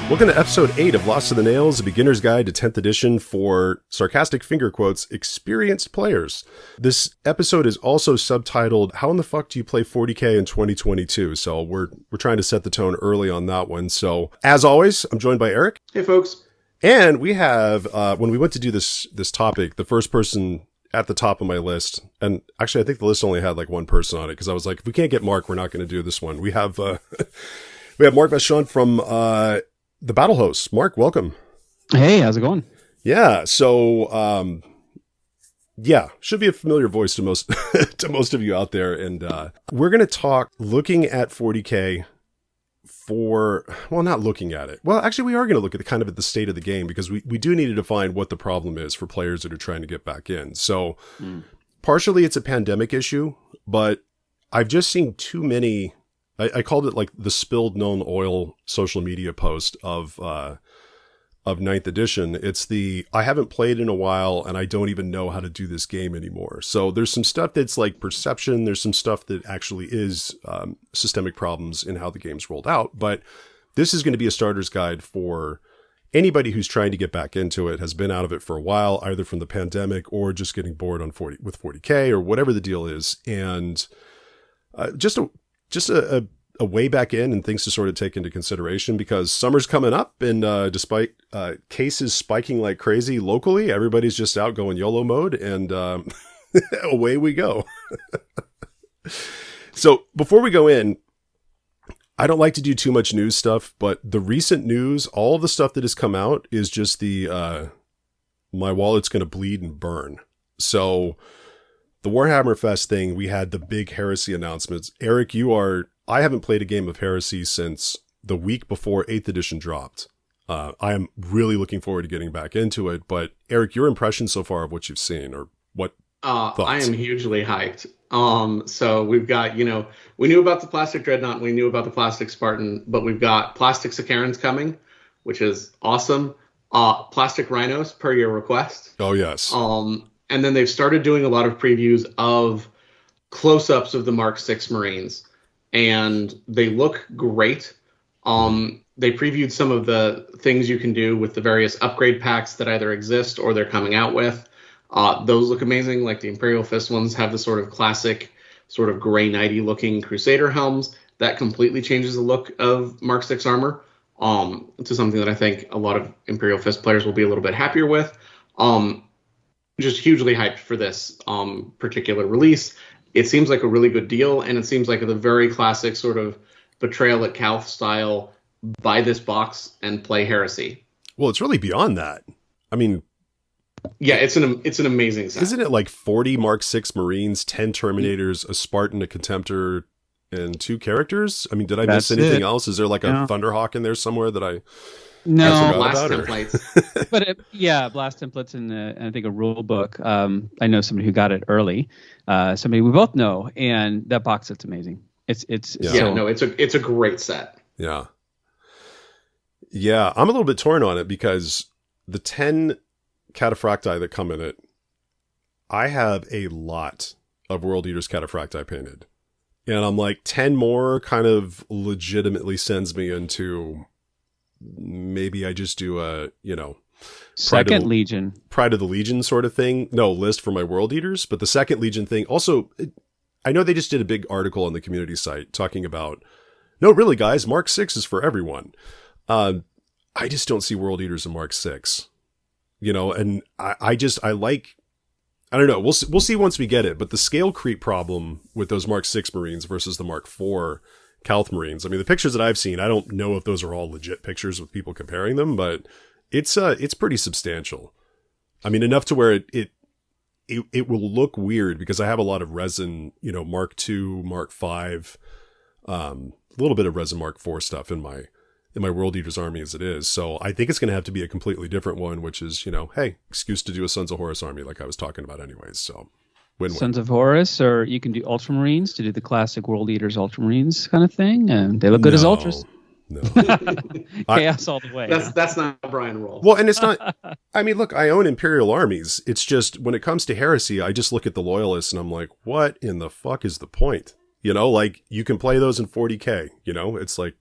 Welcome to episode 8 of Lost to the Nails, a beginner's guide to 10th edition for, sarcastic finger quotes, experienced players. This episode is also subtitled, How in the Fuck Do You Play 40k in 2022? So we're trying to set the tone early on that one. So as always, I'm joined by Eric. Hey folks. And we have, when we went to do this topic, the first person at the top of my list, and actually I think the list only had like one person on it, because I was like, if we can't get Mark, we're not going to do this one. We have Mark Vachon from the Battle Host. Mark, welcome. Hey, how's it going? Yeah, so should be a familiar voice to most to most of you out there, and we're going to talk looking at 40k not looking at it. Well, actually, we are going to look at at the state of the game, because we do need to define what the problem is for players that are trying to get back in. So partially it's a pandemic issue, but I've just seen too many. I called it like the spilled known oil social media post of 9th edition. It's I haven't played in a while and I don't even know how to do this game anymore. So there's some stuff that's like perception. There's some stuff that actually is systemic problems in how the game's rolled out. But this is going to be a starter's guide for anybody who's trying to get back into it, has been out of it for a while, either from the pandemic or just getting bored with 40k or whatever the deal is. And just a way back in and things to sort of take into consideration, because summer's coming up, and despite cases spiking like crazy locally, everybody's just out going YOLO mode, and away we go. So before we go in, I don't like to do too much news stuff, but the recent news, all the stuff that has come out is just my wallet's going to bleed and burn. So the Warhammer Fest thing, we had the big Heresy announcements. Eric, I haven't played a game of Heresy since the week before 8th edition dropped. I am really looking forward to getting back into it. But Eric, your impression so far of what you've seen, or what thoughts? I am hugely hyped. So we've got, we knew about the Plastic Dreadnought, we knew about the Plastic Spartan, but we've got Plastic Sicarans coming, which is awesome. Plastic Rhinos per your request. Oh, yes. And then they've started doing a lot of previews of close-ups of the Mark 6 Marines. And they look great. They previewed some of the things you can do with the various upgrade packs that either exist or they're coming out with. Those look amazing. Like the Imperial Fist ones have the sort of classic, sort of gray knighty looking Crusader helms. That completely changes the look of Mark 6 armor to something that I think a lot of Imperial Fist players will be a little bit happier with. Just hugely hyped for this particular release. It seems like a really good deal, and it seems like the very classic sort of Betrayal at Calth style, buy this box and play Heresy. Well, it's really beyond that. I mean, yeah, it's an amazing set. Isn't it like 40 Mark 6 Marines, 10 Terminators, a Spartan, a Contemptor, and 2 characters? I mean, did I miss anything else? Is there like a Thunderhawk in there somewhere that I... No, blast templates. But blast templates and I think a rule book. I know somebody who got it early. Somebody we both know, and that box it's amazing. It's a great set. Yeah. Yeah, I'm a little bit torn on it, because the 10 Cataphracti that come in it, I have a lot of World Eaters Cataphracti painted. And I'm like, 10 more kind of legitimately sends me into... maybe I just do a, Second Legion. Pride of the Legion sort of thing. No, list for my World Eaters. But the Second Legion thing, also, I know they just did a big article on the community site talking about, no, really, guys, Mark 6 is for everyone. I just don't see World Eaters in Mark 6. And I don't know. We'll see once we get it. But the scale creep problem with those Mark 6 Marines versus the Mark 4 Calth Marines. I mean, the pictures that I've seen, I don't know if those are all legit pictures with people comparing them, but it's pretty substantial. I mean, enough to where it will look weird, because I have a lot of resin, Mark II, Mark V, a little bit of resin Mark IV stuff in my World Eaters army as it is. So I think it's going to have to be a completely different one, which is, hey, excuse to do a Sons of Horus army like I was talking about anyways. So win-win. Sons of Horus, or you can do Ultramarines to do the classic World Eaters Ultramarines kind of thing, and they look good as Ultras. No. Chaos all the way. That's not a Brian roll. Well, and it's not... I mean, look, I own Imperial armies. It's just, when it comes to Heresy, I just look at the Loyalists and I'm like, what in the fuck is the point? Like, you can play those in 40k, it's like,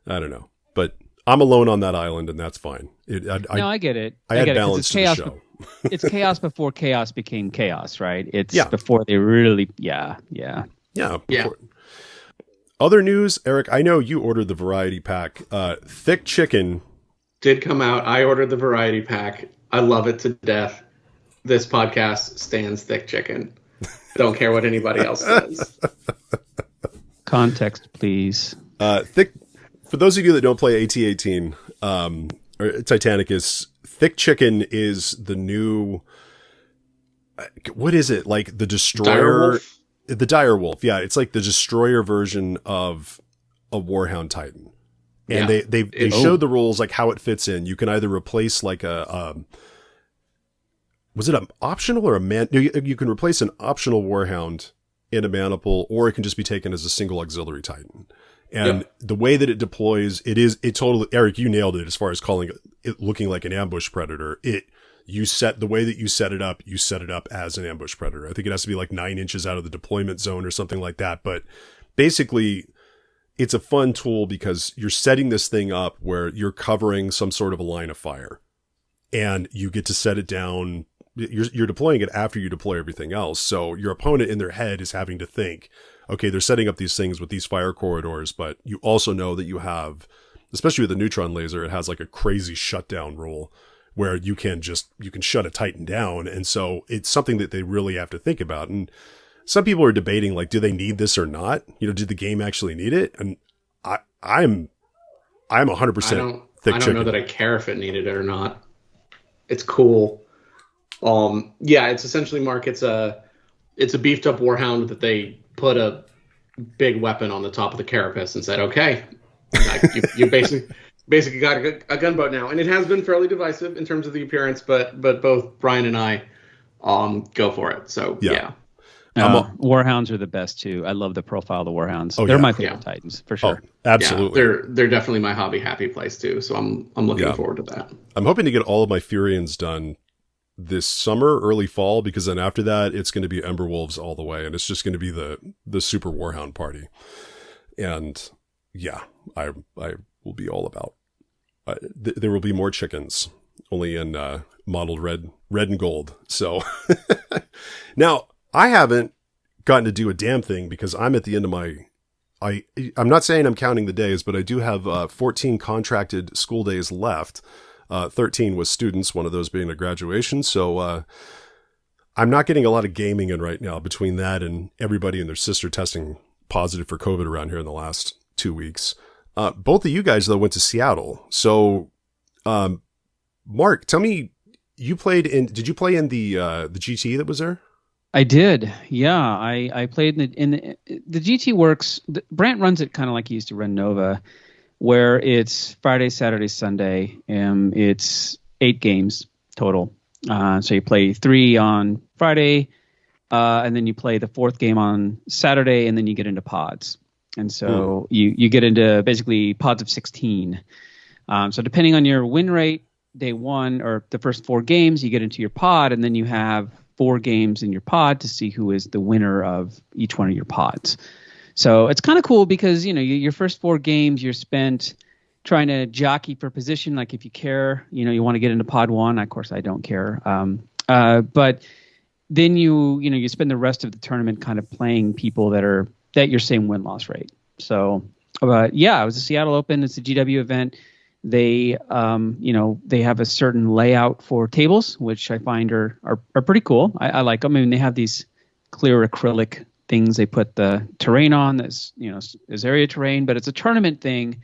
I don't know. But I'm alone on that island, and that's fine. No, I get it. I get add it, 'cause balance it's to the chaos. show. It's chaos before chaos became chaos, right? It's Yeah. before they really, yeah. Yeah. Yeah. Other news, Eric, I know you ordered the variety pack. Thick chicken. Did come out. I ordered the variety pack. I love it to death. This podcast stands thick chicken. Don't care what anybody else says. Context, please. Thick. For those of you that don't play AT-18, or Titanicus, thick chicken is the new. What is it, like the destroyer? Direwolf? The direwolf. Yeah, it's like the destroyer version of a Warhound Titan. And Yeah. they showed the rules, like how it fits in. You can either replace like was it an optional or a man? You can replace an optional Warhound in a maniple, or it can just be taken as a single auxiliary Titan. And the way that it deploys, it totally, Eric, you nailed it as far as calling it looking like an ambush predator. The way that you set it up as an ambush predator. I think it has to be like 9 inches out of the deployment zone or something like that. But basically, it's a fun tool because you're setting this thing up where you're covering some sort of a line of fire, and you get to set it down. You're deploying it after you deploy everything else. So your opponent in their head is having to think, okay, they're setting up these things with these fire corridors, but you also know that you have, especially with the neutron laser, it has like a crazy shutdown rule where you can shut a Titan down. And so it's something that they really have to think about. And some people are debating, like, do they need this or not? Did the game actually need it? And I'm 100% thick I don't chicken. know that I care if it needed it or not. It's cool. It's essentially, Mark, it's a beefed up Warhound that they put a big weapon on the top of the carapace and said, okay, you basically got a gunboat now. And it has been fairly divisive in terms of the appearance, but both Brian and I go for it. So yeah. Warhounds are the best too. I love the profile of the Warhounds. They're my favorite Titans for sure. Oh, absolutely. Yeah, they're definitely my hobby happy place too. So I'm looking forward to that. I'm hoping to get all of my Furians done this summer, early fall, because then after that, it's going to be Emberwolves all the way. And it's just going to be the super Warhound party. And yeah, I will be all about, there will be more chickens, only in modeled red and gold. So now I haven't gotten to do a damn thing because I'm at the end of I'm not saying I'm counting the days, but I do have 14 contracted school days left. 13 with students, one of those being a graduation. So I'm not getting a lot of gaming in right now between that and everybody and their sister testing positive for COVID around here in the last 2 weeks. Both of you guys, though, went to Seattle. So, Mark, tell me, did you play in the GT that was there? I did. Yeah, I played in the GTWorks. Brant runs it kind of like he used to run Nova, where it's Friday, Saturday, Sunday. It's 8 games total. So you play 3 on Friday, and then you play the 4th game on Saturday, and then you get into pods. And so you get into basically pods of 16. So depending on your win rate, day 1 or the first 4 games, you get into your pod, and then you have 4 games in your pod to see who is the winner of each one of your pods. So it's kind of cool because, your first 4 games you're spent trying to jockey for position. Like if you care, you want to get into pod 1. Of course, I don't care. But then you spend the rest of the tournament kind of playing people that are at your same win-loss rate. So, it was a Seattle Open. It's a GW event. They, they have a certain layout for tables, which I find are pretty cool. I like them. I mean, they have these clear acrylic things they put the terrain on that's, is area terrain, but it's a tournament thing.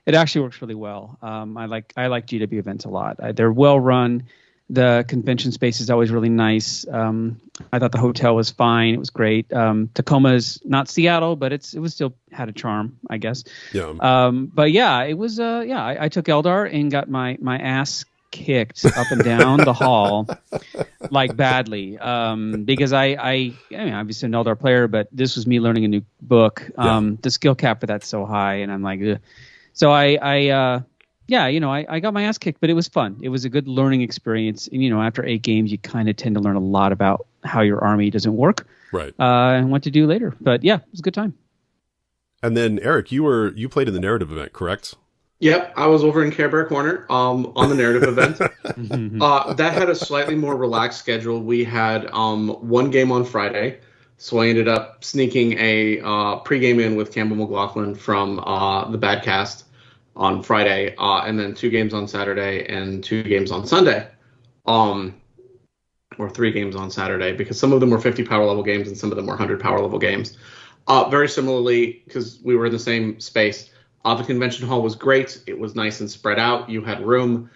It actually works really well. I like GW events a lot. They're well run. The convention space is always really nice. I thought the hotel was fine. It was great. Tacoma's not Seattle, but it was still had a charm, I guess. Yeah. But yeah, it was. I took Eldar and got my ass kicked up and down the hall, like badly. Because I mean, obviously an Eldar player, but this was me learning a new book. The skill cap for that's so high, and I'm like, ugh. So I got my ass kicked, but it was fun. It was a good learning experience. And, after 8 games, you kind of tend to learn a lot about how your army doesn't work. Right. And what to do later. But yeah, it was a good time. And then Eric, you played in the narrative event, correct? Yep, I was over in Care Bear Corner on the narrative event. That had a slightly more relaxed schedule. We had one game on Friday, so I ended up sneaking a pregame in with Campbell McLaughlin from the Badcast on Friday, and then 2 games on Saturday and 2 games on Sunday, or 3 games on Saturday, because some of them were 50 power level games and some of them were 100 power level games. Very similarly, because we were in the same space. The convention hall was great. It was nice and spread out. You had room.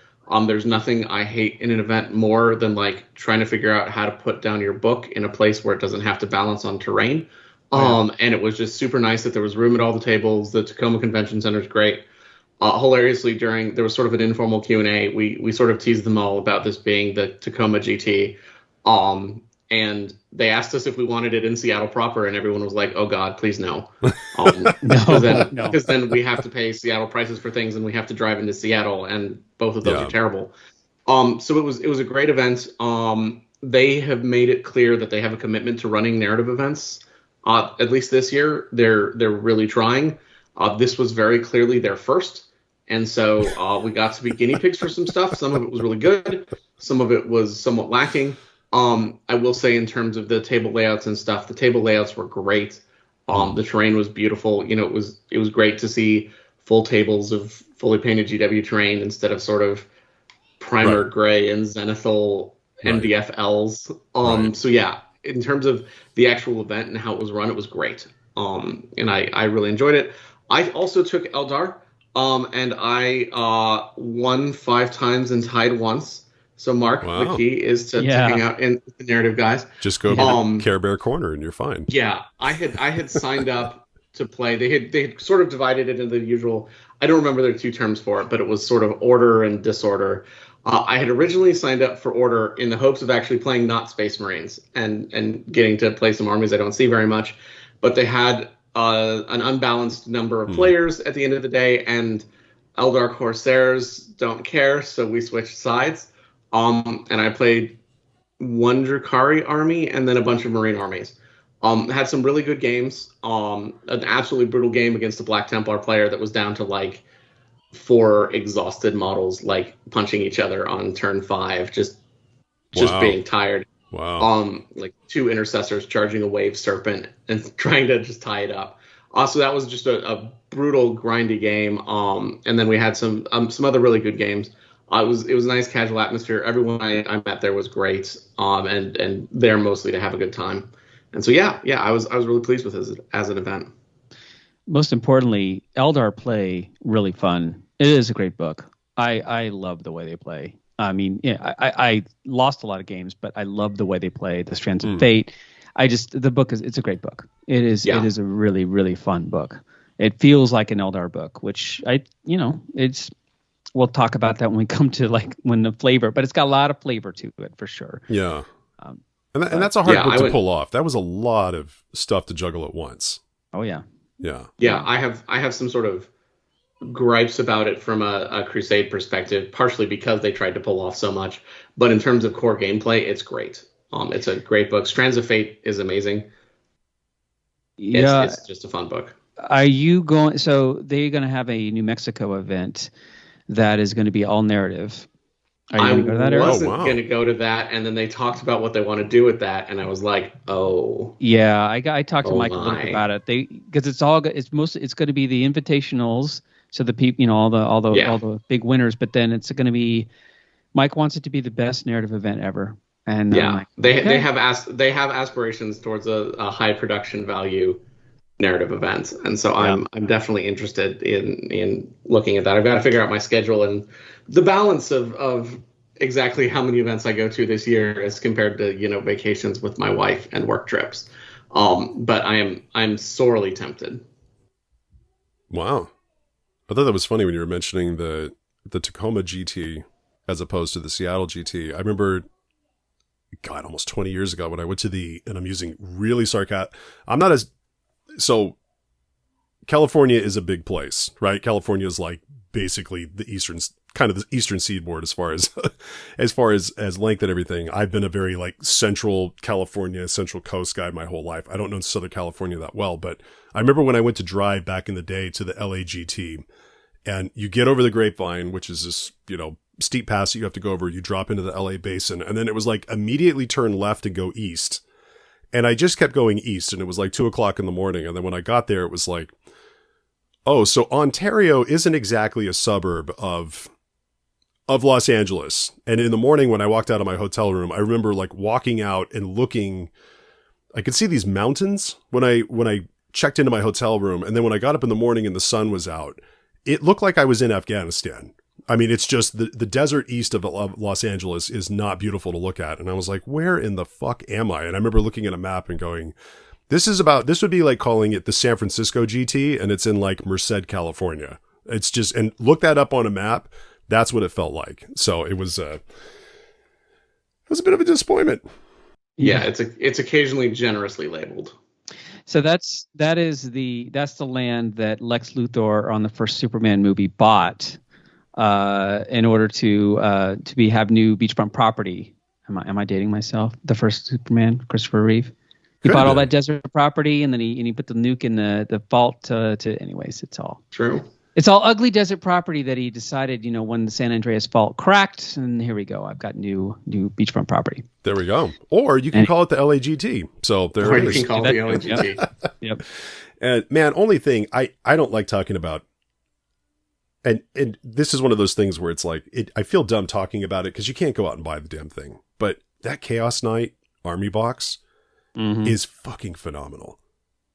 There's nothing I hate in an event more than like trying to figure out how to put down your book in a place where it doesn't have to balance on terrain. And it was just super nice that there was room at all the tables. The Tacoma Convention Center is great. Hilariously, there was sort of an informal Q&A. We sort of teased them all about this being the Tacoma GT. And they asked us if we wanted it in Seattle proper, and everyone was like, "Oh God, please no," because then we have to pay Seattle prices for things, and we have to drive into Seattle, and both of those are terrible. So it was a great event. They have made it clear that they have a commitment to running narrative events. At least this year, they're really trying. This was very clearly their first, and so we got to be guinea pigs for some stuff. Some of it was really good. Some of it was somewhat lacking. I will say in terms of the table layouts and stuff, the table layouts were great. The terrain was beautiful. You know, it was great to see full tables of fully painted GW terrain instead of sort of primer gray and zenithal MDFLs. So yeah, in terms of the actual event and how it was run, it was great. And I really enjoyed it. I also took Eldar, and I won 5 times and tied once. So, Mark, the key is to hang out in the narrative, guys. Just go to Care Bear Corner and you're fine. Yeah, I had signed up to play. They had sort of divided it into the usual. I don't remember their 2 terms for it, but it was sort of order and disorder. I had originally signed up for order in the hopes of actually playing not Space Marines and getting to play some armies I don't see very much. But they had an unbalanced number of players at the end of the day, and Eldar Corsairs don't care, so we switched sides. And I played one Drukhari army and then a bunch of Marine armies. Had some really good games. An absolutely brutal game against a Black Templar player that was down to like 4 exhausted models, like punching each other on turn 5, just being tired. Wow. Like 2 intercessors charging a wave serpent and trying to just tie it up. So that was just a brutal, grindy game. And then we had some other really good games. It was a nice casual atmosphere. Everyone I met there was great, and there mostly to have a good time. And so I was really pleased with it as an event. Most importantly, Eldar play really fun. It is a great book. I love the way they play. I mean, I lost a lot of games, but I love the way they play. The Strands of Fate. The book it's a great book. It is a really, really fun book. It feels like an Eldar book, which it's. We'll talk about that when we come to when the flavor, but it's got a lot of flavor to it for sure. Yeah. And that's a hard book to pull off. That was a lot of stuff to juggle at once. Oh yeah. Yeah. Yeah. I have some sort of gripes about it from a Crusade perspective, partially because they tried to pull off so much, but in terms of core gameplay, it's great. It's a great book. Strands of Fate is amazing. It's just a fun book. Are you going, so they're going to have a New Mexico event that is going to be all narrative. Are you going to go to that area? I wasn't going to go to that, and then they talked about what they want to do with that, and I was like, oh. Yeah, I talked to Mike a little bit about it. Because it's going to be the invitationals, so the people, all the big winners, but then it's going to be, Mike wants it to be the best narrative event ever. And they have aspirations towards a high production value narrative event, and so I'm definitely interested in looking at that. I've got to figure out my schedule and the balance of exactly how many events I go to this year as compared to vacations with my wife and work trips. But I'm sorely tempted. Wow, I thought that was funny when you were mentioning the Tacoma GT as opposed to the Seattle GT. I remember, God, almost 20 years ago when I went to and I'm using really sarcastic. So California is a big place, right? California is like basically the eastern seaboard as far as length and everything. I've been a very central California, Central Coast guy my whole life. I don't know Southern California that well, but I remember when I went to drive back in the day to the LA GT, And you get over the Grapevine, which is this, steep pass that you have to go over. You drop into the LA basin. And then it was like immediately turn left and go east. And I just kept going east, and it was like 2:00 in the morning. And then when I got there, it was like, oh, so Ontario isn't exactly a suburb of Los Angeles. And in the morning when I walked out of my hotel room, I remember like walking out and looking, I could see these mountains when I checked into my hotel room. And then when I got up in the morning and the sun was out, it looked like I was in Afghanistan. I mean, it's just the desert east of Los Angeles is not beautiful to look at. And I was like, where in the fuck am I? And I remember looking at a map and going, this would be like calling it the San Francisco GT, and it's in like Merced, California. It's just, and look that up on a map. That's what it felt like. So it was a bit of a disappointment. Yeah, it's occasionally generously labeled. So that's the land that Lex Luthor on the first Superman movie bought in order to have new beachfront property. Am I dating myself? The first Superman, Christopher Reeve. He bought all that desert property, and then he put the nuke in the vault to anyways, it's all true. It's all ugly desert property that he decided, when the San Andreas Fault cracked, and here we go. I've got new beachfront property. There we go. Or you can call it the LAGT. So there it is. You can call it the LAGT. Yep. And man, only thing I don't like talking about, and this is one of those things where it's like, I feel dumb talking about it because you can't go out and buy the damn thing. But that Chaos Knight Army box is fucking phenomenal.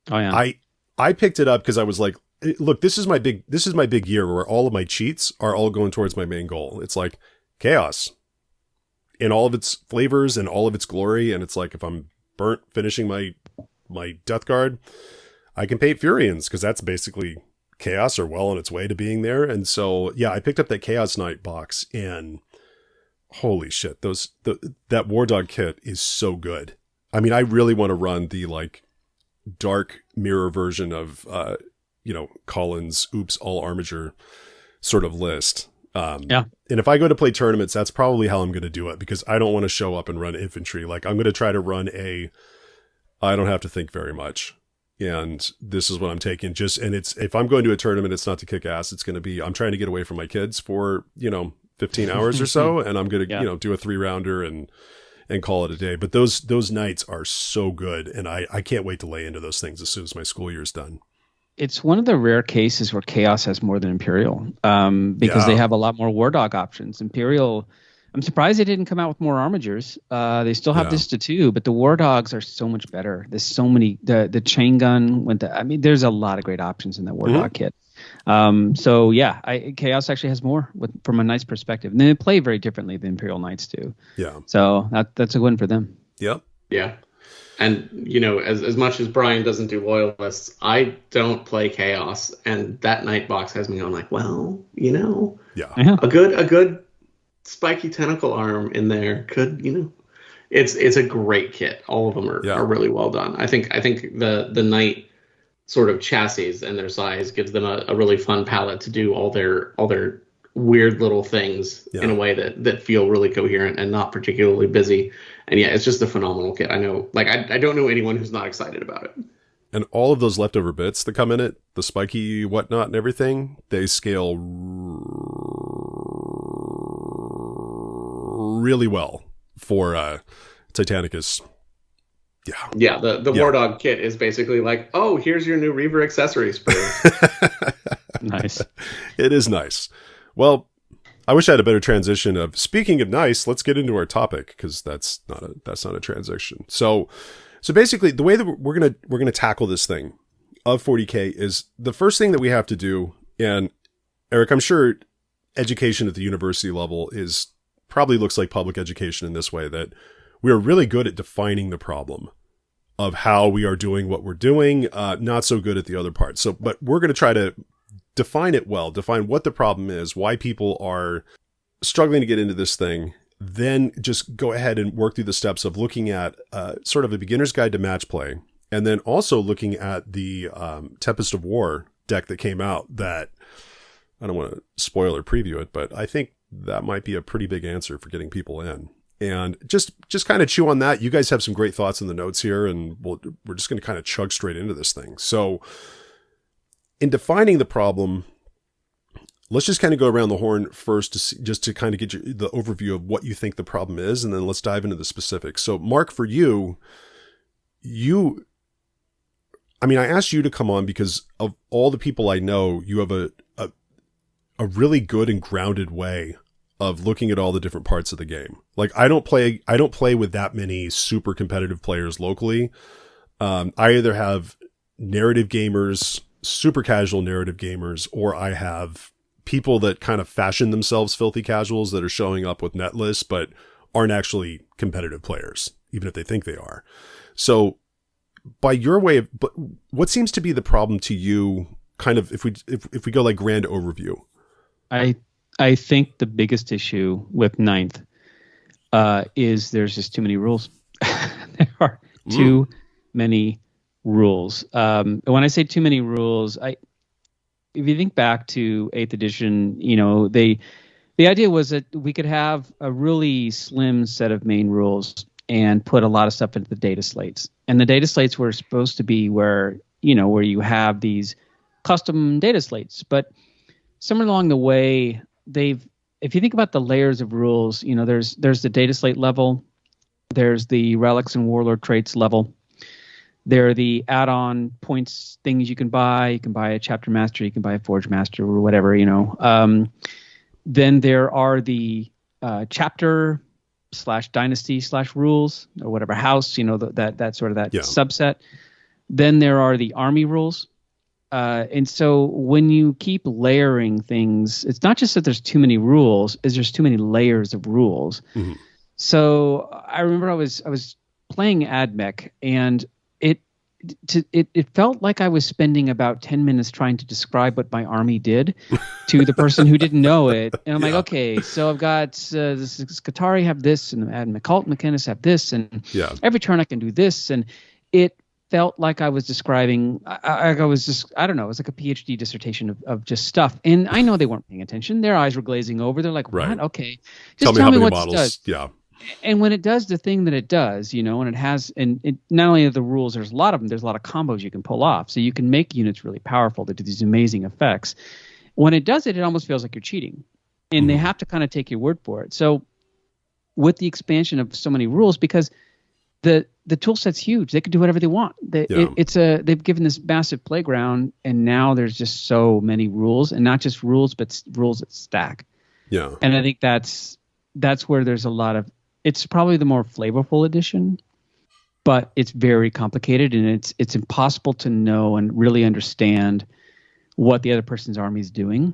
Oh yeah. I picked it up because I was like, look, this is my big year where all of my cheats are all going towards my main goal. It's like Chaos in all of its flavors and all of its glory. And it's like, if I'm burnt finishing my Death Guard, I can paint Furians because that's basically Chaos or well on its way to being there. And so, yeah, I picked up that Chaos Knight box and holy shit, that Wardog kit is so good. I mean, I really want to run the like dark mirror version of, Collins' Oops All Armature sort of list. And if I go to play tournaments, that's probably how I'm going to do it because I don't want to show up and run infantry. Like I'm going to try to run I don't have to think very much. And this is what I'm taking if I'm going to a tournament, it's not to kick ass. It's going to be, I'm trying to get away from my kids for, 15 hours or so. And I'm going to, do a 3-rounder and call it a day. But those nights are so good. And I can't wait to lay into those things as soon as my school year's done. It's one of the rare cases where Chaos has more than Imperial because they have a lot more Wardog options. Imperial, I'm surprised they didn't come out with more armatures. They still have this to 2, but the Wardogs are so much better. There's so many, the chain gun there's a lot of great options in that Wardog kit. Chaos actually has more from a Knights perspective. And they play very differently than Imperial Knights do. Yeah. So that's a win for them. Yep. Yeah. And, as much as Brian doesn't do Loyalists, I don't play Chaos. And that Night box has me on like, well, a good spiky tentacle arm in there could, it's a great kit. All of them are really well done. I think the Night sort of chassis and their size gives them a really fun palette to do all their weird little things in a way that feel really coherent and not particularly busy. And yeah, it's just a phenomenal kit. I know, like, I don't know anyone who's not excited about it. And all of those leftover bits that come in it, the spiky whatnot and everything, they scale really well for Titanicus. Yeah. Yeah, the Wardog kit is basically like, oh, here's your new Reaver accessory sprue. Nice. It is nice. Well, I wish I had a better transition of speaking of nice, let's get into our topic because that's not a transition. So basically the way that we're going to tackle this thing of 40K is the first thing that we have to do. And Eric, I'm sure education at the university level probably looks like public education in this way, that we are really good at defining the problem of how we are doing what we're doing. Not so good at the other parts. But we're going to try to define what the problem is, why people are struggling to get into this thing, then just go ahead and work through the steps of looking at sort of a beginner's guide to match play, and then also looking at the Tempest of War deck that came out that, I don't want to spoil or preview it, but I think that might be a pretty big answer for getting people in. And just kind of chew on that. You guys have some great thoughts in the notes here, and we're just going to kind of chug straight into this thing. So in defining the problem, let's just kind of go around the horn first to see, just to kind of get the overview of what you think the problem is, and then let's dive into the specifics. So, Mark, for you, I mean, I asked you to come on because of all the people I know, you have a really good and grounded way of looking at all the different parts of the game. Like, I don't play with that many super competitive players locally. I either have narrative gamers, super casual narrative gamers, or I have people that kind of fashion themselves filthy casuals that are showing up with net lists, but aren't actually competitive players, even if they think they are. So by your way of, but what seems to be the problem to you, kind of, if we go like grand overview? I think the biggest issue with Ninth is there's just too many rules. There are too many rules. When I say too many rules, if you think back to 8th edition, you know, the idea was that we could have a really slim set of main rules and put a lot of stuff into the data slates. And the data slates were supposed to be where you have these custom data slates. But somewhere along the way, if you think about the layers of rules, you know, there's the data slate level, there's the relics and warlord traits level. There are the add-on points, things you can buy. You can buy a chapter master, you can buy a forge master, or whatever, you know. Then there are the chapter / dynasty / rules, or whatever house, you know, that sort of subset. Then there are the army rules. And so when you keep layering things, it's not just that there's too many rules, is there's too many layers of rules. Mm-hmm. So I remember I was playing AdMech, and it felt like I was spending about 10 minutes trying to describe what my army did to the person who didn't know it. And I'm like, okay, so I've got this Skitarii have this, and Cult Mechanus have this, and every turn I can do this. And it felt like I was describing, I was just, I don't know, it was like a PhD dissertation of just stuff. And I know they weren't paying attention. Their eyes were glazing over. They're like, what? Okay. Just tell me what models. It does. Yeah. And when it does the thing that it does, you know, and it has, and it, not only are the rules, there's a lot of them, there's a lot of combos you can pull off. So you can make units really powerful that do these amazing effects. When it does it, it almost feels like you're cheating. And they have to kind of take your word for it. So with the expansion of so many rules, because the tool set's huge, they can do whatever they want. They've given this massive playground, and now there's just so many rules, and not just rules, but rules that stack. Yeah. And I think that's where there's a lot of, it's probably the more flavorful edition, but it's very complicated, and it's impossible to know and really understand what the other person's army is doing.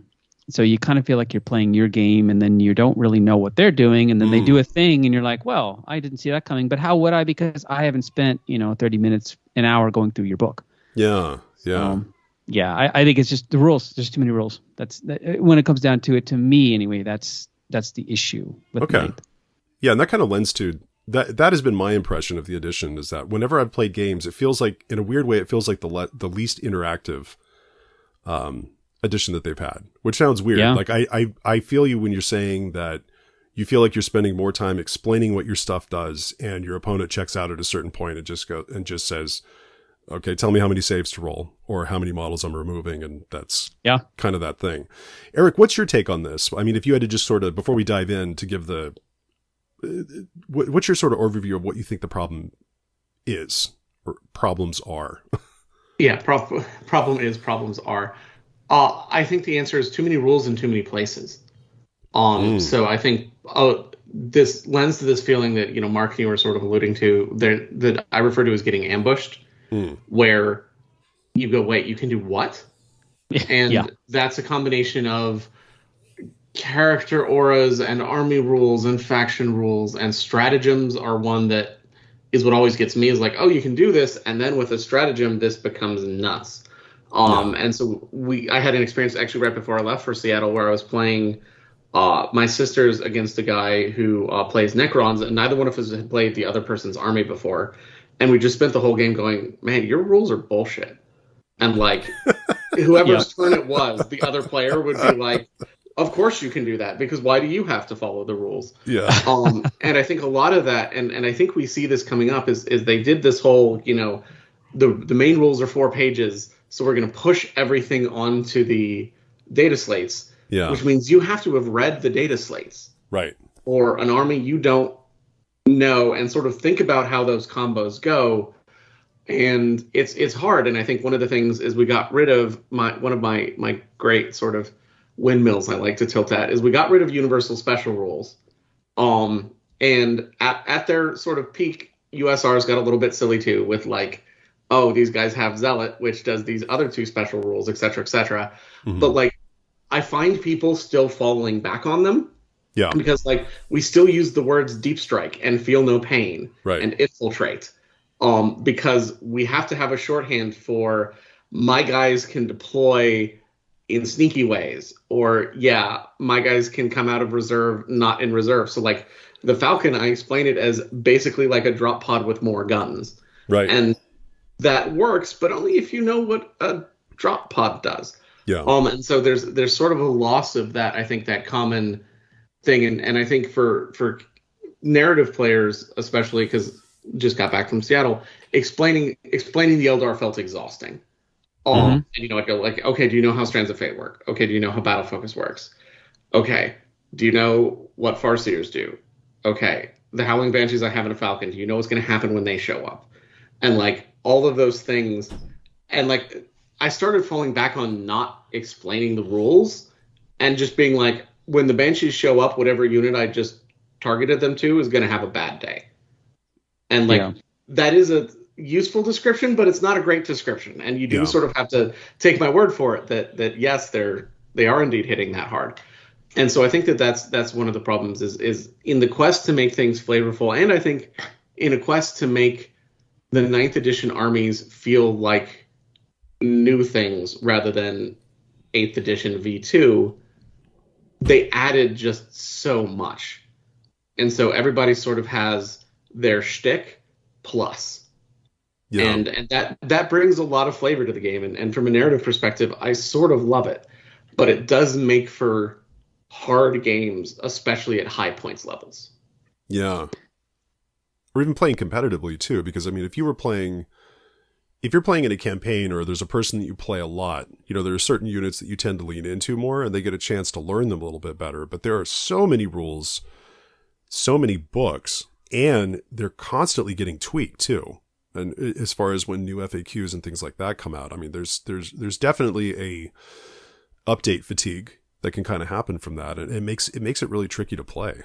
So you kind of feel like you're playing your game, and then you don't really know what they're doing, and then they do a thing, and you're like, well, I didn't see that coming, but how would I? Because I haven't spent 30 minutes, an hour going through your book. Yeah. I think it's just the rules. There's too many rules. When it comes down to it, to me anyway, that's the issue with Ninth. Yeah, and that kind of lends to that. That has been my impression of the edition, is that whenever I've played games, it feels like, in a weird way, it feels like the least interactive edition that they've had, which sounds weird. Yeah. Like I feel you when you're saying that you feel like you're spending more time explaining what your stuff does, and your opponent checks out at a certain point and just says, okay, tell me how many saves to roll or how many models I'm removing. And that's kind of that thing. Eric, what's your take on this? I mean, if you had to just sort of, before we dive in, to give what's your sort of overview of what you think the problem is, or problems are? Problems are. I think the answer is too many rules in too many places. So I think this lends to this feeling that, Mark and you were sort of alluding to, that I refer to as getting ambushed, where you go, wait, you can do what? And that's a combination of character auras and army rules and faction rules, and stratagems are one that is what always gets me, is like, oh, you can do this, and then with a stratagem this becomes nuts. And so I had an experience actually right before I left for Seattle where I was playing my sisters against a guy who plays Necrons, and neither one of us had played the other person's army before, and we just spent the whole game going, man, your rules are bullshit. And like whoever's turn it was, the other player would be like, of course you can do that, because why do you have to follow the rules? Yeah. And I think a lot of that, and I think we see this coming up, is they did this whole, the main rules are 4 pages, so we're going to push everything onto the data slates. Yeah. which means you have to have read the data slates. Right. Or an army you don't know and sort of think about how those combos go. And it's hard. And I think one of the things is we got rid of one of my great sort of windmills I like to tilt at is we got rid of universal special rules. And at their sort of peak, USRs got a little bit silly too with like, oh, these guys have Zealot, which does these other 2 special rules, et cetera, et cetera. Mm-hmm. But like, I find people still falling back on them. Yeah. Because like we still use the words deep strike and feel no pain and infiltrate. Because we have to have a shorthand for my guys can deploy in sneaky ways, or my guys can come out of reserve, not in reserve. So like the Falcon, I explain it as basically like a drop pod with more guns. Right. And that works, but only if you know what a drop pod does. Yeah. And so there's sort of a loss of that, I think, that common thing. And I think for narrative players, especially because just got back from Seattle, explaining the Eldar felt exhausting. And I go like, okay, do you know how Strands of Fate work? Okay, do you know how Battle Focus works? Okay, do you know what Farseers do? Okay, the Howling Banshees I have in a Falcon, do you know what's going to happen when they show up? And like all of those things, and like I started falling back on not explaining the rules and just being like, when the Banshees show up, whatever unit I just targeted them to is going to have a bad day. And like that is a useful description, but it's not a great description. And you do sort of have to take my word for it that yes, they are indeed hitting that hard. And so I think that's one of the problems is in the quest to make things flavorful, and I think in a quest to make the 9th edition armies feel like new things rather than 8th edition V2, they added just so much. And so everybody sort of has their shtick plus. Yeah. And that brings a lot of flavor to the game. And from a narrative perspective, I sort of love it. But it does make for hard games, especially at high points levels. Yeah. Or even playing competitively too, because I mean, if you're playing in a campaign or there's a person that you play a lot, there are certain units that you tend to lean into more and they get a chance to learn them a little bit better. But there are so many rules, so many books, and they're constantly getting tweaked too. And as far as when new FAQs and things like that come out, I mean, there's definitely a update fatigue that can kind of happen from that. And it makes it really tricky to play.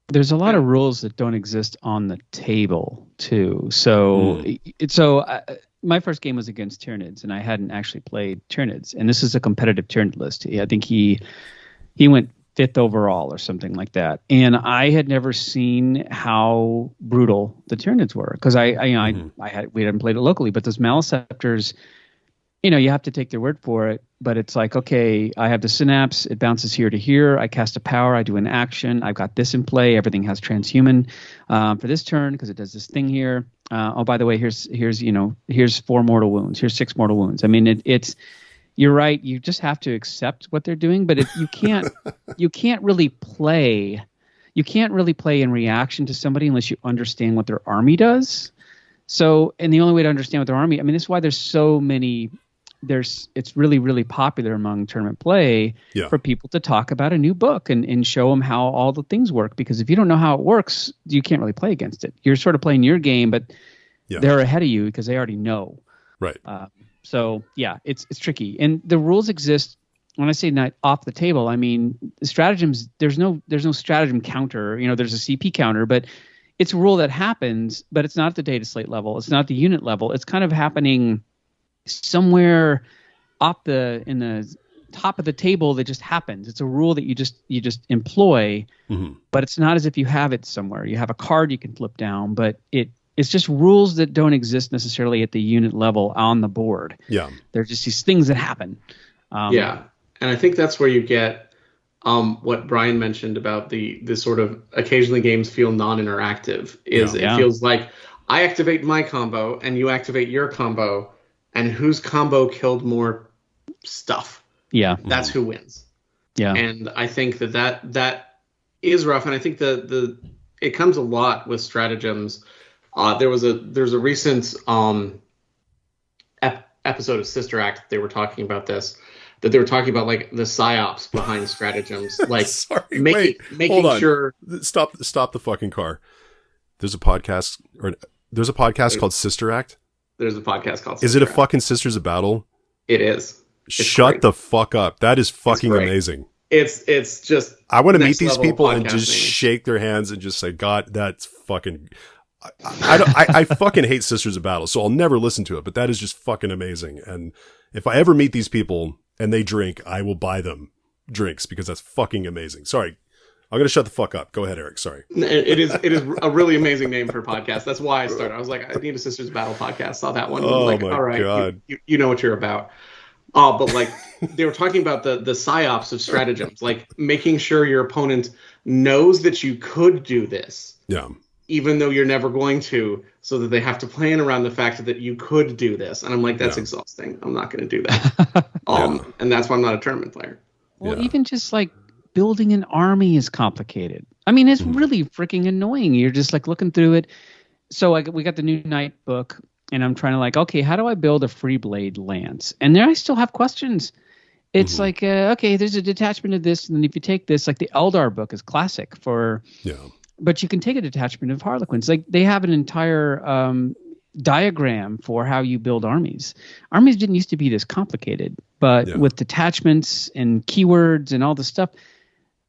There's a lot of rules that don't exist on the table too. So, my first game was against Tyranids, and I hadn't actually played Tyranids. And this is a competitive Tyranid list. I think he went 5th overall or something like that. And I had never seen how brutal the Tyranids were because we hadn't played it locally. But those Maliceptors, you have to take their word for it. But it's like, okay, I have the Synapse. It bounces here to here. I cast a power. I do an action. I've got this in play. Everything has transhuman for this turn because it does this thing here. By the way, here's 4 mortal wounds. Here's 6 mortal wounds. I mean, it's you're right. You just have to accept what they're doing. But you can't really play. You can't really play in reaction to somebody unless you understand what their army does. So, and the only way to understand what their army, I mean, this is why there's so many. It's really, really popular among tournament play for people to talk about a new book and show them how all the things work. Because if you don't know how it works, you can't really play against it. You're sort of playing your game, but they're ahead of you because they already know. Right. So it's tricky. And the rules exist. When I say not off the table, I mean stratagems. There's no stratagem counter. There's a CP counter, but it's a rule that happens. But it's not at the data slate level. It's not at the unit level. It's kind of happening somewhere in the top of the table that just happens. It's a rule that you just employ, but it's not as if you have it somewhere. You have a card you can flip down, but it's just rules that don't exist necessarily at the unit level on the board. Yeah, they're just these things that happen. And I think that's where you get what Brian mentioned about the sort of occasionally games feel non-interactive. It feels like I activate my combo and you activate your combo. And whose combo killed more stuff? Yeah, that's who wins. Yeah, and I think that is rough. And I think it comes a lot with stratagems. There's a recent episode of Sister Act. They were talking about this, that they were talking about like the psyops behind stratagems, like Sorry, making sure. Stop the fucking car. There's a podcast called Sister Act. There's a podcast called. Is it a fucking Sisters of Battle? It is. Shut the fuck up. That is fucking amazing. It's just. I want to meet these people and just shake their hands and just say, God, that's fucking. I fucking hate Sisters of Battle, so I'll never listen to it. But that is just fucking amazing. And if I ever meet these people and they drink, I will buy them drinks because that's fucking amazing. Sorry, I'm gonna shut the fuck up. Go ahead, Eric. Sorry. It is a really amazing name for a podcast. That's why I started. I was like, I need a Sisters of Battle podcast. Saw that one. Oh like, my all right, God. You know what you're about. But like they were talking about the psyops of stratagems, like making sure your opponent knows that you could do this. Yeah. Even though you're never going to, so that they have to plan around the fact that you could do this. And I'm like, that's exhausting. I'm not going to do that. And that's why I'm not a tournament player. Well, even just like building an army is complicated. I mean, it's really freaking annoying. You're just like looking through it. So we got the new Knight book, and I'm trying to like, okay, how do I build a free blade lance? And there I still have questions. It's like, okay, there's a detachment of this, and then if you take this, like the Eldar book is classic for... Yeah. But you can take a detachment of Harlequins. Like they have an entire diagram for how you build armies. Armies didn't used to be this complicated, but with detachments and keywords and all this stuff,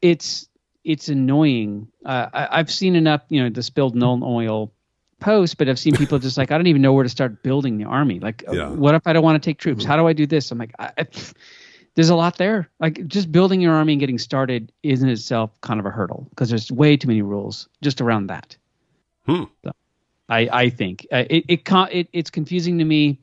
it's annoying. I've seen enough, the spilled null oil posts, but I've seen people just like, I don't even know where to start building the army. Like, what if I don't want to take troops? How do I do this? I'm like, there's a lot there. Like just building your army and getting started is in itself kind of a hurdle because there's way too many rules just around that. So I think it's confusing to me.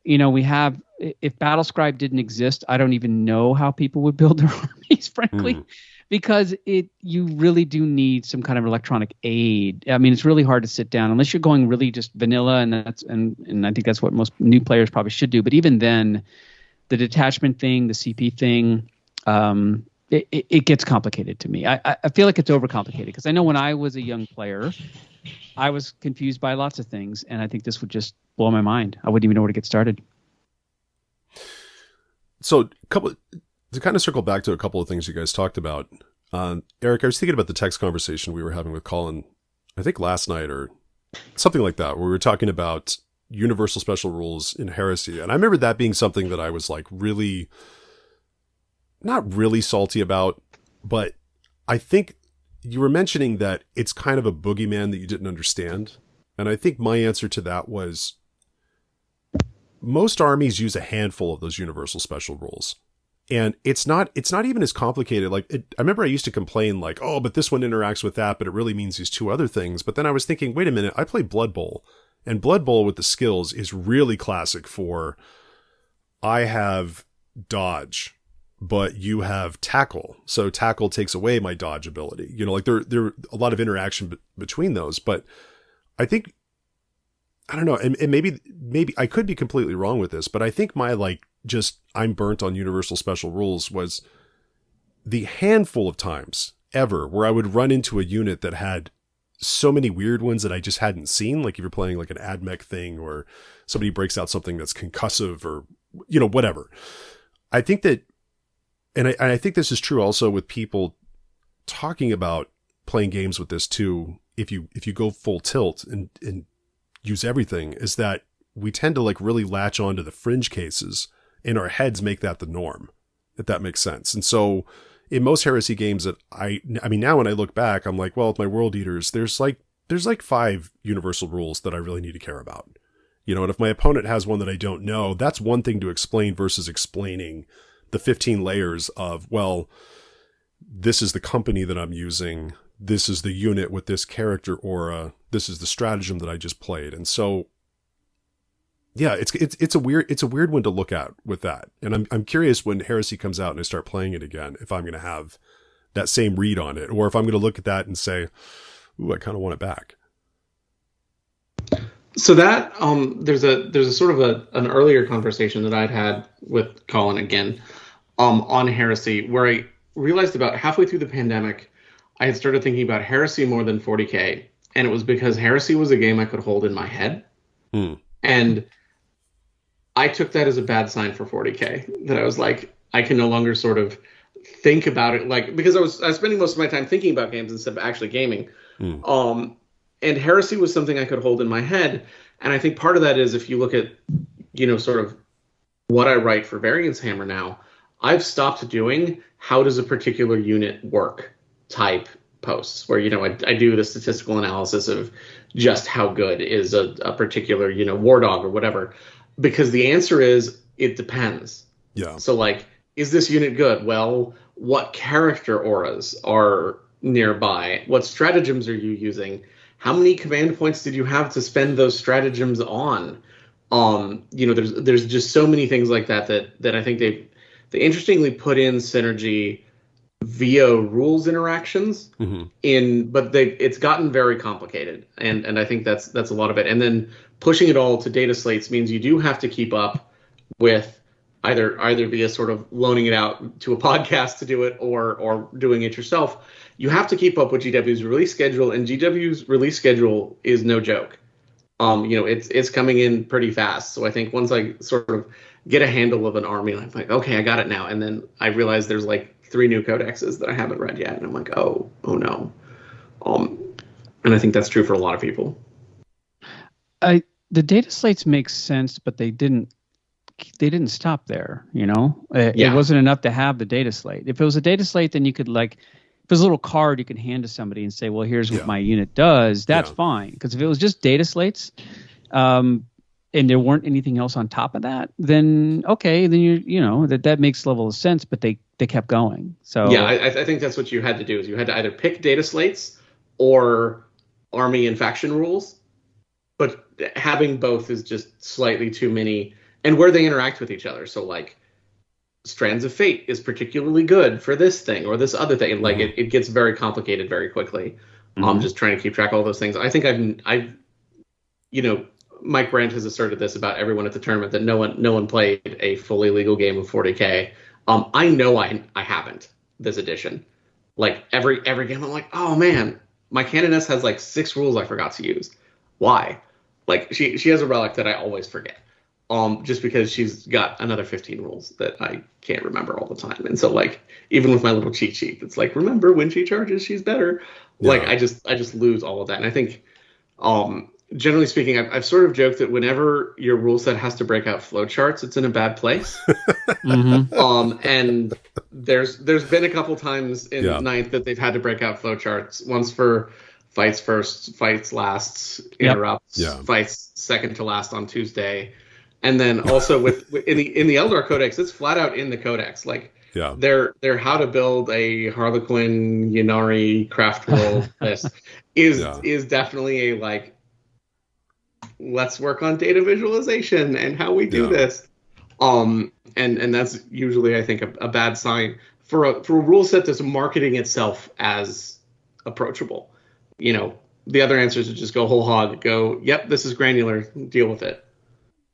We have, if Battlescribe didn't exist, I don't even know how people would build their armies, frankly, because you really do need some kind of electronic aid. I mean, it's really hard to sit down unless you're going really just vanilla, and I think that's what most new players probably should do. But even then, the detachment thing, the CP thing, it gets complicated to me. I feel like it's overcomplicated because I know when I was a young player, I was confused by lots of things, and I think this would just blow my mind. I wouldn't even know where to get started. So, to kind of circle back to a couple of things you guys talked about, Eric, I was thinking about the text conversation we were having with Colin, I think last night or something like that, where we were talking about universal special rules in Heresy. And I remember that being something that I was like really, not really salty about, but I think you were mentioning that it's kind of a boogeyman that you didn't understand. And I think my answer to that was most armies use a handful of those universal special rules. And it's not even as complicated. Like I remember I used to complain like, oh, but this one interacts with that, but it really means these two other things. But then I was thinking, wait a minute, I played Blood Bowl. And Blood Bowl with the skills is really classic for, I have dodge, but you have tackle. So tackle takes away my dodge ability. Like there are a lot of interaction between those. But I think, I don't know, and maybe I could be completely wrong with this, but I think my I'm burnt on universal special rules was the handful of times ever where I would run into a unit that had so many weird ones that I just hadn't seen. Like if you're playing like an AdMech thing or somebody breaks out something that's concussive or, whatever. I think that, and I think this is true also with people talking about playing games with this too. If you go full tilt and use everything, is that we tend to like really latch on to the fringe cases and our heads make that the norm, if that makes sense. And so in most Heresy games that I mean, now when I look back, I'm like, well, with my World Eaters, there's like 5 universal rules that I really need to care about. And if my opponent has one that I don't know, that's one thing to explain versus explaining the 15 layers of, well, this is the company that I'm using. This is the unit with this character aura. This is the stratagem that I just played. And so, yeah, it's a weird one to look at with that. And I'm curious when Heresy comes out and I start playing it again, if I'm going to have that same read on it, or if I'm going to look at that and say, ooh, I kind of want it back. So that there's a sort of an earlier conversation that I'd had with Colin again on Heresy, where I realized about halfway through the pandemic, I had started thinking about Heresy more than 40K, and it was because Heresy was a game I could hold in my head, and I took that as a bad sign for 40K. That I was like, I can no longer sort of think about it because I was spending most of my time thinking about games instead of actually gaming. And Heresy was something I could hold in my head, and I think part of that is if you look at sort of what I write for Variance Hammer now, I've stopped doing how does a particular unit work type posts where I do the statistical analysis of just how good is a particular Wardog or whatever, because the answer is it depends. Yeah. So like, is this unit good? Well, what character auras are nearby? What stratagems are you using? How many command points did you have to spend those stratagems on? There's just so many things like that I think they interestingly put in synergy via rules interactions but it's gotten very complicated, and I think that's a lot of it. And then pushing it all to data slates means you do have to keep up with either via sort of loaning it out to a podcast to do it or doing it yourself. You have to keep up with GW's release schedule, and GW's release schedule is no joke. It's coming in pretty fast. So I think once I sort of get a handle of an army, I'm like, okay, I got it now. And then I realize there's like 3 new codexes that I haven't read yet, and I'm like, oh no. And I think that's true for a lot of people. The data slates make sense, but they didn't stop there. It wasn't enough to have the data slate. If it was a data slate, then you could if it was a little card you could hand to somebody and say, well, here's what my unit does. That's fine. Because if it was just data slates, and there weren't anything else on top of that, then okay, then that makes level of sense. But they kept going. So yeah, I think that's what you had to do. Is you had to either pick data slates or army and faction rules. But having both is just slightly too many, and where they interact with each other. So like, Strands of Fate is particularly good for this thing or this other thing. Like it gets very complicated very quickly. Just trying to keep track of all those things. I think I've Mike Brandt has asserted this about everyone at the tournament, that no one played a fully legal game of 40K. I know I haven't this edition. Like every game, I'm like, oh man, my Canoness has like 6 rules I forgot to use. Why? Like she has a relic that I always forget. Just because she's got another 15 rules that I can't remember all the time. And so like, even with my little cheat sheet, it's like, remember when she charges, she's better. Yeah. Like I just lose all of that. And I think, generally speaking, I've sort of joked that whenever your rule set has to break out flowcharts, it's in a bad place. And there's been a couple times in Ninth that they've had to break out flowcharts. Once for fights first, fights last, interrupts, fights second to last on Tuesday. And then also in the Eldar Codex, it's flat out in the Codex. Like their how to build a Harlequin Ynnari craft world list is definitely a like, let's work on data visualization and how we do this. And that's usually, I think, a bad sign for a rule set that's marketing itself as approachable. The other answer is to just go whole hog, go, yep, this is granular, deal with it.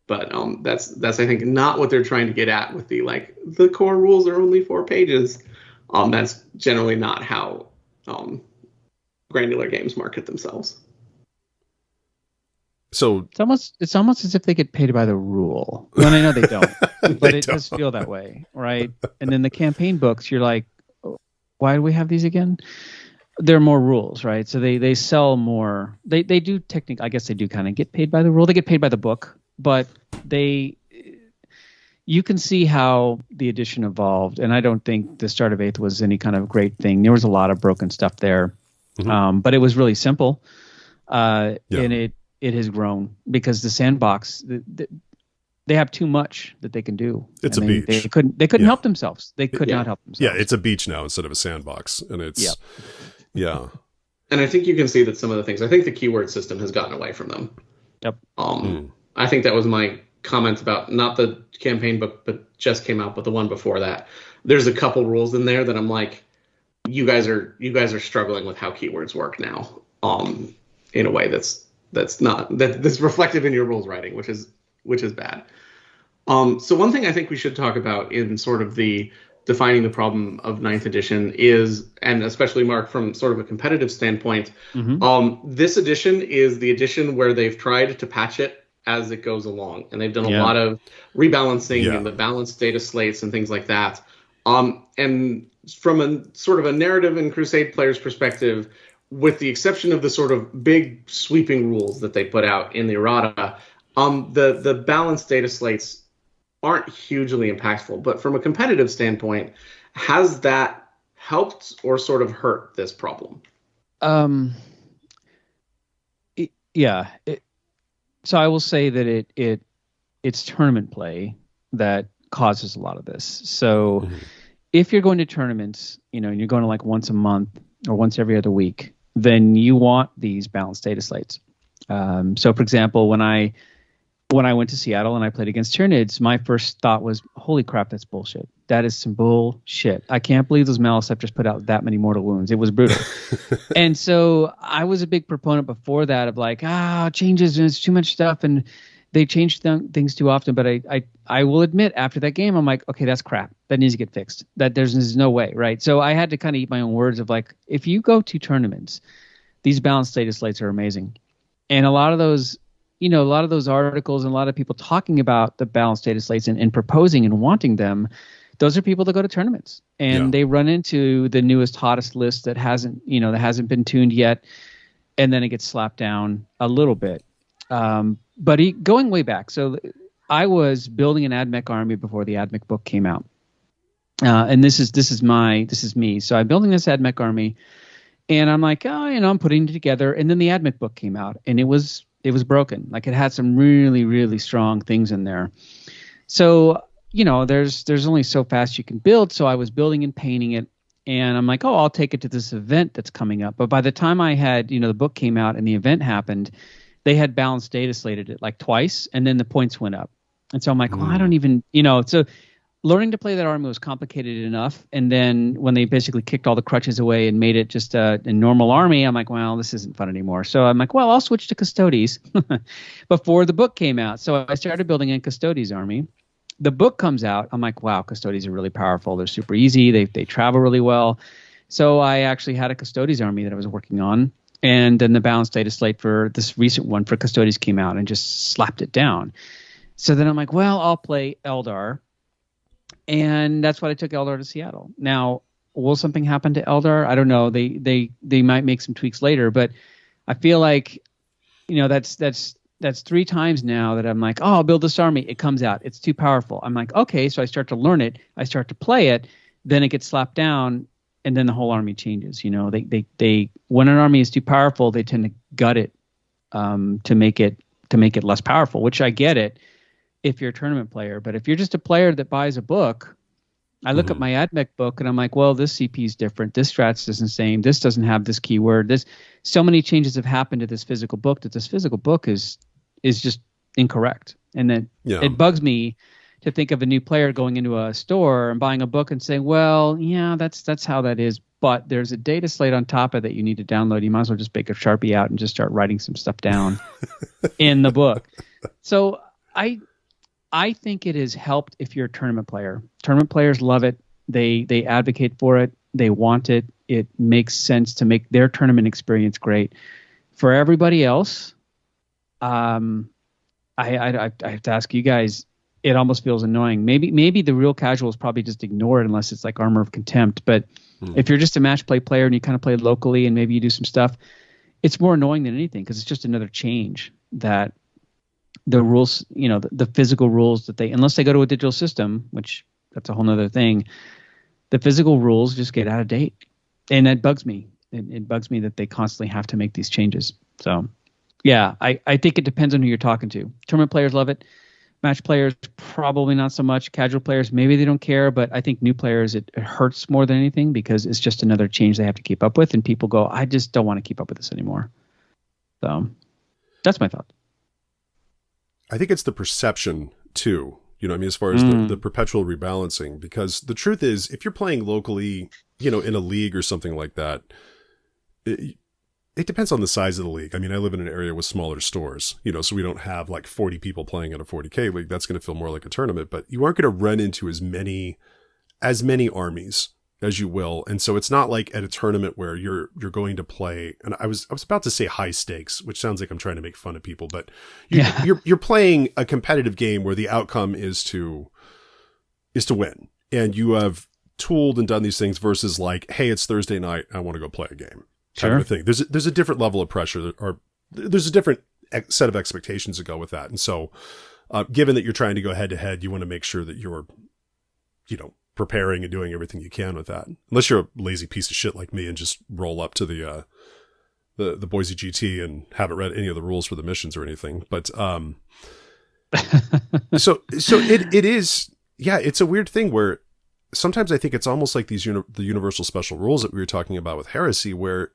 But that's I think not what they're trying to get at with the core rules are only 4 pages. That's generally not how granular games market themselves. So it's almost as if they get paid by the rule. Well, I know they don't, but it does feel that way, right? And then the campaign books, you're like, why do we have these again? There are more rules, right? So they sell more. They do technically, I guess they do kind of get paid by the rule. They get paid by the book, but you can see how the edition evolved. And I don't think the start of 8th was any kind of great thing. There was a lot of broken stuff there, but it was really simple, and it has grown because the sandbox, they have too much that they can do. It's a beach. They couldn't help themselves. They could not help themselves. Yeah, it's a beach now instead of a sandbox, and it's And I think you can see that some of the things. I think the keyword system has gotten away from them. Yep. I think that was my comment about not the campaign book, but just came out, but the one before that. There's a couple rules in there that I'm like, you guys are struggling with how keywords work now. In a way that's reflective in your rules writing, which is bad. So one thing I think we should talk about in sort of the defining the problem of 9th edition is, and especially Mark from sort of a competitive standpoint, this edition is the edition where they've tried to patch it as it goes along, and they've done a lot of rebalancing and the balanced data slates and things like that. And from a sort of a narrative and Crusade player's perspective, with the exception of the sort of big sweeping rules that they put out in the errata, the balanced data slates aren't hugely impactful. But from a competitive standpoint, has that helped or sort of hurt this problem? So I will say that it's tournament play that causes a lot of this. So if you're going to tournaments, and you're going to like once a month or once every other week, then you want these balanced data slates. So for example, when I went to Seattle and I played against Tyranids, my first thought was, holy crap, that's bullshit. That is some bullshit. I can't believe those Maleceptors put out that many mortal wounds. It was brutal. And so I was a big proponent before that of like, changes and it's too much stuff and they change things too often. But I will admit after that game, I'm like, okay, that's crap. That needs to get fixed. That there's no way, right? So I had to kind of eat my own words of like, if you go to tournaments, these balanced data slates are amazing. And a lot of those articles and a lot of people talking about the balanced data slates and proposing and wanting them, those are people that go to tournaments and they run into the newest, hottest list that hasn't been tuned yet. And then it gets slapped down a little bit. But going way back. So I was building an AdMech army before the AdMech book came out. And this is me. So I'm building this AdMech army and I'm like, I'm putting it together. And then the AdMech book came out and it was broken. Like it had some really, really strong things in there. So, there's only so fast you can build. So I was building and painting it and I'm like, I'll take it to this event that's coming up. But by the time I had, the book came out and the event happened, they had balanced data slated it like twice and then the points went up. And so I'm like, I don't even, so learning to play that army was complicated enough. And then when they basically kicked all the crutches away and made it just a normal army, I'm like, well, this isn't fun anymore. So I'm like, well, I'll switch to Custodes before the book came out. So I started building a Custodes army. The book comes out. I'm like, wow, Custodes are really powerful. They're super easy. They travel really well. So I actually had a Custodes army that I was working on. And then the balanced data slate for this recent one for Custodes came out and just slapped it down. So then I'm like, well, I'll play Eldar. And that's why I took Eldar to Seattle. Now, will something happen to Eldar? I don't know. They might make some tweaks later, but I feel like, that's 3 times now that I'm like, I'll build this army. It comes out. It's too powerful. I'm like, okay. So I start to learn it. I start to play it. Then it gets slapped down, and then the whole army changes. They when an army is too powerful, they tend to gut it to make it less powerful. Which I get it if you're a tournament player, but if you're just a player that buys a book, I look at my AdMech book and I'm like, well, this CP is different. This strat's isn't the same. This doesn't have this keyword. So many changes have happened to this physical book that this physical book is just incorrect. And then it bugs me to think of a new player going into a store and buying a book and saying, well, yeah, that's how that is. But there's a data slate on top of that you need to download. You might as well just break a Sharpie out and just start writing some stuff down in the book. So I think it has helped if you're a tournament player. Tournament players love it. They advocate for it. They want it. It makes sense to make their tournament experience great. For everybody else, I have to ask you guys, it almost feels annoying. Maybe the real casuals probably just ignore it unless it's like Armor of Contempt. But if you're just a match play player and you kind of play locally and maybe you do some stuff, it's more annoying than anything because it's just another change that the rules, the physical rules that unless they go to a digital system, which that's a whole nother thing, the physical rules just get out of date. And that bugs me. It bugs me that they constantly have to make these changes. So, yeah, I think it depends on who you're talking to. Tournament players love it. Match players, probably not so much. Casual players, maybe they don't care. But I think new players, it hurts more than anything because it's just another change they have to keep up with. And people go, I just don't want to keep up with this anymore. So that's my thought. I think it's the perception too, as far as the perpetual rebalancing, because the truth is if you're playing locally, in a league or something like that, it depends on the size of the league. I mean, I live in an area with smaller stores, so we don't have like 40 people playing in a 40K league. That's going to feel more like a tournament, but you aren't going to run into as many armies as you will. And so it's not like at a tournament where you're going to play, and I was about to say high stakes, which sounds like I'm trying to make fun of people, but you're playing a competitive game where the outcome is to win. And you have tooled and done these things versus like, hey, it's Thursday night, I want to go play a game. Kind of a thing. There's a different level of pressure, or there's a different set of expectations to go with that. And so given that you're trying to go head to head, you want to make sure that you're, preparing and doing everything you can with that. Unless you're a lazy piece of shit like me and just roll up to the Boise GT and haven't read any of the rules for the missions or anything. But so it is, it's a weird thing where sometimes I think it's almost like these the universal special rules that we were talking about with Heresy, where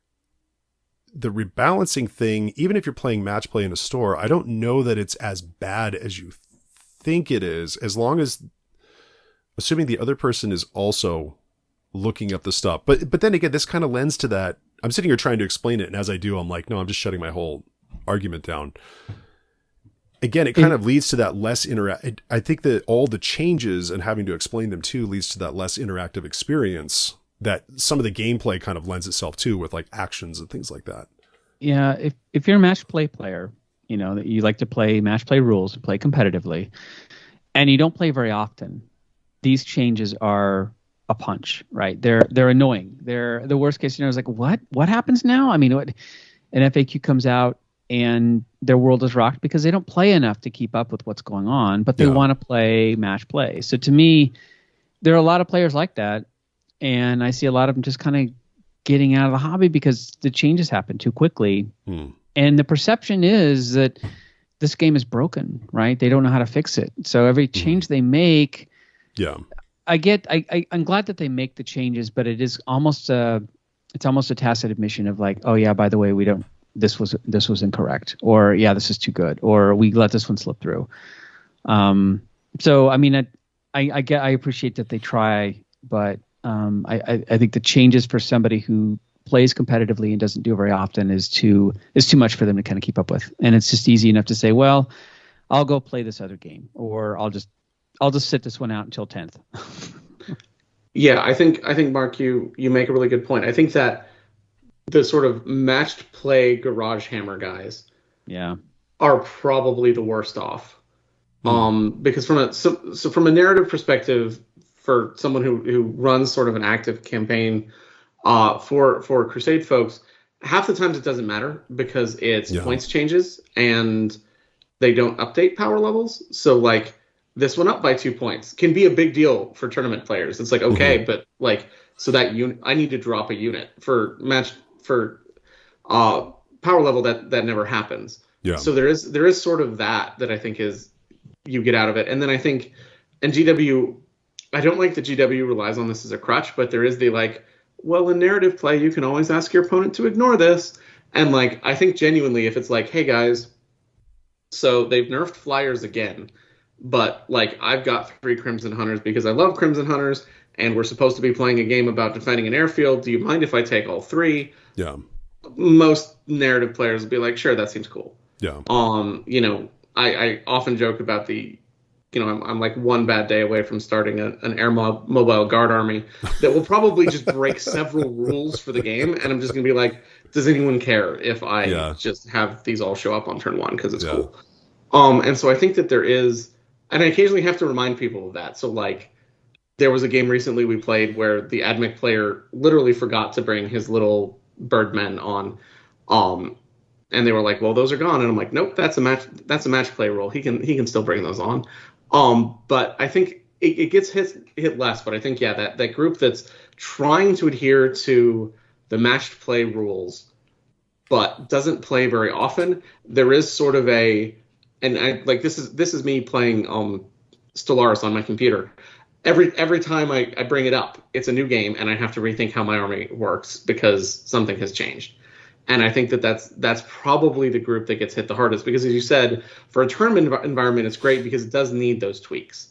the rebalancing thing, even if you're playing match play in a store, I don't know that it's as bad as you think it is, as long as, assuming the other person is also looking up the stuff. But then again, this kind of lends to that. I'm sitting here trying to explain it, and as I do, I'm like, no, I'm just shutting my whole argument down. Again, it kind of leads to that less I think that all the changes and having to explain them too leads to that less interactive experience that some of the gameplay kind of lends itself to, with like actions and things like that. Yeah, if you're a match play player, that you like to play match play rules and play competitively, and you don't play very often, these changes are a punch, right? They're annoying. They're the worst case scenario is like, what happens now? I mean, an FAQ comes out and their world is rocked because they don't play enough to keep up with what's going on, but they want to play match play. So to me, there are a lot of players like that, and I see a lot of them just kind of getting out of the hobby because the changes happen too quickly. And the perception is that this game is broken, right? They don't know how to fix it. So every change they make, I'm glad that they make the changes, but it is almost it's almost a tacit admission of like, oh yeah, by the way, this was incorrect, or yeah, this is too good, or we let this one slip through. So I mean, I appreciate that they try, but I think the changes for somebody who plays competitively and doesn't do it very often is too much for them to kind of keep up with. And it's just easy enough to say, well, I'll go play this other game, or I'll just sit this one out until 10th. Yeah, I think Mark, you make a really good point. I think that the sort of matched play garage hammer guys are probably the worst off. Because from a narrative perspective, for someone who runs sort of an active campaign for Crusade folks, half the times it doesn't matter because it's points changes and they don't update power levels. So like this one up by 2 points can be a big deal for tournament players. It's like, okay, but like, so that unit, I need to drop a unit for power level that never happens. Yeah. So there is sort of that I think is you get out of it. And then I think, and GW, I don't like that GW relies on this as a crutch, but there is the like, well, in narrative play, you can always ask your opponent to ignore this. And like, I think genuinely, if it's like, hey guys, so they've nerfed flyers again, but like I've got 3 Crimson Hunters because I love Crimson Hunters, and we're supposed to be playing a game about defending an airfield. Do you mind if I take all 3? Yeah. Most narrative players will be like, sure, that seems cool. Yeah. I often joke about I'm like one bad day away from starting an air mobile guard army that will probably just break several rules for the game, and I'm just gonna be like, does anyone care if I just have these all show up on turn 1 because it's cool? And so I think that there is, and I occasionally have to remind people of that. So like, there was a game recently we played where the Admic player literally forgot to bring his little birdmen on, and they were like, well, those are gone, and I'm like, nope, that's a match play rule. He can still bring those on. But I think it gets hit less. But I think, that group that's trying to adhere to the matched play rules, but doesn't play very often, there is sort of and I like this is me playing Stellaris on my computer. Every time I bring it up, it's a new game, and I have to rethink how my army works because something has changed. And I think that's probably the group that gets hit the hardest, because as you said, for a tournament environment, it's great because it does need those tweaks.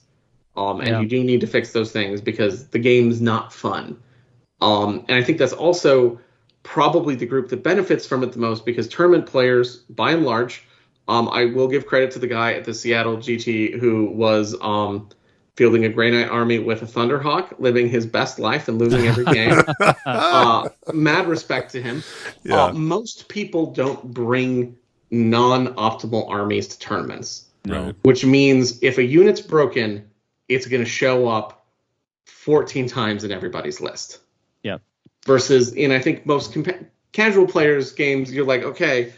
And you do need to fix those things because the game's not fun. And I think that's also probably the group that benefits from it the most, because tournament players, by and large, I will give credit to the guy at the Seattle GT who was fielding a Grey Knight army with a Thunderhawk, living his best life and losing every game. Mad respect to him. Yeah. Most people don't bring non-optimal armies to tournaments, Right. which means if a unit's broken, it's going to show up 14 times in everybody's list. Yep. Versus in, I think, most casual players' games, you're like, okay,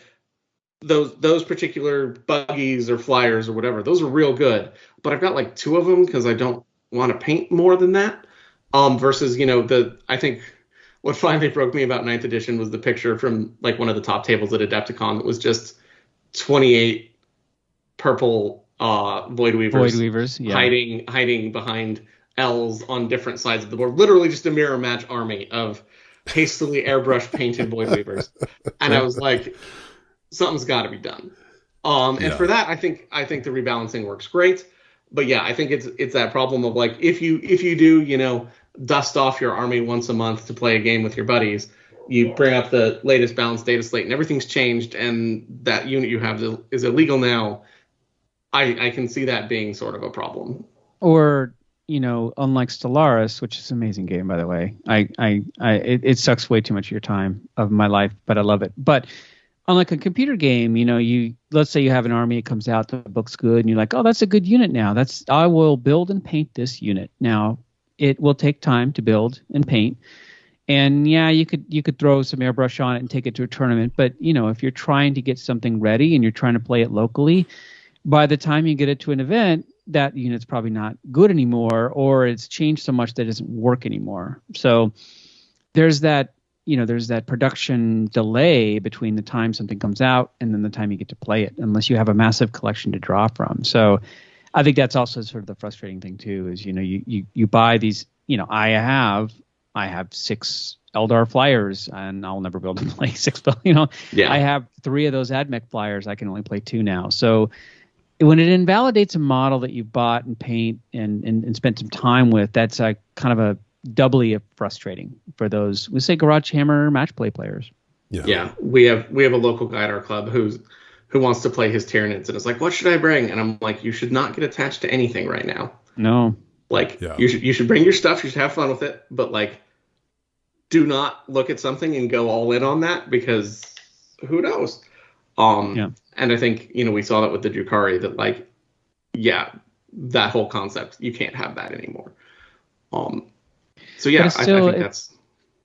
those particular buggies or flyers or whatever, those are real good. But I've got like 2 of them because I don't want to paint more than that. Versus, I think what finally broke me about 9th edition was the picture from like one of the top tables at Adepticon that was just 28 purple Void Weavers, yeah. hiding behind L's on different sides of the board. Literally just a mirror match army of hastily airbrush painted Void Weavers. And I was like, something's got to be done. And for that, I think the rebalancing works great. But yeah, I think it's that problem of like, if you do, dust off your army once a month to play a game with your buddies, you bring up the latest balanced data slate and everything's changed and that unit you have is illegal now. I can see that being sort of a problem. Or, unlike Stellaris, which is an amazing game, by the way, it sucks way too much of your time of my life, but I love it. But unlike a computer game, let's say you have an army, it comes out, the book's good, and you're like, oh, that's a good unit now. I will build and paint this unit. Now, it will take time to build and paint. And yeah, you could throw some airbrush on it and take it to a tournament. But, if you're trying to get something ready and you're trying to play it locally, by the time you get it to an event, that unit's probably not good anymore, or it's changed so much that it doesn't work anymore. So there's that production delay between the time something comes out and then the time you get to play it, unless you have a massive collection to draw from. So I think that's also sort of the frustrating thing too, is, you buy these, I have 6 Eldar flyers and I'll never be able to play 6, Yeah. I have 3 of those AdMech flyers. I can only play 2 now. So when it invalidates a model that you bought and paint and spent some time with, that's a kind of a doubly frustrating for those, we say, Garage Hammer match play players. Yeah. We have a local guy at our club who wants to play his Tyranids and is like, what should I bring? And I'm like, you should not get attached to anything right now. No. Like, you should bring your stuff, you should have fun with it, but like, do not look at something and go all in on that, because who knows? And I think, we saw that with the Drukhari, that like, that whole concept, you can't have that anymore. So yeah, I think that's...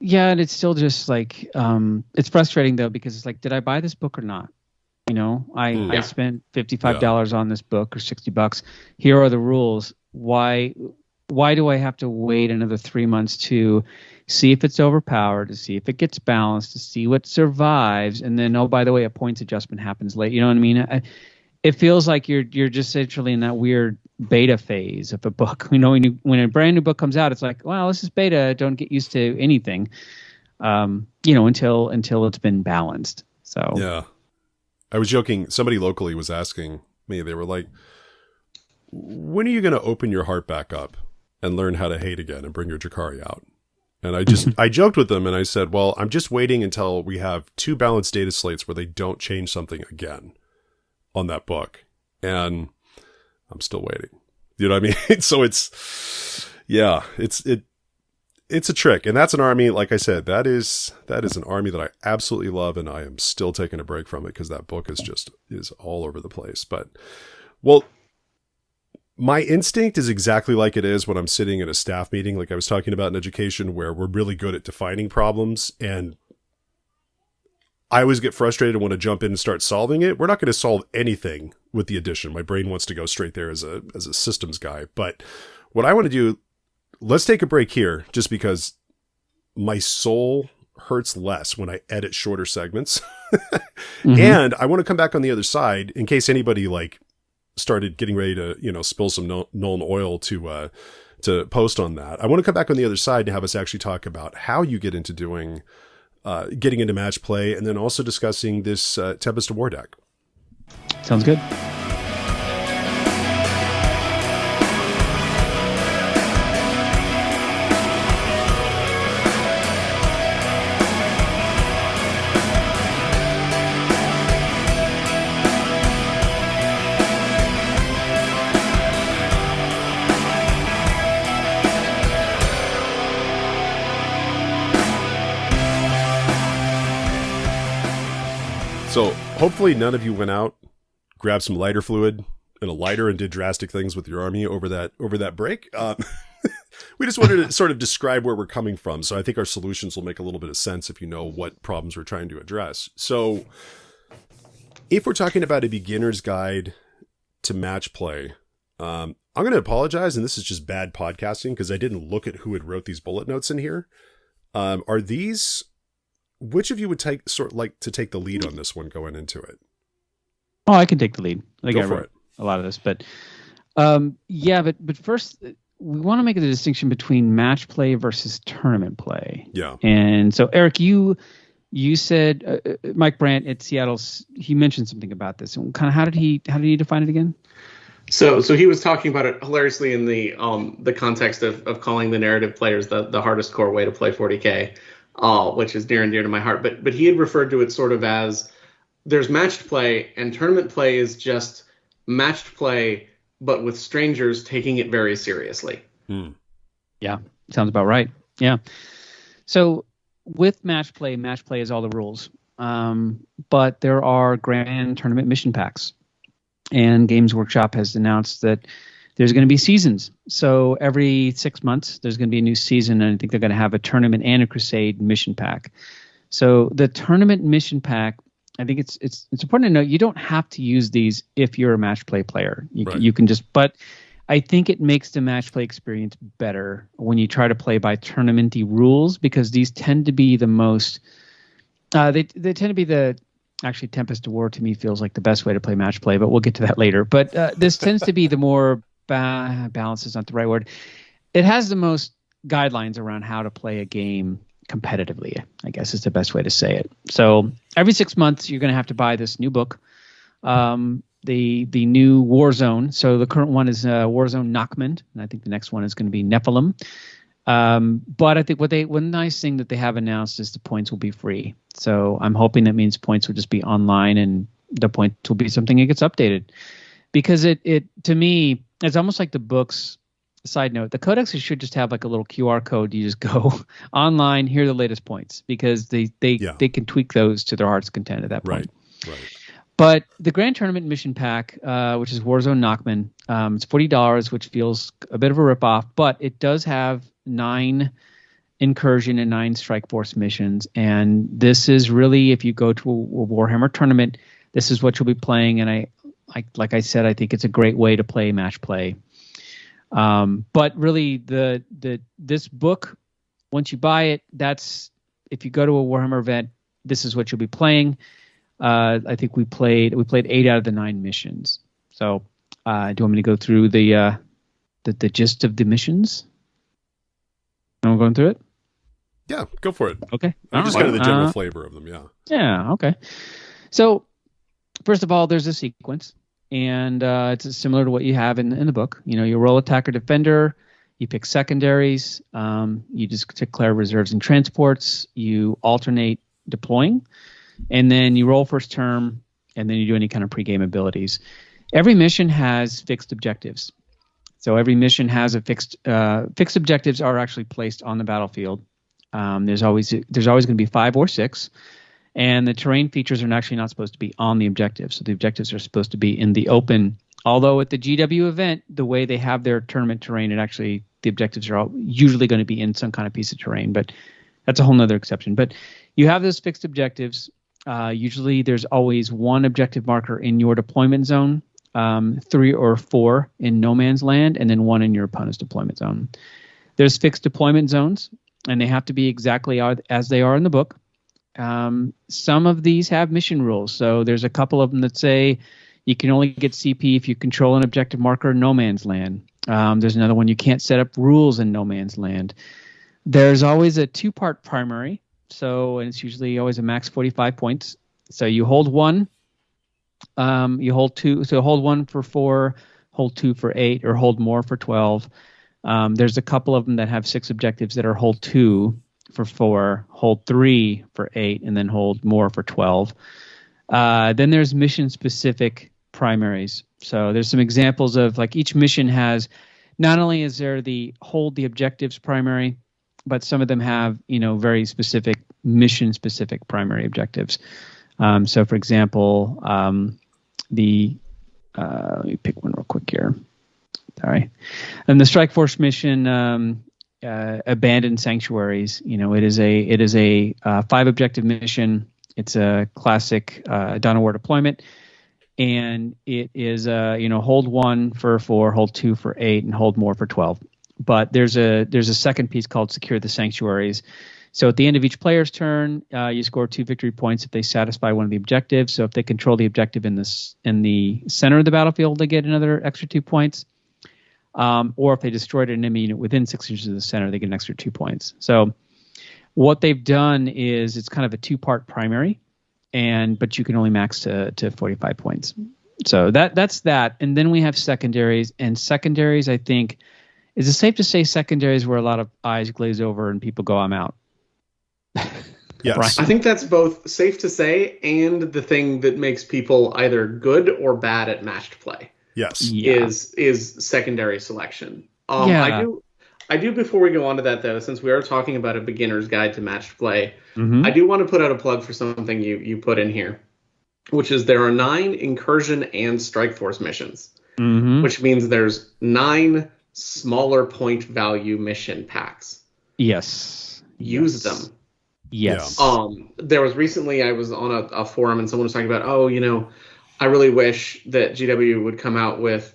Yeah, and it's still just like, it's frustrating though, because it's like, did I buy this book or not? I spent $55 on this book, or $60. Here are the rules. Why do I have to wait another 3 months to see if it's overpowered, to see if it gets balanced, to see what survives, and then, oh, by the way, a points adjustment happens late. You know what I mean? It feels like you're just essentially in that weird beta phase of a book. When a brand new book comes out, it's like, well, this is beta. Don't get used to anything, until it's been balanced. So yeah, I was joking. Somebody locally was asking me. They were like, when are you going to open your heart back up and learn how to hate again and bring your Drukhari out? And I joked with them and I said, well, I'm just waiting until we have 2 balanced data slates where they don't change something again on that book. And I'm still waiting. You know what I mean? So it's a trick. And that's an army, like I said, that is an army that I absolutely love. And I am still taking a break from it because that book is all over the place. But, well, my instinct is exactly like it is when I'm sitting at a staff meeting, like I was talking about in education, where we're really good at defining problems. And I always get frustrated and want to jump in and start solving it. We're not going to solve anything with the addition. My brain wants to go straight there as a systems guy. But what I want to do, let's take a break here, just because my soul hurts less when I edit shorter segments. Mm-hmm. And I want to come back on the other side in case anybody started getting ready to, spill some Nuln oil to post on that. I want to come back on the other side and have us actually talk about how you get into getting into match play, and then also discussing this Tempest of War deck. Sounds good. So hopefully none of you went out, grabbed some lighter fluid and a lighter and did drastic things with your army over that break. We just wanted to sort of describe where we're coming from. So I think our solutions will make a little bit of sense if you know what problems we're trying to address. So if we're talking about a beginner's guide to match play, I'm going to apologize, and this is just bad podcasting because I didn't look at who had wrote these bullet notes in here. Are these... Which of you would take to take the lead on this one going into it? Oh, I can take the lead. I think Go I for wrote it. a lot of this, but but first we want to make the distinction between match play versus tournament play. Yeah. And so Eric, you said Mike Brandt at Seattle, he mentioned something about this. And kind of how did he define it again? So he was talking about it hilariously in the context of calling the narrative players the hardest core way to play 40K. Which is near and dear to my heart. But he had referred to it sort of as there's matched play, and tournament play is just matched play, but with strangers taking it very seriously. Yeah, sounds about right. Yeah. So with match play is all the rules. But there are grand tournament mission packs. And Games Workshop has announced that there's going to be seasons. So every 6 months, there's going to be a new season, and I think they're going to have a tournament and a crusade mission pack. So the tournament mission pack, I think it's important to note you don't have to use these if you're a match play player. You can just, but I think it makes the match play experience better when you try to play by tournamenty rules, because these tend to be the most, they tend to be the, actually Tempest to War to me feels like the best way to play match play, but we'll get to that later. But this tends to be the more, balance is not the right word. It has the most guidelines around how to play a game competitively, I guess is the best way to say it. So every 6 months, you're going to have to buy this new book, the new Warzone. So the current one is Warzone Nachmund, and I think the next one is going to be Nephilim. But I think one nice thing that they have announced is the points will be free. So I'm hoping that means points will just be online, and the points will be something that gets updated. Because it to me, it's almost like the books. Side note, the codexes should just have like a little QR code. You just go online, here are the latest points, because they can tweak those to their heart's content at that point. Right. But the Grand Tournament Mission Pack, which is Warzone Nachmund, it's $40, which feels a bit of a ripoff, but it does have 9 incursion and 9 strike force missions. And this is really, if you go to a Warhammer tournament, this is what you'll be playing. And like I said, I think it's a great way to play match play. But really, this book, once you buy it, that's, if you go to a Warhammer event, this is what you'll be playing. I think we played 8 out of the 9 missions. So, do you want me to go through the gist of the missions? Am I going through it? Yeah, go for it. Okay. Just kind of the general flavor of them. Yeah. Yeah. Okay. So, first of all, there's a sequence. And it's similar to what you have in the book. You know, you roll attacker defender, you pick secondaries, you just declare reserves and transports, you alternate deploying, and then you roll first term, and then you do any kind of pregame abilities. Every mission has fixed objectives. So every mission has a fixed objectives are actually placed on the battlefield. There's always going to be 5 or 6. And the terrain features are actually not supposed to be on the objectives. So the objectives are supposed to be in the open. Although at the GW event, the way they have their tournament terrain, the objectives are usually going to be in some kind of piece of terrain. But that's a whole nother exception. But you have those fixed objectives. Usually there's always 1 objective marker in your deployment zone, 3 or 4 in no man's land, and then 1 in your opponent's deployment zone. There's fixed deployment zones, and they have to be exactly as they are in the book. Some of these have mission rules. So there's a couple of them that say you can only get CP if you control an objective marker in no man's land. There's another one, you can't set up rules in no man's land. There's always a 2-part primary. So, and it's usually always a max 45 points. So you hold 1, you hold 2. So hold 1 for 4, hold 2 for 8, or hold more for 12. There's a couple of them that have 6 objectives that are hold 2 for 4, hold 3 for 8, and then hold more for 12. Then there's mission-specific primaries. So there's some examples of, like, each mission has, not only is there the hold the objectives primary, but some of them have, very specific mission-specific primary objectives. So, for example, let me pick one real quick here. Sorry. And the Strike Force mission, Abandoned Sanctuaries, it is a 5 objective mission. It's a classic Dawn of War deployment. And it is, hold 1 for 4, hold 2 for 8, and hold more for 12. But there's a second piece called Secure the Sanctuaries. So at the end of each player's turn, you score 2 victory points if they satisfy one of the objectives. So if they control the objective in the center of the battlefield, they get another extra 2 points. Or if they destroyed an enemy unit within 6 inches of the center, they get an extra 2 points. So what they've done is it's kind of a 2-part primary, but you can only max to 45 points. So that's that. And then we have secondaries. And secondaries, I think, is it safe to say secondaries where a lot of eyes glaze over and people go, I'm out? Yes. Right. I think that's both safe to say and the thing that makes people either good or bad at matched play. Yes. Yeah. Is secondary selection. Yeah. I do before we go on to that though, since we are talking about a beginner's guide to matched play, Mm-hmm. I do want to put out a plug for something you put in here, which is there are 9 incursion and strike force missions, Mm-hmm. which means there's 9 smaller point value mission packs. Yes. Use them. Yes. There was recently, I was on a forum and someone was talking about, I really wish that GW would come out with,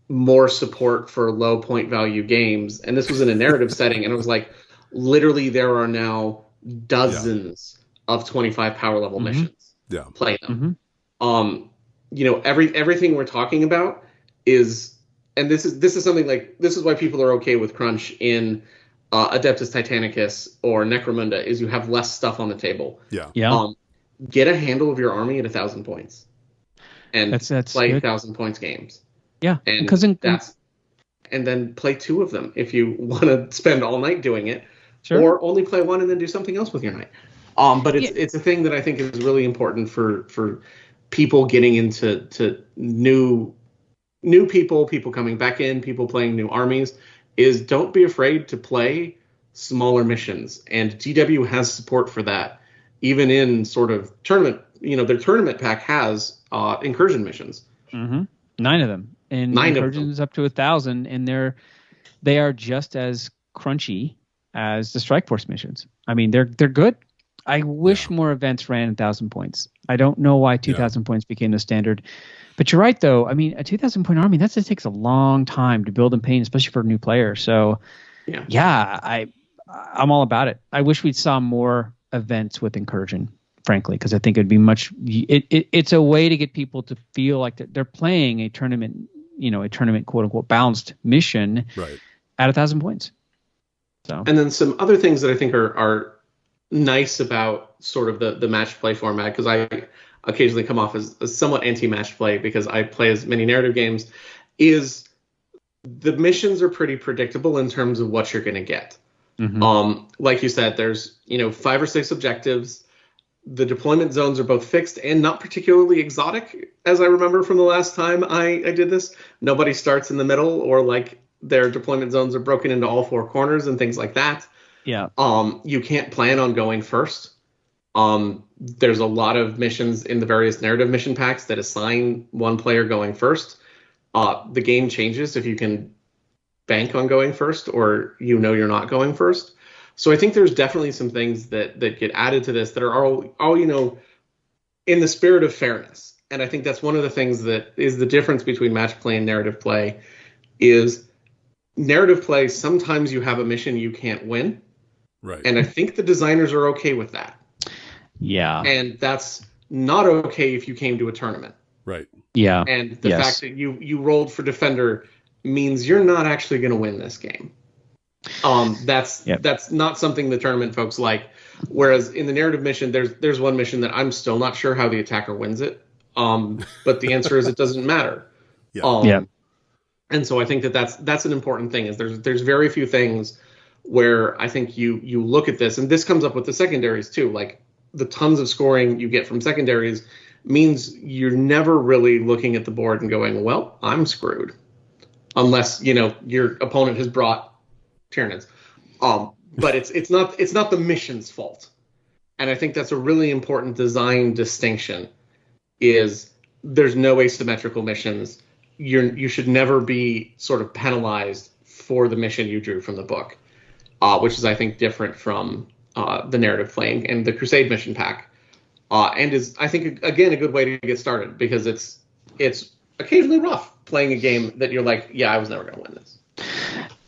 more support for low point value games. And this was in a narrative setting. And it was like, literally there are now dozens of 25 power level Mm-hmm. missions. Yeah. Play them. Everything we're talking about is, and this is something like, this is why people are okay with crunch in Adeptus Titanicus or Necromunda, is you have less stuff on the table. Yeah. Yeah. Get a handle of your army at 1,000 points, and That's play good. 1,000 points games. Yeah. And Because and then play 2 of them if you want to spend all night doing it, Sure. or only play 1 and then do something else with your night. But it's a thing that I think is really important for people getting into new people coming back in, people playing new armies, is don't be afraid to play smaller missions. And GW has support for that, even in sort of tournament. Their tournament pack has incursion missions. Mm-hmm. 9 of them, and 9 of them. incursions up to 1,000, and they are just as crunchy as the Strike Force missions. I mean, they're good. I wish more events ran 1,000 points. I don't know why 2,000 points became the standard. But you're right, though. I mean, a 2,000 point army, that just takes a long time to build and paint, especially for a new player. So, I'm all about it. I wish we'd saw more events with incursion, frankly, because I think it'd be much. It's a way to get people to feel like they're playing a tournament, quote unquote balanced mission at 1,000 points. So, and then some other things that I think are nice about sort of the match play format, because I occasionally come off as somewhat anti-match play because I play as many narrative games, is the missions are pretty predictable in terms of what you're going to get. Mm-hmm. Like you said, there's 5 or 6 objectives. The deployment zones are both fixed and not particularly exotic, as I remember from the last time I did this. Nobody starts in the middle, or like their deployment zones are broken into all 4 corners and things like that. Yeah. You can't plan on going first. There's a lot of missions in the various narrative mission packs that assign one player going first. The game changes if you can bank on going first or you're not going first. So I think there's definitely some things that get added to this that are all in the spirit of fairness. And I think that's one of the things that is the difference between match play and narrative play. Is narrative play, sometimes you have a mission you can't win. Right. And I think the designers are okay with that. Yeah. And that's not okay if you came to a tournament. Right. Yeah. And the fact that you rolled for defender means you're not actually going to win this game. That's not something the tournament folks like. Whereas in the narrative mission, there's one mission that I'm still not sure how the attacker wins it. But the answer is it doesn't matter. Yeah. And so I think that's an important thing. Is there's very few things where I think you look at this, and this comes up with the secondaries too. Like the tons of scoring you get from secondaries means you're never really looking at the board and going, well, I'm screwed, unless your opponent has brought Tyranids. But it's not the mission's fault. and I think that's a really important design distinction, is there's no asymmetrical missions. You should never be sort of penalized for the mission you drew from the book, which is, I think, different from the narrative playing and the Crusade mission pack, and is, I think, again, a good way to get started, because it's occasionally rough playing a game that you're like, yeah, I was never going to win this.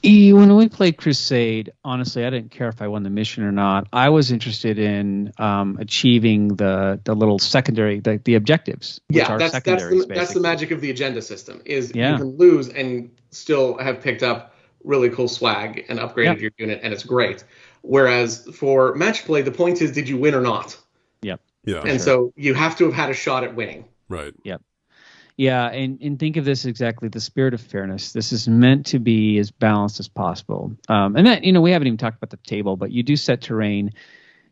When we played Crusade, honestly, I didn't care if I won the mission or not. I was interested in achieving the little secondary, the objectives. Yeah, that's the magic of the agenda system, is you can lose and still have picked up really cool swag and upgraded your unit, and it's great. Whereas for match play, the point is, did you win or not? Yep. Yeah. And so you have to have had a shot at winning. Right. Yep. Yeah, and think of this exactly, the spirit of fairness. This is meant to be as balanced as possible. And that, we haven't even talked about the table, but you do set terrain.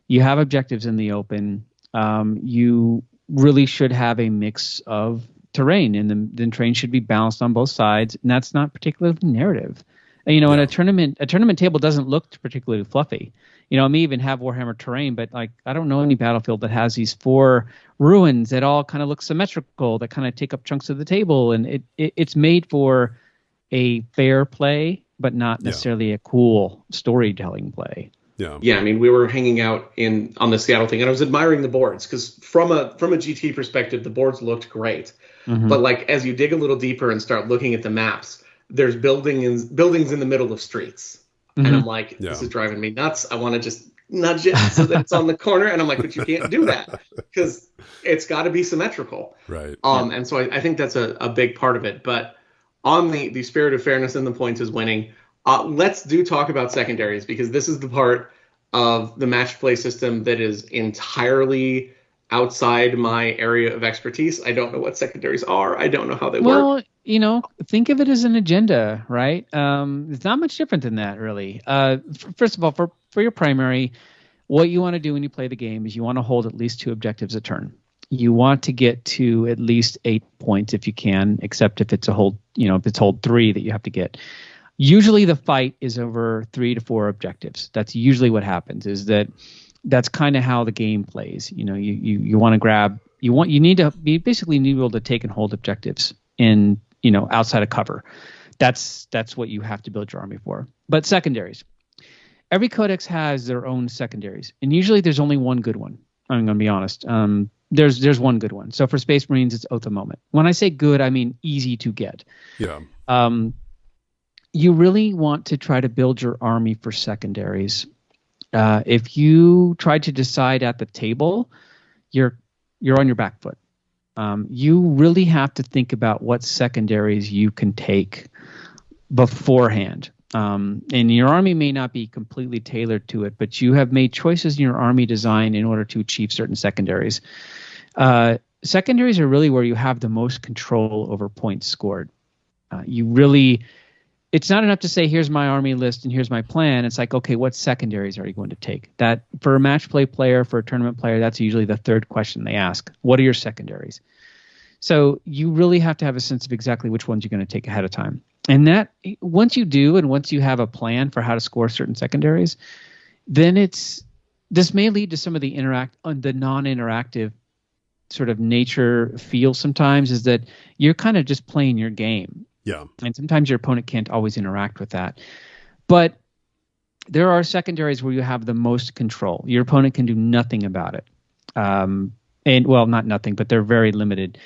You have objectives in the open. You really should have a mix of terrain, and the terrain should be balanced on both sides, and that's not particularly narrative. And, in a tournament table doesn't look particularly fluffy. I may even have Warhammer terrain, but I don't know any battlefield that has these 4 ruins that all kind of look symmetrical, that kind of take up chunks of the table, and it's made for a fair play, but not necessarily a cool storytelling play. Yeah. Yeah, I mean, we were hanging out on the Seattle thing, and I was admiring the boards, because from a GT perspective, the boards looked great. Mm-hmm. But as you dig a little deeper and start looking at the maps, there's buildings in the middle of streets. Mm-hmm. And I'm like, this is driving me nuts. I want to just nudge it so that it's on the corner. And I'm like, but you can't do that, because it's got to be symmetrical. Right. And so I think that's a big part of it. But on the spirit of fairness and the points is winning, let's talk about secondaries, because this is the part of the match play system that is entirely outside my area of expertise. I don't know what secondaries are. I don't know how they work. Well, think of it as an agenda, right? It's not much different than that, really. First of all, for your primary, what you want to do when you play the game is you want to hold at least 2 objectives a turn. You want to get to at least 8 points if you can, except if it's a hold, if it's hold 3 that you have to get. Usually the fight is over 3 to 4 objectives. That's usually what happens, is that's kind of how the game plays. You want to grab, you need to be able to take and hold objectives in, outside of cover. That's what you have to build your army for. But secondaries, every codex has their own secondaries, and usually there's only one good one. I'm going to be honest. There's one good one. So for Space Marines, it's Oath of Moment. When I say good, I mean easy to get. Yeah. You really want to try to build your army for secondaries. If you try to decide at the table, you're on your back foot. You really have to think about what secondaries you can take beforehand. And your army may not be completely tailored to it, but you have made choices in your army design in order to achieve certain secondaries. Secondaries are really where you have the most control over points scored. It's not enough to say, here's my army list and here's my plan. It's like, okay, what secondaries are you going to take? That, for a match play player, for a tournament player, that's usually the third question they ask. What are your secondaries? So you really have to have a sense of exactly which ones you're going to take ahead of time. And that, once you do, and once you have a plan for how to score certain secondaries, then this may lead to some of the non-interactive sort of nature feel sometimes, is that you're kind of just playing your game. Yeah. And sometimes your opponent can't always interact with that. But there are secondaries where you have the most control. Your opponent can do nothing about it. Not nothing, but they're very limited.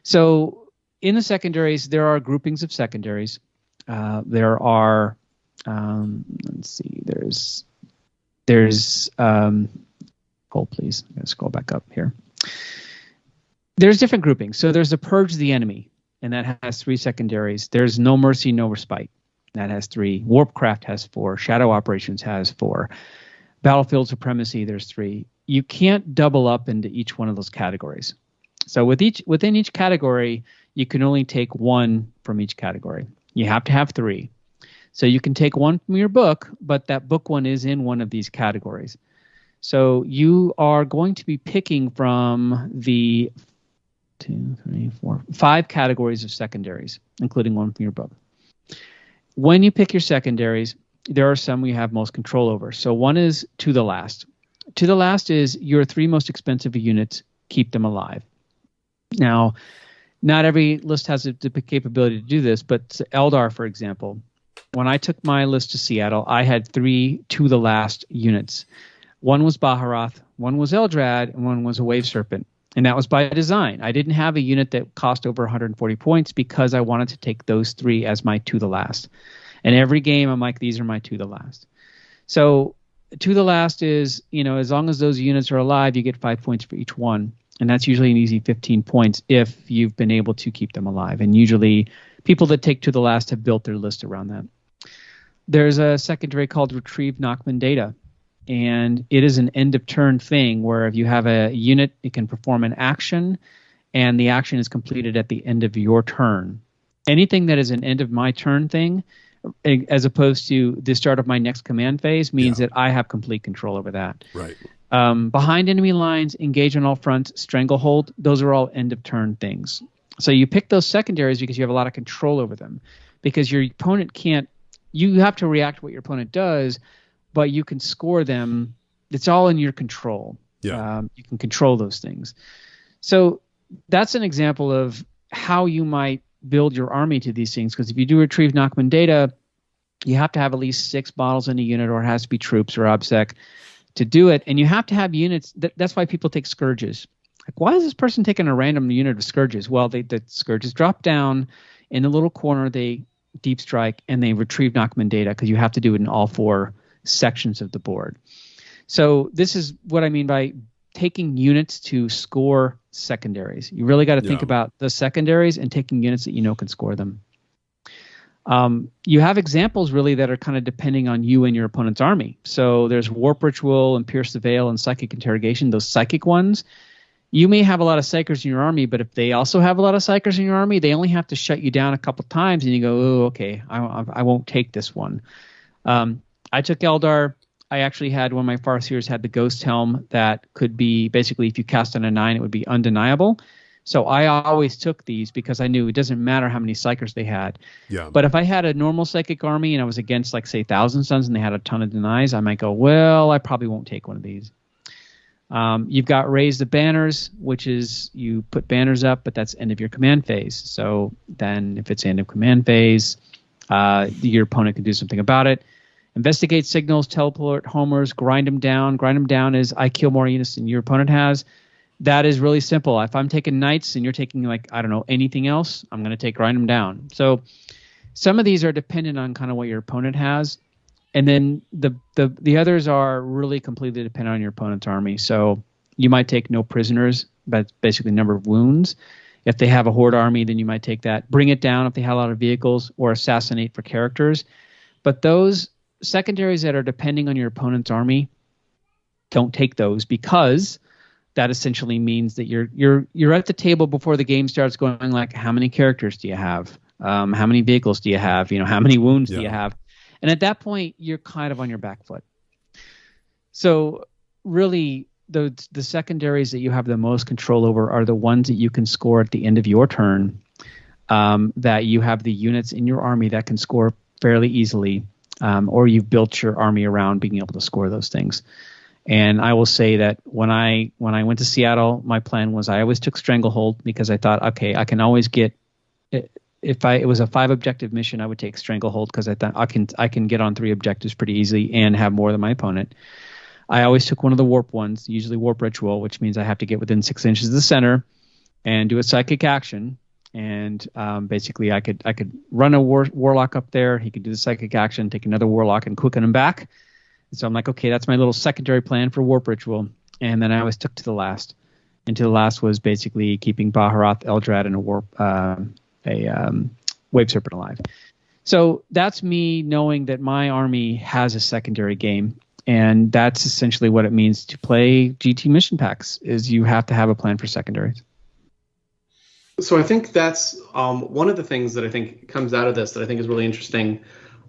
So in the secondaries, there are groupings of secondaries. There are, let's see, there's hold please. I'm going to scroll back up here. There's different groupings. So there's the Purge the Enemy, and that has 3 secondaries. There's No Mercy, No Respite. That has 3. Warpcraft has 4. Shadow Operations has 4. Battlefield Supremacy, there's 3. You can't double up into each one of those categories. So within each category, you can only take 1 from each category. You have to have 3. So you can take 1 from your book, but that book 1 is in one of these categories. So you are going to be picking from the 5 categories of secondaries, including 1 from your book. When you pick your secondaries, there are some you have most control over. So one is To the Last. To the last is your 3 most expensive units, keep them alive. Now, not every list has the capability to do this, but Eldar, for example, when I took my list to Seattle, I had 3 to the last units. One was Baharoth, one was Eldrad, and one was a Wave Serpent. And that was by design. I didn't have a unit that cost over 140 points because I wanted to take those 3 as my to the last. And every game, I'm like, these are my to the last. So to the last is, as long as those units are alive, you get 5 points for each one. And that's usually an easy 15 points if you've been able to keep them alive. And usually people that take to the last have built their list around that. There's a secondary called Retrieve Nachman Data. And it is an end of turn thing where if you have a unit, it can perform an action, and the action is completed at the end of your turn. Anything that is an end of my turn thing, as opposed to the start of my next command phase, means that I have complete control over that. Right. Behind enemy lines, engage on all fronts, stranglehold, those are all end of turn things. So you pick those secondaries because you have a lot of control over them. Because your opponent can't, you have to react to what your opponent does, but you can score them. It's all in your control. Yeah. You can control those things. So that's an example of how you might build your army to these things. Because if you do Retrieve Nachman Data, you have to have at least 6 models in a unit, or it has to be troops or OBSEC to do it. And you have to have units. That's why people take Scourges. Like, why is this person taking a random unit of Scourges? Well, the Scourges drop down in the little corner. They deep strike and they retrieve Nachman Data because you have to do it in all 4 sections of the board. So this is what I mean by taking units to score secondaries. You really got to think about the secondaries and taking units that can score them. You have examples really that are kind of depending on you and your opponent's army. So there's Warp Ritual and Pierce the Veil and Psychic Interrogation, those psychic ones. You may have a lot of Psychers in your army, but if they also have a lot of Psychers in your army, they only have to shut you down a couple times and you go, oh, okay, I won't take this one. I took Eldar. I actually had one of my Farseers had the Ghost Helm that could be basically if you cast on a 9, it would be undeniable. So I always took these because I knew it doesn't matter how many Psychers they had. Yeah. But if I had a normal Psychic army and I was against, like, say, Thousand Suns and they had a ton of denies, I might go, well, I probably won't take one of these. You've got Raise the Banners, which is you put banners up, but that's end of your command phase. So then if it's end of command phase, your opponent can do something about it. Investigate signals, teleport homers, grind them down. Grind them down is I kill more units than your opponent has. That is really simple. If I'm taking knights and you're taking, like, I don't know, anything else, I'm going to take grind them down. So some of these are dependent on kind of what your opponent has. And then the others are really completely dependent on your opponent's army. So you might take no prisoners, but basically number of wounds. If they have a horde army, then you might take that. Bring it down if they have a lot of vehicles, or assassinate for characters. But those secondaries that are depending on your opponent's army, don't take those, because that essentially means that you're at the table before the game starts going like, how many characters do you have? How many vehicles do you have? How many wounds do you have? And at that point, you're kind of on your back foot. So really, the secondaries that you have the most control over are the ones that you can score at the end of your turn, that you have the units in your army that can score fairly easily, or you've built your army around being able to score those things. And I will say that when I went to Seattle, my plan was I always took Stranglehold because I thought, okay, I can always get if it was a 5 objective mission, I would take Stranglehold because I thought I can get on 3 objectives pretty easily and have more than my opponent. I always took one of the warp ones, usually Warp Ritual, which means I have to get within 6 inches of the center and do a psychic action. And basically, I could run a warlock up there. He could do the psychic action, take another warlock, and quicken him back. And so I'm like, okay, that's my little secondary plan for Warp Ritual. And then I always took to the last. And to the last was basically keeping Baharoth, Eldrad, and a Wave Serpent alive. So that's me knowing that my army has a secondary game. And that's essentially what it means to play GT mission packs, is you have to have a plan for secondaries. So I think that's one of the things that I think comes out of this that I think is really interesting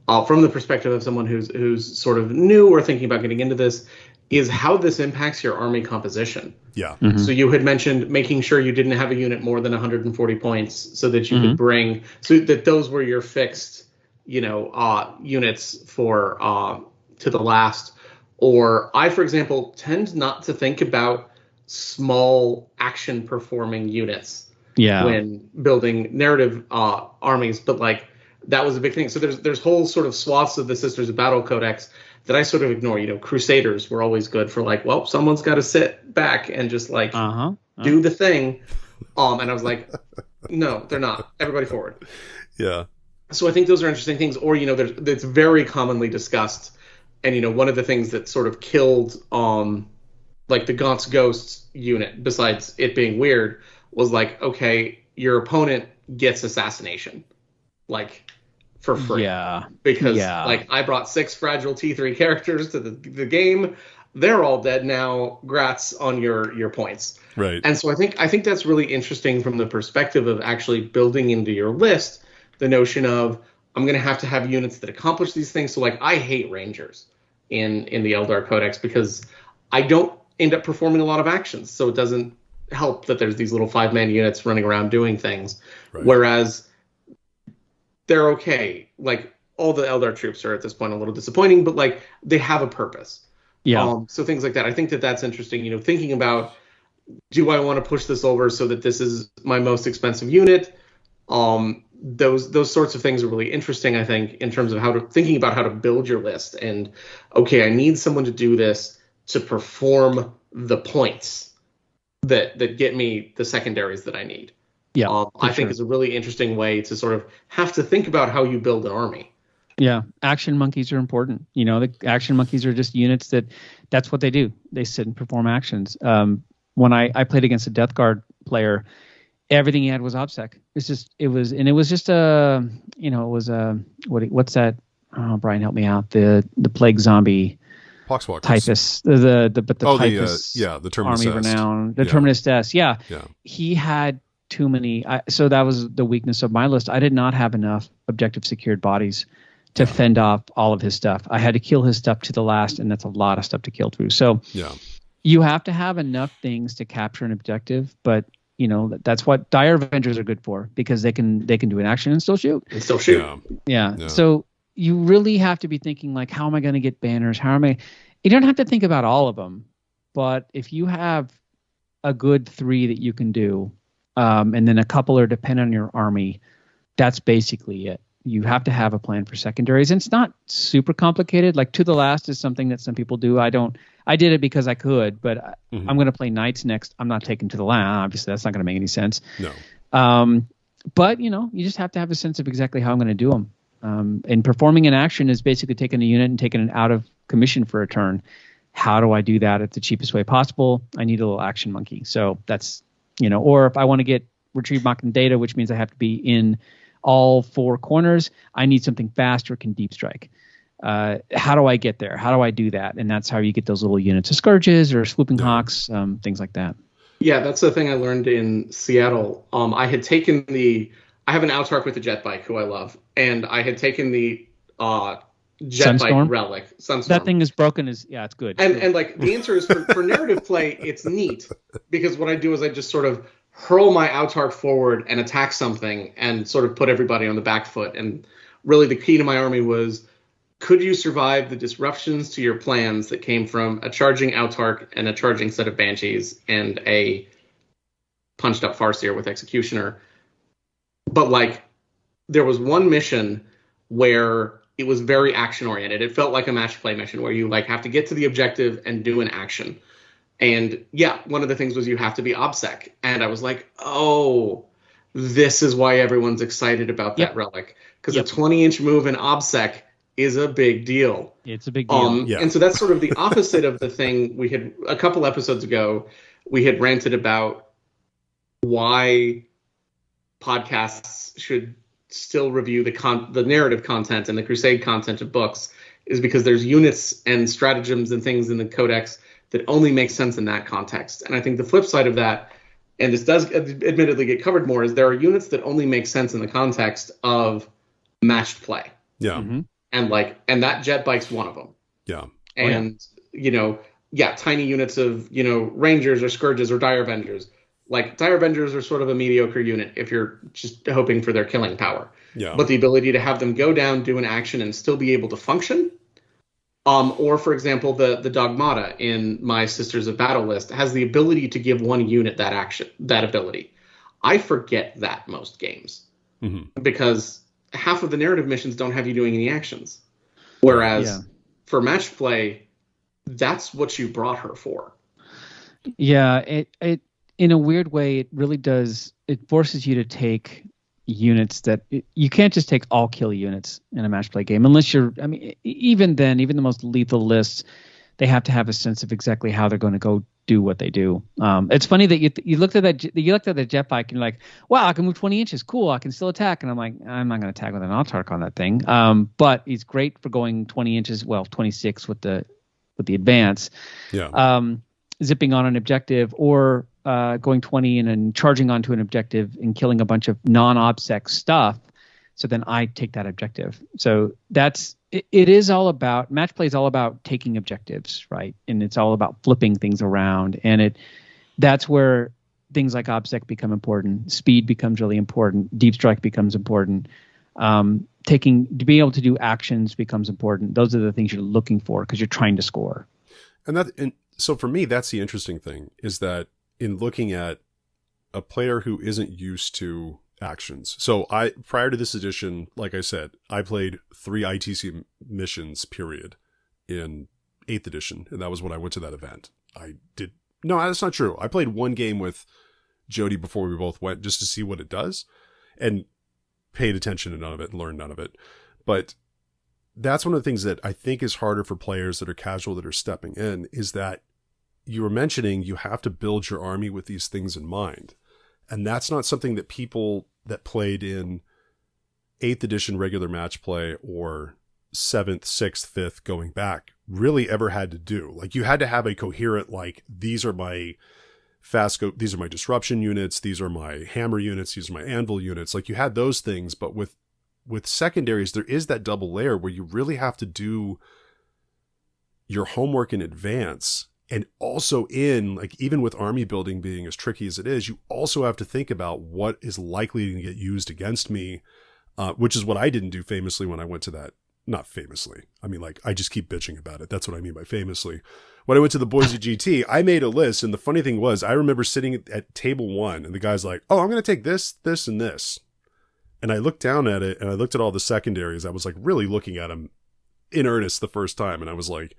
from the perspective of someone who's sort of new or thinking about getting into this, is how this impacts your army composition. Yeah. Mm-hmm. So you had mentioned making sure you didn't have a unit more than 140 points so that you could bring, so that those were your fixed, units for to the last. Or I, for example, tend not to think about small action performing units when building narrative armies, but like that was a big thing. So there's whole sort of swaths of the Sisters of Battle Codex that I sort of ignore. You know, Crusaders were always good for like, well, someone's got to sit back and just like do the thing. And I was like, no, they're not. Everybody forward. Yeah. So I think those are interesting things. Or, you know, it's very commonly discussed. And, you know, one of the things that sort of killed like the Gaunt's Ghosts unit, besides it being weird, was like, okay, your opponent gets assassination, like for free. Yeah. Because like I brought 6 fragile T3 characters to the game. They're all dead now. Grats on your points. Right. And so I think that's really interesting from the perspective of actually building into your list the notion of I'm going to have units that accomplish these things. So like I hate Rangers in the Eldar Codex because I don't end up performing a lot of actions. So it doesn't help that there's these little 5-man units running around doing things. Right. Whereas they're okay. Like all the Eldar troops are at this point a little disappointing, but like they have a purpose. Yeah. So things like that. I think that's interesting. You know, thinking about, do I want to push this over so that this is my most expensive unit? Those sorts of things are really interesting, I think, in terms of thinking about how to build your list. And okay, I need someone to do this to perform the points that get me the secondaries that I need. Yeah, I think is a really interesting way to sort of have to think about how you build an army. Yeah, action monkeys are important. You know, the action monkeys are just units that's what they do. They sit and perform actions. When I played against a Death Guard player, everything he had was OBSEC. It was just what's that? Oh, Brian, help me out. The plague zombie. Poxwalkers. Typhus. The Typhus. The Terminus Army S. Renown. The Terminus S. Yeah. He had too many. So that was the weakness of my list. I did not have enough objective secured bodies to fend off all of his stuff. I had to kill his stuff to the last, and that's a lot of stuff to kill through. So you have to have enough things to capture an objective, but you know that's what Dire Avengers are good for, because they can do an action and still shoot. Yeah. So you really have to be thinking like, how am I going to get banners? You don't have to think about all of them, but if you have a good 3 that you can do, and then a couple are dependent on your army, that's basically it. You have to have a plan for secondaries, and it's not super complicated. Like To the Last is something that some people do. I did it because I could, but I'm going to play Knights next. I'm not taking To the Last. Obviously, that's not going to make any sense. No. But you know, you just have to have a sense of exactly how I'm going to do them. And performing an action is basically taking a unit and taking it out of commission for a turn. How do I do that at the cheapest way possible? I need a little action monkey. So that's, you know, or if I want to get retrieve mock data, which means I have to be in all 4 corners, I need something fast or can deep strike. How do I get there? How do I do that? And that's how you get those little units of Scourges or Swooping Hawks, things like that. Yeah, that's the thing I learned in Seattle. I have an Autarch with a jet bike who I love, and I had taken the jet bike relic, Sunstorm. That thing is broken. It's good. And like the answer is for narrative play, it's neat, because what I do is I just sort of hurl my Autarch forward and attack something and sort of put everybody on the back foot. And really the key to my army was, could you survive the disruptions to your plans that came from a charging Autarch and a charging set of Banshees and a punched up Farseer with Executioner? But like there was one mission where it was very action oriented. It felt like a match play mission where you like have to get to the objective and do an action. And yeah, one of the things was you have to be OBSEC. And I was like, oh, this is why everyone's excited about that relic. Because a 20-inch move in OBSEC is a big deal. It's a big deal. And so that's sort of the opposite of the thing we had a couple episodes ago. We had ranted about why podcasts should still review the narrative content and the Crusade content of books, is because there's units and stratagems and things in the Codex that only make sense in that context. And I think the flip side of that, and this does admittedly get covered more, is there are units that only make sense in the context of matched play. Yeah. Mm-hmm. And that jet bike's one of them. Yeah. And, tiny units of, Rangers or Scourges or Dire Avengers. Like, Dire Avengers are sort of a mediocre unit if you're just hoping for their killing power. Yeah. But the ability to have them go down, do an action, and still be able to function, Or for example, the Dogmata in my Sisters of Battle list has the ability to give one unit that ability. I forget that most games because half of the narrative missions don't have you doing any actions. Whereas for match play, that's what you brought her for. Yeah, it in a weird way, it really does. It forces you to take units that you can't just take all kill units in a match play game unless you're. I mean, even then, even the most lethal lists, they have to have a sense of exactly how they're going to go do what they do. It's funny that you looked at the jet bike and you're like, wow, I can move 20 inches. Cool, I can still attack. And I'm like, I'm not going to attack with an Autarch on that thing. But he's great for going 20 inches. Well, 26 with the advance. Yeah. Zipping on an objective or going 20 and then charging onto an objective and killing a bunch of non-obsec stuff. So then I take that objective. So it is all about, match play is all about taking objectives, right? And it's all about flipping things around. And that's where things like obsec become important. Speed becomes really important. Deep strike becomes important. To be able to do actions becomes important. Those are the things you're looking for because you're trying to score. And so for me, that's the interesting thing is that in looking at a player who isn't used to actions. So prior to this edition, like I said, I played 3 ITC missions period in 8th edition. And that was when I went to that event. No, that's not true. I played 1 game with Jody before we both went just to see what it does and paid attention to none of it and learned none of it. But that's one of the things that I think is harder for players that are casual, that are stepping in, is that you were mentioning you have to build your army with these things in mind. And that's not something that people that played in 8th edition regular match play or 7th, 6th, 5th going back really ever had to do. Like you had to have a coherent, like, these are my these are my disruption units, these are my hammer units, these are my anvil units. Like you had those things, but with secondaries, there is that double layer where you really have to do your homework in advance. And also even with army building being as tricky as it is, you also have to think about what is likely to get used against me, which is what I didn't do famously when I went to that. Not famously. I mean, like, I just keep bitching about it. That's what I mean by famously. When I went to the Boise GT, I made a list. And the funny thing was, I remember sitting at table 1 and the guy's like, oh, I'm going to take this, this, and this. And I looked down at it and I looked at all the secondaries. I was like really looking at them in earnest the first time. And I was like,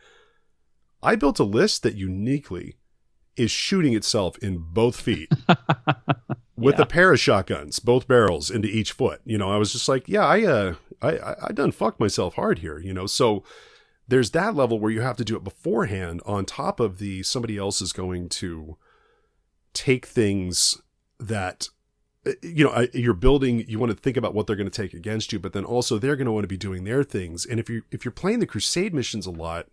I built a list that uniquely is shooting itself in both feet with a pair of shotguns, both barrels into each foot. You know, I was just like, yeah, I done fucked myself hard here, you know? So there's that level where you have to do it beforehand on top of somebody else is going to take things that, you know, you're building, you want to think about what they're going to take against you, but then also they're going to want to be doing their things. And if you're playing the Crusade missions a lot,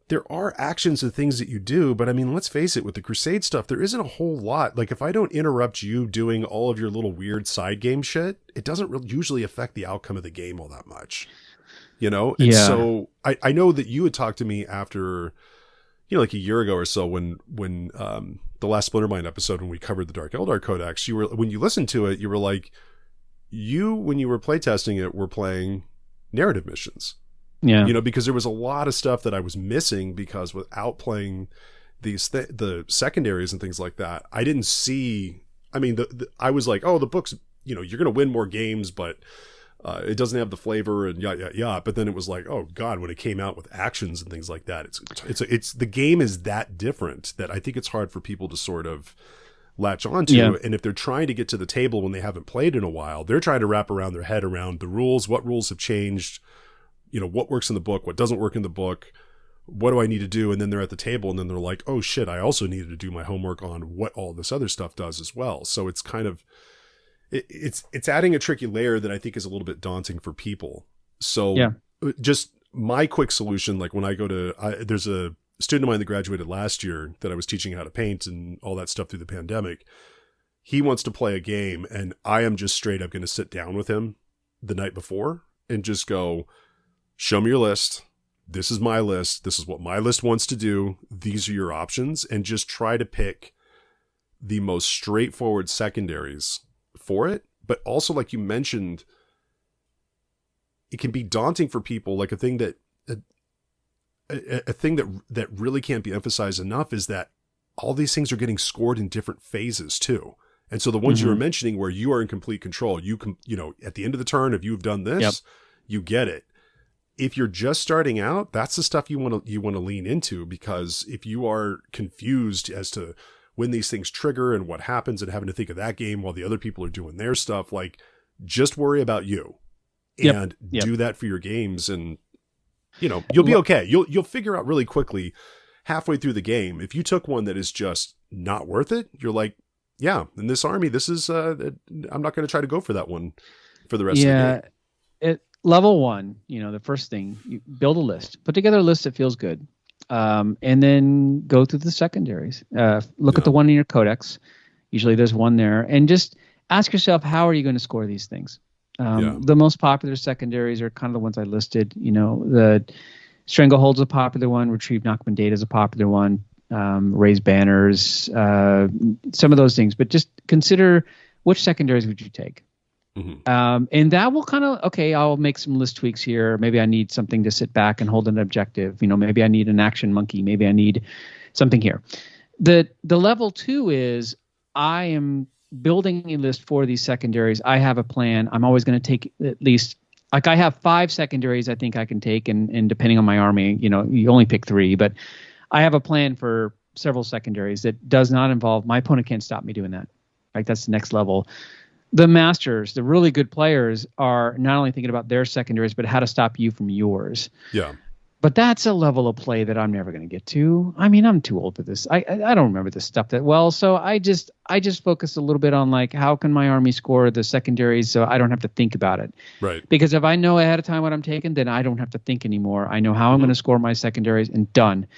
there are actions and things that you do, but I mean, let's face it, with the Crusade stuff, there isn't a whole lot. Like if I don't interrupt you doing all of your little weird side game shit, it doesn't usually affect the outcome of the game all that much, you know? And so I know that you had talked to me after, you know, like a year ago or so when the last Splintermind episode, when we covered the Dark Eldar Codex, when you listened to it, you were like, when you were playtesting it, were playing narrative missions. Yeah. You know, because there was a lot of stuff that I was missing because without playing the secondaries and things like that, I didn't see, I mean, I was like, oh, the book's, you know, you're going to win more games, but it doesn't have the flavor and yeah. But then it was like, oh God, when it came out with actions and things like that, it's the game is that different that I think it's hard for people to sort of latch onto. Yeah. And if they're trying to get to the table when they haven't played in a while, they're trying to wrap around their head around the rules, what rules have changed, you know, what works in the book, what doesn't work in the book, what do I need to do? And then they're at the table and then they're like, oh shit, I also needed to do my homework on what all this other stuff does as well. So it's kind of, it's adding a tricky layer that I think is a little bit daunting for people. So just my quick solution, like when I go to, there's a student of mine that graduated last year that I was teaching how to paint and all that stuff through the pandemic. He wants to play a game and I am just straight up going to sit down with him the night before and just go, show me your list. This is my list. This is what my list wants to do. These are your options. And just try to pick the most straightforward secondaries for it. But also, like you mentioned, it can be daunting for people. Like a thing that a thing that really can't be emphasized enough is that all these things are getting scored in different phases too. And so the ones you were mentioning where you are in complete control, at the end of the turn, if you've done this, you get it. If you're just starting out, that's the stuff you want to lean into, because if you are confused as to when these things trigger and what happens and having to think of that game while the other people are doing their stuff, like, just worry about you and do that for your games. And, you'll be okay. You'll figure out really quickly halfway through the game. If you took one that is just not worth it, you're like, yeah, in this army, this is, I'm not going to try to go for that one for the rest of the game. Level 1, the first thing, you build a list, put together a list that feels good. And then go through the secondaries. Look at the one in your codex. Usually there's one there. And just ask yourself, how are you going to score these things? The most popular secondaries are kind of the ones I listed. The Stranglehold's a popular one. Retrieve Nachman Data is a popular one. Raise banners. Some of those things. But just consider, which secondaries would you take? And that will kind of, I'll make some list tweaks here. Maybe I need something to sit back and hold an objective. Maybe I need an action monkey. Maybe I need something here. The level 2 is, I am building a list for these secondaries. I have a plan. I'm always going to take at least, like, I have 5 secondaries I think I can take. And depending on my army, you only pick 3, but I have a plan for several secondaries that does not involve, my opponent can't stop me doing that. Right? That's the next level. The masters, the really good players, are not only thinking about their secondaries, but how to stop you from yours. Yeah. But that's a level of play that I'm never going to get to. I mean, I'm too old for this. I don't remember this stuff that well. So I just focus a little bit on, like, how can my army score the secondaries so I don't have to think about it. Right. Because if I know ahead of time what I'm taking, then I don't have to think anymore. I know how I'm going to score my secondaries, and done.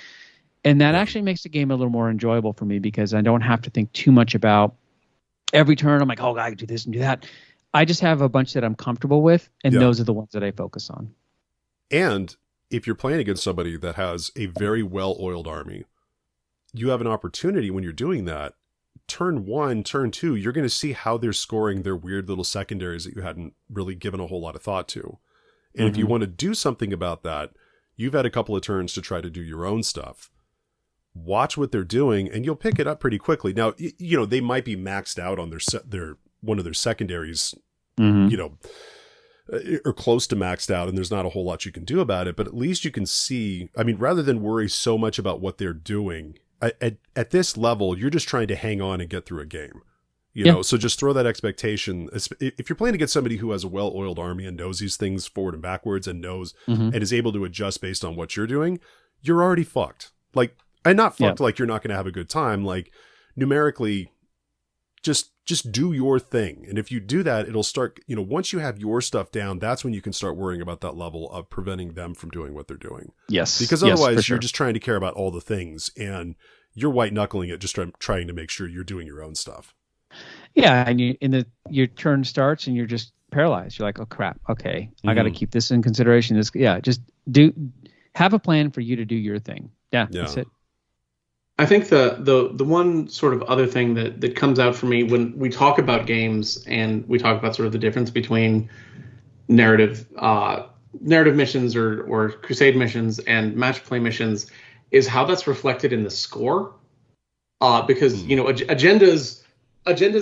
And that actually makes the game a little more enjoyable for me, because I don't have to think too much about every turn. I'm like, oh, I can do this and do that. I just have a bunch that I'm comfortable with, and those are the ones that I focus on. And if you're playing against somebody that has a very well-oiled army, you have an opportunity when you're doing that. Turn 1, turn 2, you're going to see how they're scoring their weird little secondaries that you hadn't really given a whole lot of thought to. And if you want to do something about that, you've had a couple of turns to try to do your own stuff. Watch what they're doing, and you'll pick it up pretty quickly. Now, they might be maxed out on their one of their secondaries, or close to maxed out, and there's not a whole lot you can do about it. But at least you can see. I mean, rather than worry so much about what they're doing at this level, you're just trying to hang on and get through a game. So just throw that expectation. If you're playing against somebody who has a well-oiled army and knows these things forward and backwards, and knows and is able to adjust based on what you're doing, you're already fucked. Like. And not fucked like you're not going to have a good time. Like, numerically, just do your thing. And if you do that, it'll start, once you have your stuff down, that's when you can start worrying about that level of preventing them from doing what they're doing. Yes. Because otherwise you're just trying to care about all the things, and you're white knuckling it, just trying to make sure you're doing your own stuff. Yeah. And your turn starts and you're just paralyzed. You're like, oh crap. Okay. I got to keep this in consideration. Just have a plan for you to do your thing. Yeah. That's it. I think the one sort of other thing that comes out for me when we talk about games, and we talk about sort of the difference between narrative missions or crusade missions and match play missions, is how that's reflected in the score. Because agendas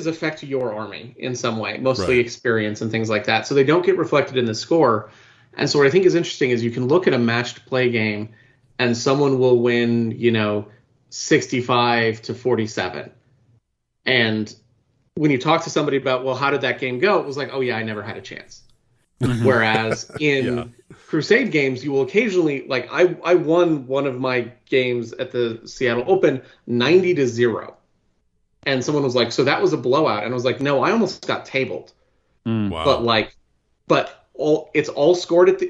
affect your army in some way, mostly experience and things like that. So they don't get reflected in the score. And so what I think is interesting is you can look at a matched play game, and someone will win, 65-47. And when you talk to somebody about, well, how did that game go? It was like, oh yeah, I never had a chance. Whereas in Crusade games, you will occasionally, like, I won one of my games at the Seattle Open 90-0. And someone was like, so that was a blowout. And I was like, no, I almost got tabled. Wow. But it's all scored at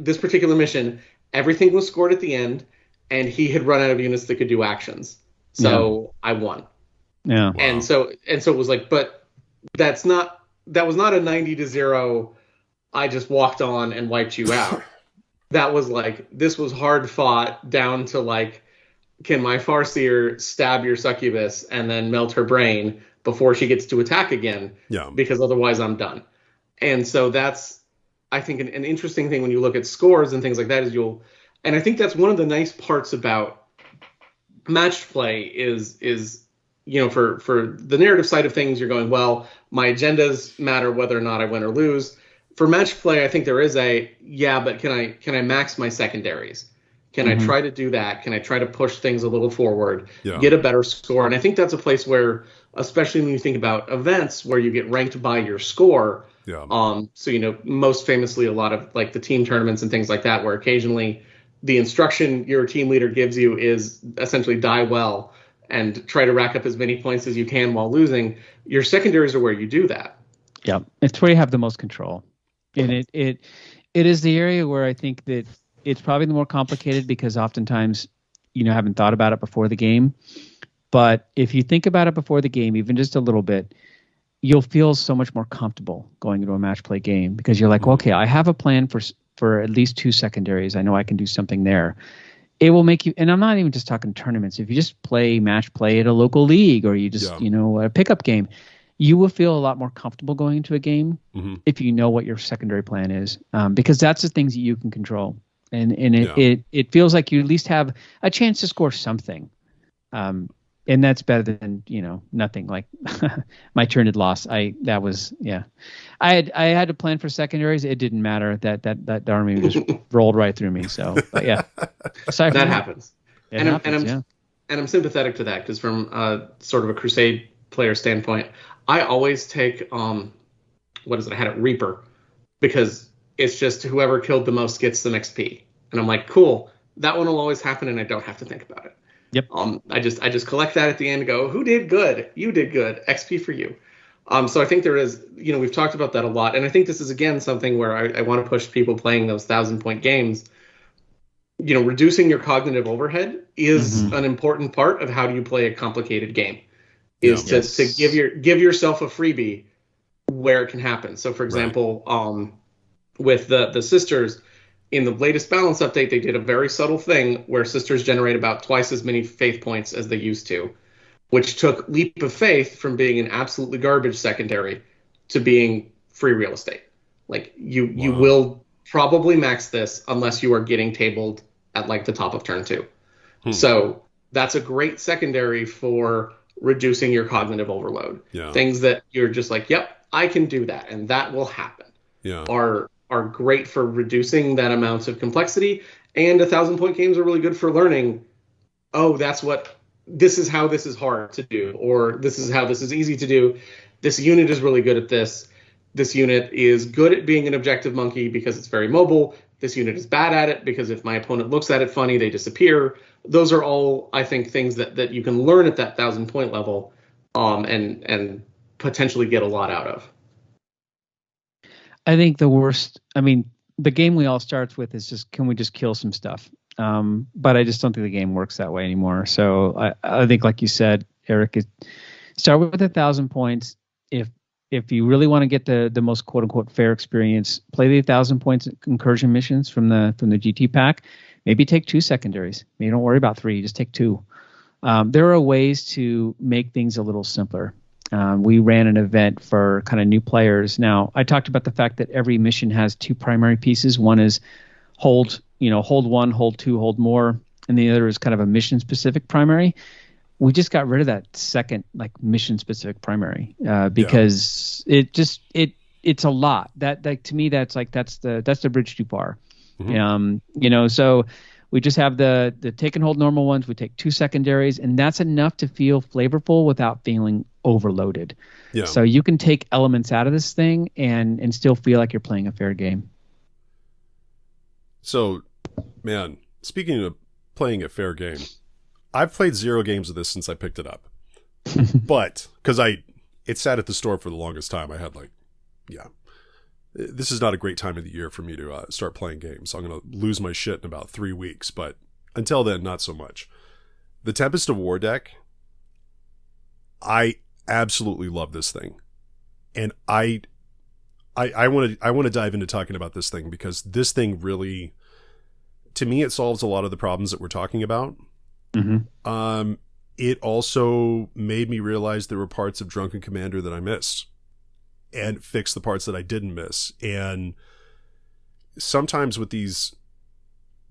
this particular mission, everything was scored at the end. And he had run out of units that could do actions. So I won. Yeah. Wow. And so it was like, but that was not a 90-0. I just walked on and wiped you out. That was like, this was hard fought down to like, can my Farseer stab your succubus and then melt her brain before she gets to attack again? Yeah. Because otherwise I'm done. And so that's, I think, an interesting thing when you look at scores and things like that is And I think that's one of the nice parts about matched play is for the narrative side of things, you're going, well, my agendas matter whether or not I win or lose. For match play, I think there is but can I max my secondaries? Can I try to do that? Can I try to push things a little forward, get a better score? And I think that's a place where, especially when you think about events where you get ranked by your score. Yeah. So, most famously, a lot of like the team tournaments and things like that, where occasionally the instruction your team leader gives you is essentially die well and try to rack up as many points as you can while losing. Your secondaries are where you do that. Yeah, it's where you have the most control. And it is the area where I think that it's probably the more complicated because oftentimes, haven't thought about it before the game. But if you think about it before the game, even just a little bit, you'll feel so much more comfortable going into a match play game because you're like, okay, I have a plan for at least 2 secondaries. I know I can do something there. It will make you, and I'm not even just talking tournaments. If you just play match play at a local league or you just, a pickup game, you will feel a lot more comfortable going into a game if you know what your secondary plan is, because that's the things that you can control. And it feels like you at least have a chance to score something. And that's better than, nothing. Like my turn had lost. I had to plan for secondaries. It didn't matter. That army just rolled right through me. So, but yeah, that happens. And I'm sympathetic to that because from sort of a Crusade player standpoint, I always take I had it Reaper because it's just whoever killed the most gets some XP, and I'm like, cool, that one will always happen, and I don't have to think about it. Yep. I just collect that at the end and go, who did good? You did good. XP for you. So I think there is, we've talked about that a lot, and I think this is again something where I want to push people playing those 1,000-point games. Reducing your cognitive overhead is an important part of how do you play a complicated game. Is to give yourself a freebie where it can happen. So, for example, with the sisters, in the latest balance update, they did a very subtle thing where sisters generate about twice as many faith points as they used to, which took Leap of Faith from being an absolutely garbage secondary to being free real estate. Like you will probably max this unless you are getting tabled at like the top of turn 2. So that's a great secondary for reducing your cognitive overload. Things that you're just like, yep, I can do that, and that will happen. Are great for reducing that amount of complexity, and 1,000-point games are really good for learning. Oh, this is how this is hard to do, or this is how this is easy to do. This unit is really good at this. This unit is good at being an objective monkey because it's very mobile. This unit is bad at it because if my opponent looks at it funny, they disappear. Those are all, I think, things that you can learn at that 1,000-point level, and potentially get a lot out of. I think the game we all starts with is just, can we just kill some stuff? But I just don't think the game works that way anymore. So I think, like you said, Eric, start with 1,000 points. If you really want to get the most quote unquote fair experience, play the 1,000 points incursion missions from the GT pack. Maybe take 2 secondaries. Maybe don't worry about 3. Just take 2. There are ways to make things a little simpler. We ran an event for kind of new players. Now, I talked about the fact that every mission has 2 primary pieces. One is hold 1, hold 2, hold more, and the other is kind of a mission specific primary. We just got rid of that second mission specific primary because it's a lot. That to me that's the bridge too far. So we just have the take and hold normal ones. We take 2 secondaries, and that's enough to feel flavorful without feeling overloaded. So you can take elements out of this thing and still feel like you're playing a fair game. So, man, speaking of playing a fair game, I've played 0 games of this since I picked it up. But because it sat at the store for the longest time, I had this is not a great time of the year for me to start playing games. So I'm going to lose my shit in about 3 weeks. But until then, not so much. The Tempest of War deck, I absolutely love this thing. And I want to dive into talking about this thing because this thing really, to me, it solves a lot of the problems that we're talking about. It also made me realize there were parts of Drunken Commander that I missed and fix the parts that I didn't miss. And sometimes with these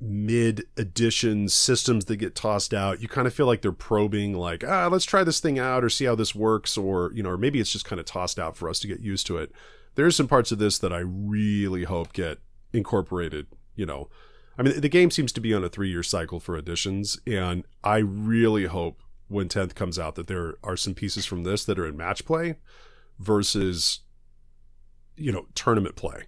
mid-edition systems that get tossed out. You kind of feel like they're probing, like, let's try this thing out or see how this works, or, you know, or maybe it's just kind of tossed out for us to get used to it. There's some parts of this that I really hope get incorporated, you know. I mean, the game seems to be on a 3-year cycle for editions, and I really hope when 10th comes out that there are some pieces from this that are in match play versus, you know, tournament play.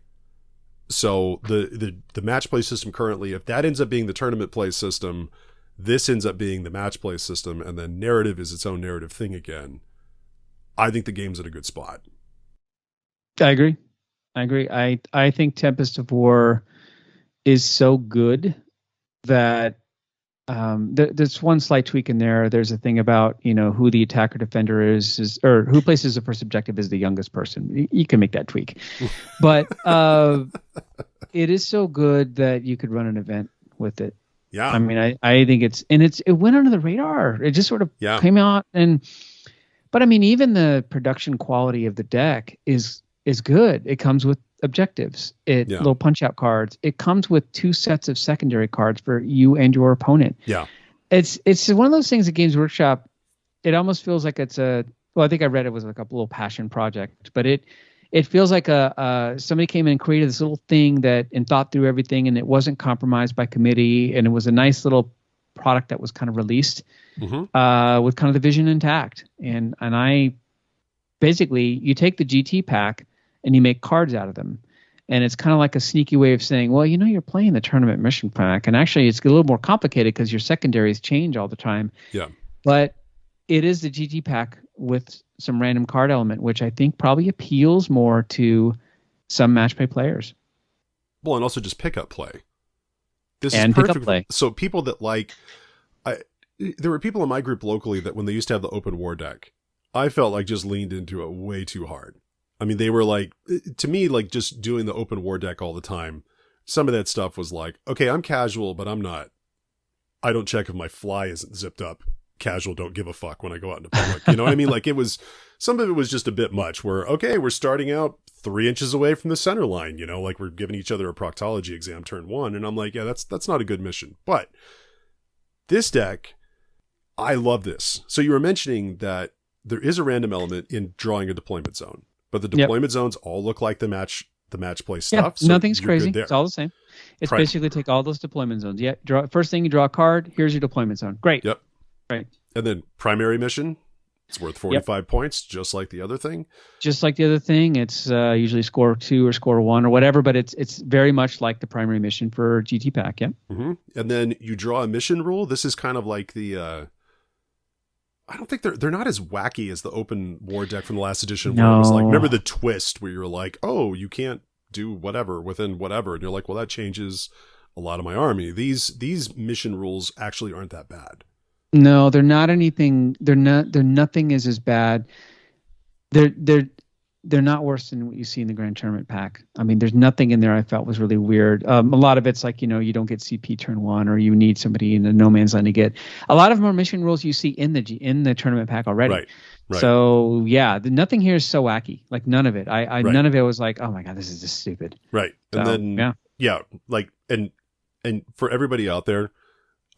So the match play system currently, if that ends up being the tournament play system, this ends up being the match play system, and then narrative is its own narrative thing again, I think the game's in a good spot. I agree. I think Tempest of War is so good that there's one slight tweak in there. There's a thing about, you know, who the attacker defender is, or who places the first objective is the youngest person. You can make that tweak, but it is so good that you could run an event with it. Yeah, I mean, I think it went under the radar. It just sort of came out, but I mean, even the production quality of the deck is good. It comes with objectives, little punch out cards. It comes with 2 sets of secondary cards for you and your opponent. Yeah. It's one of those things at Games Workshop, it almost feels like it's I think I read it was like a little passion project, but it feels like somebody came in and created this little thing and thought through everything, and it wasn't compromised by committee, and it was a nice little product that was kind of released with kind of the vision intact. And I basically, you take the GT pack and you make cards out of them. And it's kind of like a sneaky way of saying, well, you know, you're playing the tournament mission pack. And actually, it's a little more complicated because your secondaries change all the time. Yeah. But it is the GT pack with some random card element, which I think probably appeals more to some match play players. Well, and also just pickup play. This and is perfect. Pickup play. So people that there were people in my group locally that when they used to have the open war deck, I felt like just leaned into it way too hard. I mean, they were like, to me, like just doing the open war deck all the time. Some of that stuff was like, okay, I'm casual, but I'm not. I don't check if my fly isn't zipped up. Casual, don't give a fuck when I go out into public. You know what I mean? Like some of it was just a bit much where, okay, we're starting out 3 inches away from the center line, you know, like we're giving each other a proctology exam turn 1. And I'm like, yeah, that's not a good mission. But this deck, I love this. So you were mentioning that there is a random element in drawing a deployment zone. But the deployment zones all look like the match play stuff. Yeah, so nothing's crazy. It's all the same. It's basically take all those deployment zones. Yeah, first thing you draw a card. Here's your deployment zone. Great. Yep. Right. And then primary mission, it's worth 45 points, just like the other thing. Just like the other thing, it's usually score 2 or score 1 or whatever. But it's very much like the primary mission for GT Pack. Yeah. Mm-hmm. And then you draw a mission rule. This is kind of like the. I don't think they're not as wacky as the open war deck from the last edition. No. Where it was like, remember the twist where you're like, oh, you can't do whatever within whatever, and you're like, well, that changes a lot of my army. These mission rules actually aren't that bad. No, they're not anything. They're nothing is as bad. They're not worse than what you see in the Grand Tournament pack. I mean, there's nothing in there I felt was really weird. A lot of it's like, you know, you don't get CP turn 1, or you need somebody in the no man's land to get. A lot of them are mission rules you see in the tournament pack already. Right. So yeah, nothing here is so wacky. Like none of it. None of it was like, oh my god, this is just stupid. Right. And then like and for everybody out there,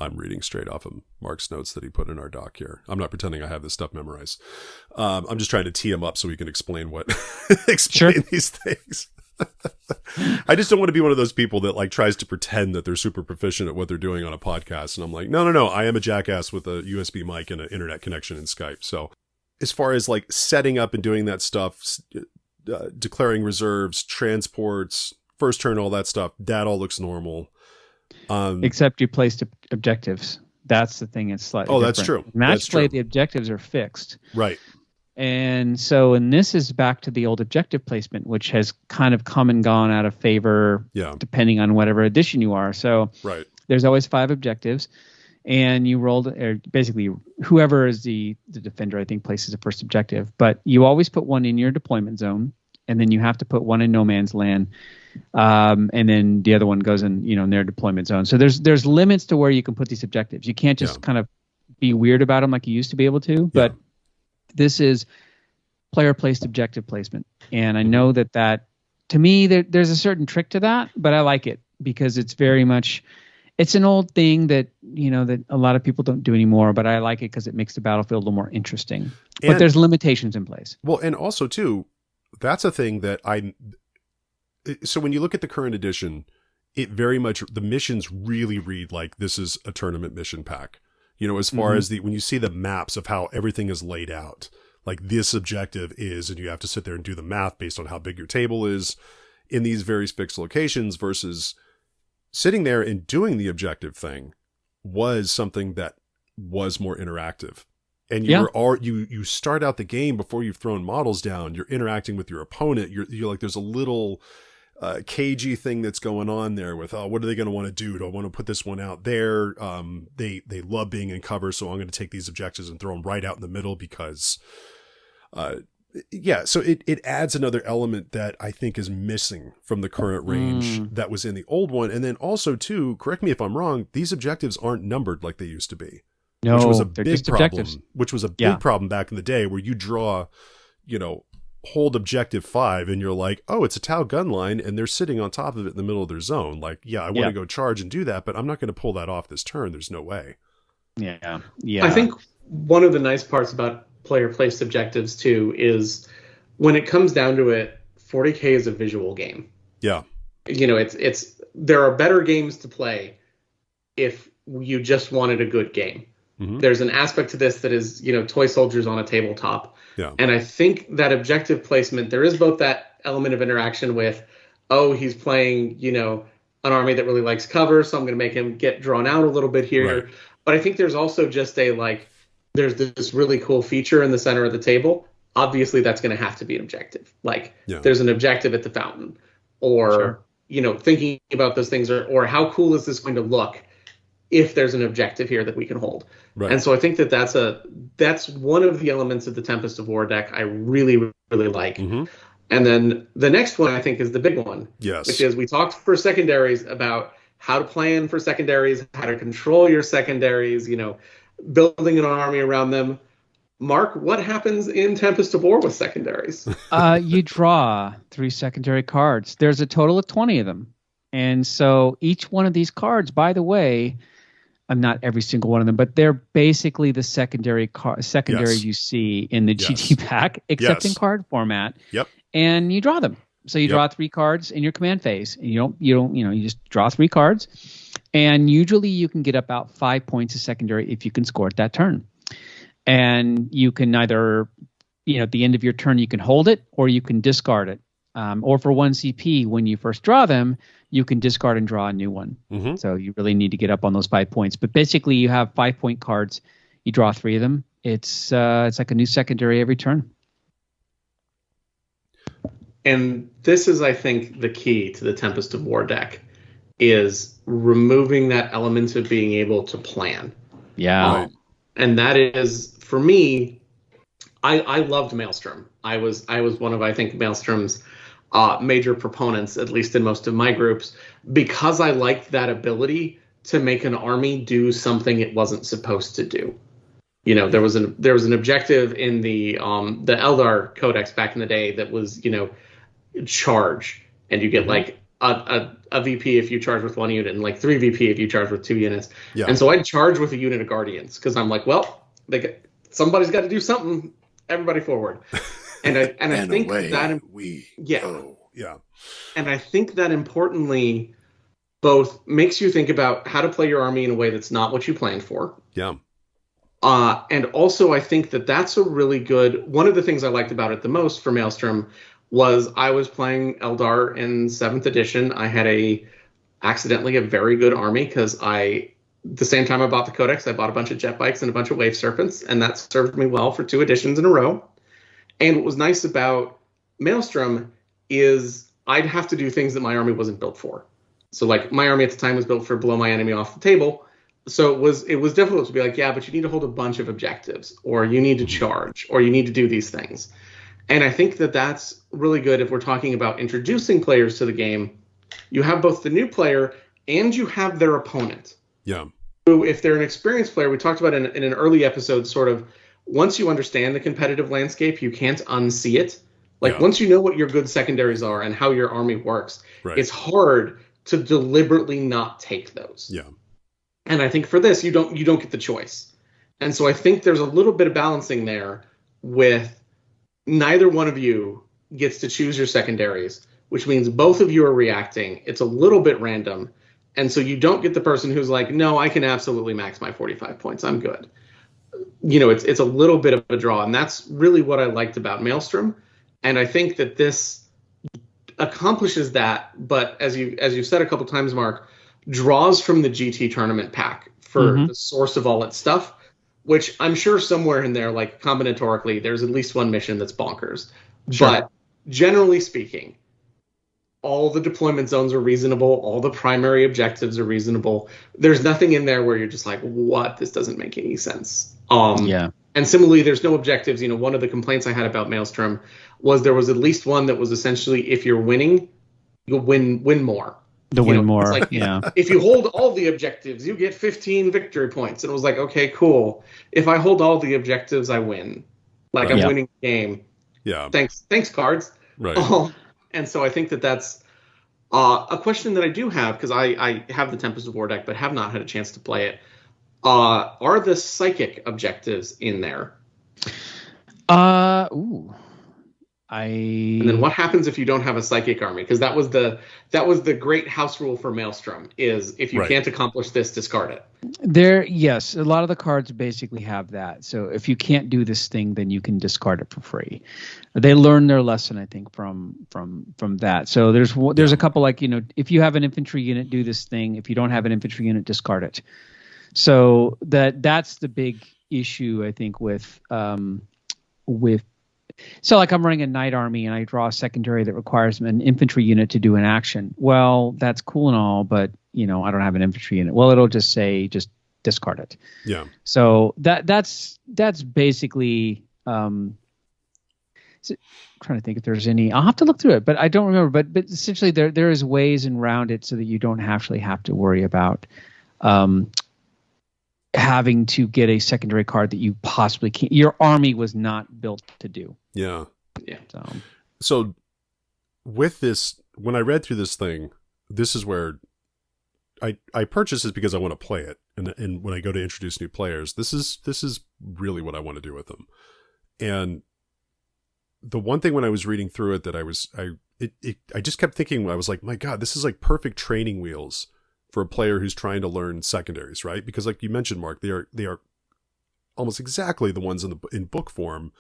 I'm reading straight off of Mark's notes that he put in our doc here. I'm not pretending I have this stuff memorized. I'm just trying to tee him up so he can explain these things. I just don't want to be one of those people that like tries to pretend that they're super proficient at what they're doing on a podcast. And I'm like, no. I am a jackass with a USB mic and an internet connection in Skype. So as far as like setting up and doing that stuff, declaring reserves, transports, first turn, all that stuff, that all looks normal. Except you placed objectives. That's the thing. It's slightly different. That's true. Match play, the objectives are fixed. Right. And this is back to the old objective placement, which has kind of come and gone out of favor depending on whatever edition you are. So there's always 5 objectives, and you rolled, or basically whoever is the defender, I think, places the first objective. But you always put 1 in your deployment zone, and then you have to put 1 in no man's land. And then the other one goes in, in their deployment zone. So there's limits to where you can put these objectives. You can't just kind of be weird about them like you used to be able to. But this is player placed objective placement, and I know that to me there's a certain trick to that, but I like it because it's very much It's an old thing that that a lot of people don't do anymore, but I like it because it makes the battlefield a little more interesting. But there's limitations in place. Well, and also too, that's a thing that so when you look at the current edition, it very much, the missions really read like this is a tournament mission pack. As far as when you see the maps of how everything is laid out, like this objective is, and you have to sit there and do the math based on how big your table is in these various fixed locations, versus sitting there and doing the objective thing was something that was more interactive. And you start out the game before you've thrown models down. You're interacting with your opponent. You're like, there's a little cagey thing that's going on there with, what are they going to want to do? Do I want to put this one out there? They love being in cover, so I'm going to take these objectives and throw them right out in the middle because, so it adds another element that I think is missing from the current range that was in the old one. And then also too, correct me if I'm wrong, these objectives aren't numbered like they used to be. No, which was a they're big just problem. objectives. Which was a big problem back in the day, where you draw, hold objective 5, and you're like, oh, it's a Tau gun line, and they're sitting on top of it in the middle of their zone. Like, I want to go charge and do that, but I'm not going to pull that off this turn. There's no way. Yeah. I think one of the nice parts about player placed objectives too is when it comes down to it, 40K is a visual game. Yeah. It's there are better games to play if you just wanted a good game. There's an aspect to this that is, toy soldiers on a tabletop. Yeah. And I think that objective placement, there is both that element of interaction with, he's playing, an army that really likes cover, so I'm going to make him get drawn out a little bit here. Right. But I think there's also just there's this really cool feature in the center of the table. Obviously, that's going to have to be an objective. There's an objective at the fountain, or, thinking about those things, or how cool is this going to look if there's an objective here that we can hold. Right. And so I think that's one of the elements of the Tempest of War deck I really, really like. And then the next one I think is the big one. Yes. Which is, we talked for secondaries about how to plan for secondaries, how to control your secondaries, building an army around them. Mark, what happens in Tempest of War with secondaries? You draw 3 secondary cards. There's a total of 20 of them. And so each one of these cards, by the way, not every single one of them, but they're basically the secondary you see in the GT pack, except in card format. Yep. And you draw them. So you draw 3 cards in your command phase, and you just draw 3 cards, and usually you can get about 5 points of secondary if you can score it that turn. And you can either, at the end of your turn, you can hold it or you can discard it. Or for 1 CP, when you first draw them, you can discard and draw a new one. So you really need to get up on those 5 points. But basically, you have 5-point cards. You draw 3 of them. It's like a new secondary every turn. And this is, I think, the key to the Tempest of War deck, is removing that element of being able to plan. Yeah. And that is, for me, I loved Maelstrom. I was one of, I think, Maelstrom's major proponents, at least in most of my groups, because I liked that ability to make an army do something it wasn't supposed to do. There was an objective in the Eldar Codex back in the day that was, charge, and you get like a VP if you charge with 1 unit, and like 3 VP if you charge with 2 units. Yeah. And so I'd charge with a unit of Guardians because I'm like, well, somebody's got to do something. Everybody forward. And I think that And I think that importantly both makes you think about how to play your army in a way that's not what you planned for. Yeah. And also I think that's a really good, one of the things I liked about it the most for Maelstrom was I was playing Eldar in 7th edition. I had accidentally a very good army because the same time I bought the Codex, I bought a bunch of jet bikes and a bunch of wave serpents, and that served me well for 2 editions in a row. And what was nice about Maelstrom is I'd have to do things that my army wasn't built for. So like my army at the time was built for blow my enemy off the table. So it was difficult to be like, yeah, but you need to hold a bunch of objectives, or you need to charge, or you need to do these things. And I think that's really good if we're talking about introducing players to the game. You have both the new player and you have their opponent. Yeah. Who, if they're an experienced player, we talked about in an early episode, sort of, once you understand the competitive landscape, you can't unsee it. Once you know what your good secondaries are and how your army works, It's hard to deliberately not take those. Yeah. And I think for this, you don't get the choice. And so I think there's a little bit of balancing there with neither one of you gets to choose your secondaries, which means both of you are reacting. It's a little bit random. And so you don't get the person who's like, no, I can absolutely max my 45 points. I'm good. It's a little bit of a draw. And that's really what I liked about Maelstrom. And I think that this accomplishes that. But as you said a couple times, Mark, draws from the GT tournament pack for the source of all its stuff, which I'm sure somewhere in there, like combinatorically, there's at least one mission that's bonkers. Sure. But generally speaking, all the deployment zones are reasonable. All the primary objectives are reasonable. There's nothing in there where you're just like, what? This doesn't make any sense. And similarly, there's no objectives. One of the complaints I had about Maelstrom was there was at least one that was essentially, if you're winning, you'll win more. Win more. Like, if you hold all the objectives, you get 15 victory points. And it was like, okay, cool. If I hold all the objectives, I win. Like I'm winning the game. Yeah. Thanks, cards. Right. And so I think that's a question that I do have, because I have the Tempest of War deck, but have not had a chance to play it. Are the psychic objectives in there? And then what happens if you don't have a psychic army? Because that was the great house rule for Maelstrom, is if you can't accomplish this, discard it. Yes, a lot of the cards basically have that. So if you can't do this thing, then you can discard it for free. They learn their lesson, I think, from that. So there's a couple, like, if you have an infantry unit, do this thing. If you don't have an infantry unit, discard it. So that's the big issue, I think, with so like I'm running a knight army and I draw a secondary that requires an infantry unit to do an action. Well, that's cool and all, but I don't have an infantry unit. Well, it'll just say just discard it. Yeah. So that's basically trying to think if there's any. I'll have to look through it, but I don't remember. But essentially there is ways around it so that you don't actually have to worry about having to get a secondary card that you possibly can't. Your army was not built to do. Yeah. So with this, when I read through this thing, this is where I purchased this because I want to play it, and when I go to introduce new players, this is really what I want to do with them. And the one thing when I was reading through it that I just kept thinking, I was like, my God, this is like perfect training wheels for a player who's trying to learn secondaries, right? Because like you mentioned, Mark, they are almost exactly the ones in book form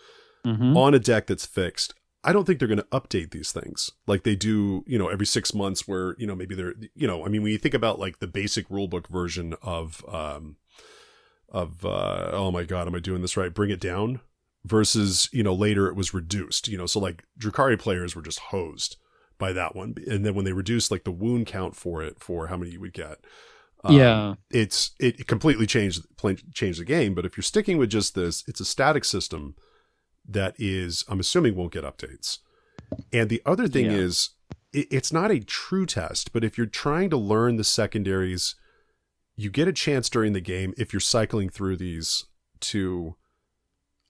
on a deck that's fixed. I don't think they're going to update these things like they do, every 6 months, where, maybe they're, I mean, when you think about like the basic rulebook version of oh my God, am I doing this right? Bring It Down versus, later it was reduced, so like Drukhari players were just hosed by that one. And then when they reduced like the wound count for how many you would get, it completely changed the game. But if you're sticking with just this, it's a static system that is, I'm assuming, won't get updates. And the other thing is, it's not a true test, but if you're trying to learn the secondaries, you get a chance during the game, if you're cycling through these, to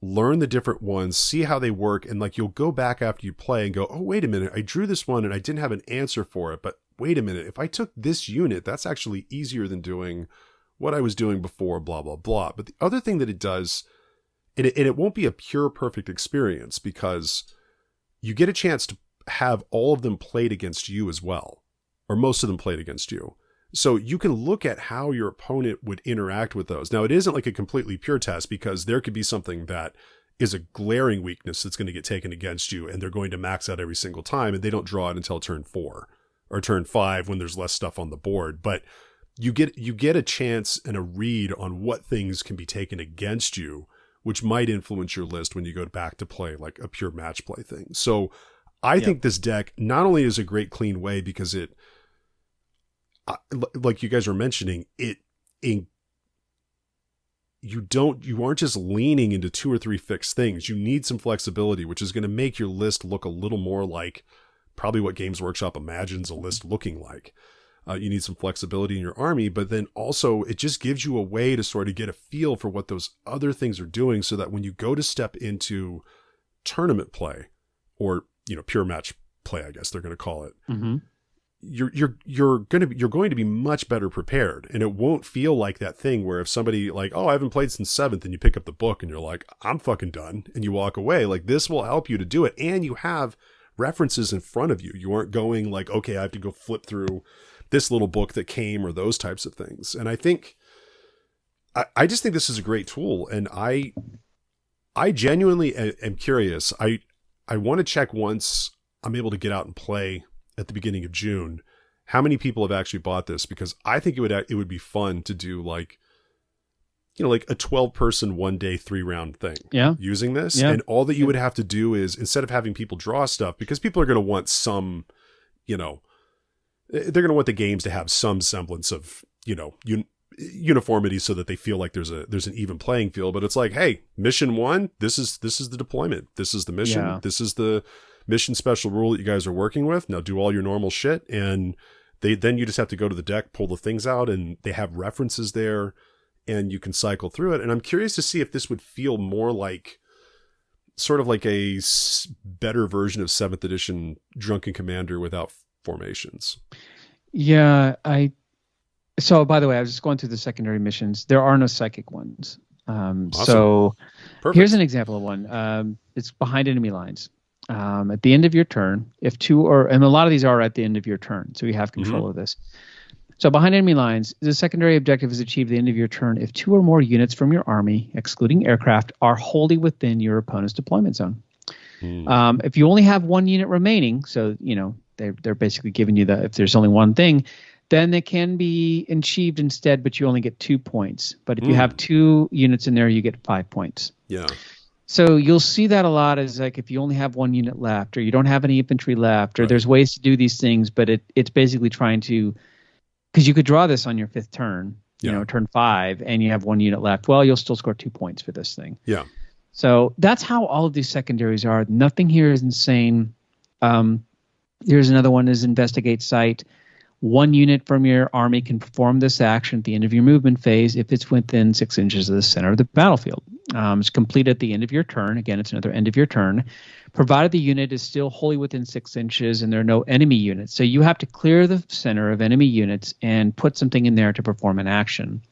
learn the different ones, see how they work, and like you'll go back after you play and go, oh, wait a minute, I drew this one and I didn't have an answer for it, but wait a minute, if I took this unit, that's actually easier than doing what I was doing before, blah, blah, blah. But the other thing that it does, and it won't be a pure perfect experience, because you get a chance to have all of them played against you as well, or most of them played against you. So you can look at how your opponent would interact with those. Now, it isn't like a completely pure test, because there could be something that is a glaring weakness that's going to get taken against you, and they're going to max out every single time, and they don't draw it until turn 4 or turn 5 when there's less stuff on the board. But you get a chance and a read on what things can be taken against you, which might influence your list when you go back to play like a pure match play thing. So I think this deck not only is a great clean way, because it, like you guys were mentioning, you aren't just leaning into 2 or 3 fixed things. You need some flexibility, which is going to make your list look a little more like probably what Games Workshop imagines a list looking like. You need some flexibility in your army, but then also it just gives you a way to sort of get a feel for what those other things are doing, so that when you go to step into tournament play, or, pure match play, I guess they're going to call it, you're going to be much better prepared, and it won't feel like that thing where if somebody like, oh, I haven't played since 7th, and you pick up the book and you're like, I'm fucking done, and you walk away. Like, this will help you to do it, and you have references in front of you. You aren't going like, okay, I have to go flip through this little book that came, or those types of things. And I think I just think this is a great tool, and I genuinely am curious. I want to check once I'm able to get out and play at the beginning of June, how many people have actually bought this, because I think it would be fun to do like, like a 12-person 1-day 3-round thing. Yeah. Using this. Yeah. And all that you would have to do is, instead of having people draw stuff, because people are going to want some, they're going to want the games to have some semblance of, uniformity, so that they feel like there's an even playing field. But it's like, hey, mission 1, this is the deployment. This is the mission. Yeah. This is the mission special rule that you guys are working with. Now do all your normal shit, and then you just have to go to the deck, pull the things out, and they have references there, and you can cycle through it. And I'm curious to see if this would feel more like sort of like a better version of 7th edition Drunken Commander without formations. Yeah, so by the way, I was just going through the secondary missions. There are no psychic ones. Awesome. So Perfect. Here's an example of one. It's behind enemy lines. At the end of your turn, and a lot of these are at the end of your turn, so you have control of this. So behind enemy lines, the secondary objective is achieved at the end of your turn if 2 or more units from your army, excluding aircraft, are wholly within your opponent's deployment zone. If you only have 1 unit remaining, so they're basically giving you if there's only one thing, then it can be achieved instead, but you only get 2 points. But if you have 2 units in there, you get 5 points. Yeah. So you'll see that a lot as like if you only have 1 unit left, or you don't have any infantry left, or there's ways to do these things, but it's basically trying to, because you could draw this on your 5th turn, turn 5, and you have 1 unit left. Well, you'll still score 2 points for this thing. Yeah. So that's how all of these secondaries are. Nothing here is insane. Here's another one: is investigate site. 1 unit from your army can perform this action at the end of your movement phase if it's within 6 inches of the center of the battlefield. It's complete at the end of your turn. Again, it's another end of your turn, provided the unit is still wholly within 6 inches and there are no enemy units. So you have to clear the center of enemy units and put something in there to perform an action.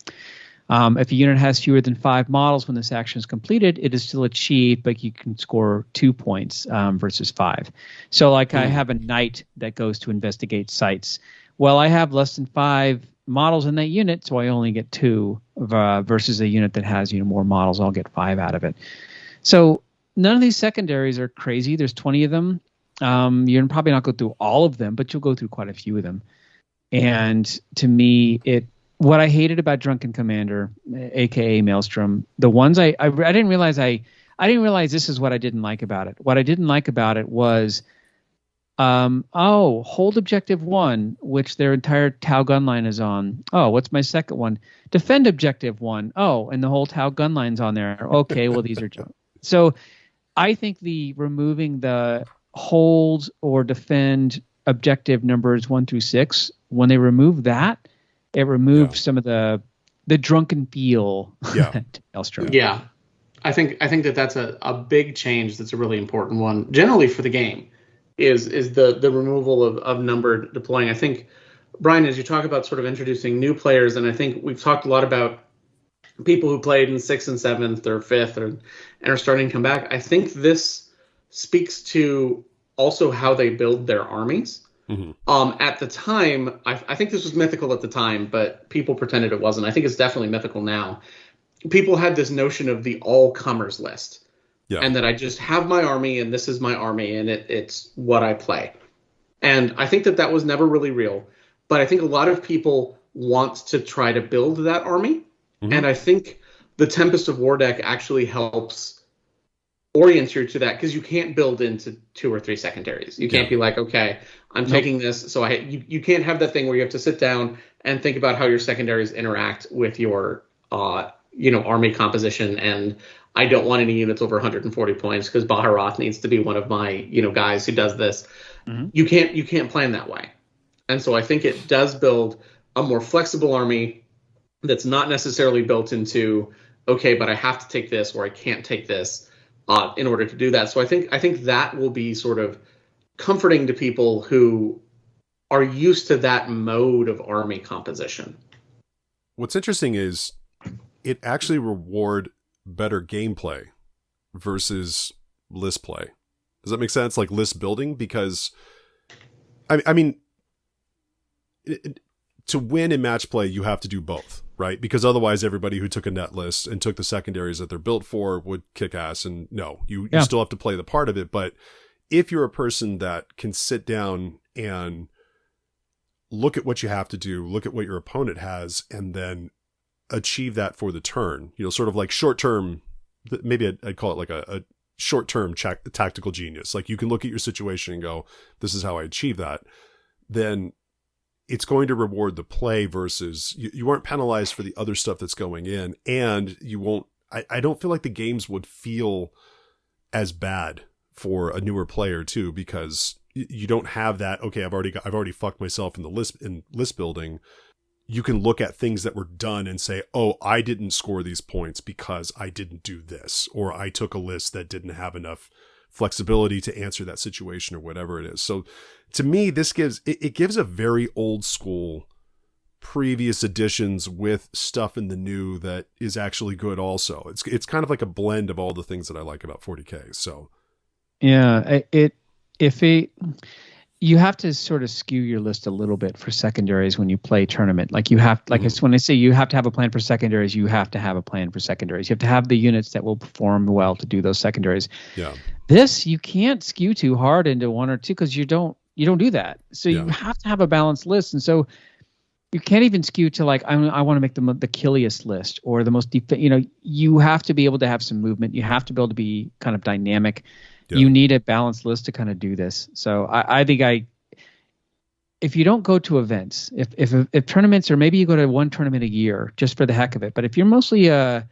If a unit has fewer than 5 models when this action is completed, it is still achieved, but you can score 2 points versus 5. So like I have a knight that goes to investigate sites. Well, I have less than 5 models in that unit, so I only get 2 versus a unit that has more models. I'll get 5 out of it. So none of these secondaries are crazy. There's 20 of them. You're probably not go through all of them, but you'll go through quite a few of them. And to me, what I hated about Drunken Commander, aka Maelstrom, the ones I didn't realize this is what I didn't like about it. What I didn't like about it was hold objective 1, which their entire Tau gun line is on. Oh, what's my second one? Defend objective 1. Oh, and the whole Tau gun line's on there. Okay, well, these are junk. So I think removing the hold or defend objective numbers 1 through 6, when they remove that, it removes some of the drunken feel to Maelstrom. Yeah. I think that's a big change. That's a really important one generally for the game. Is the removal of numbered deploying. I think, Brian, as you talk about sort of introducing new players, and I think we've talked a lot about people who played in 6th and 7th or 5th and are starting to come back, I think this speaks to also how they build their armies. At the time, I think this was mythical at the time, but people pretended it wasn't. I think it's definitely mythical now. People had this notion of the all-comers list. Yeah. And that I just have my army, and this is my army, and it's what I play. And I think that was never really real. But I think a lot of people want to try to build that army. And I think the Tempest of War deck actually helps orient you to that, because you can't build into 2 or 3 secondaries. You can't be like, okay, I'm taking this. So you can't have that thing where you have to sit down and think about how your secondaries interact with your army composition, and I don't want any units over 140 points because Baharoth needs to be one of my, guys who does this. You can't plan that way. And so I think it does build a more flexible army that's not necessarily built into, okay, but I have to take this or I can't take this in order to do that. So I think that will be sort of comforting to people who are used to that mode of army composition. What's interesting is it actually reward better gameplay versus list play. Does that make sense? Like list building, because I mean, to win in match play, you have to do both, right? Because otherwise everybody who took a net list and took the secondaries that they're built for would kick ass. And no, you still have to play the part of it. But if you're a person that can sit down and look at what you have to do, look at what your opponent has, and then achieve that for the turn, sort of like short term, maybe I'd call it like a short-term tactical genius. Like you can look at your situation and go, this is how I achieve that. Then it's going to reward the play versus you aren't penalized for the other stuff that's going in. And you won't, I don't feel like the games would feel as bad for a newer player too, because you don't have that. Okay, I've already fucked myself in the list building. You can look at things that were done and say, oh, I didn't score these points because I didn't do this, or I took a list that didn't have enough flexibility to answer that situation, or whatever it is. So to me, this gives a very old school previous editions with stuff in the new that is actually good also. It's kind of like a blend of all the things that I like about 40K. So yeah, you have to sort of skew your list a little bit for secondaries when you play tournament. Like you have, like it's when I say you have to have a plan for secondaries, you have to have a plan for secondaries. You have to have the units that will perform well to do those secondaries. Yeah. This, you can't skew too hard into one or two because you don't do that. So you have to have a balanced list. And so you can't even skew to like, I want to make the killiest list or the most, you have to be able to have some movement. You have to be able to be kind of dynamic. Yeah. You need a balanced list to kind of do this. So I think if you don't go to events, if tournaments, or maybe you go to one tournament a year just for the heck of it, but if you're mostly a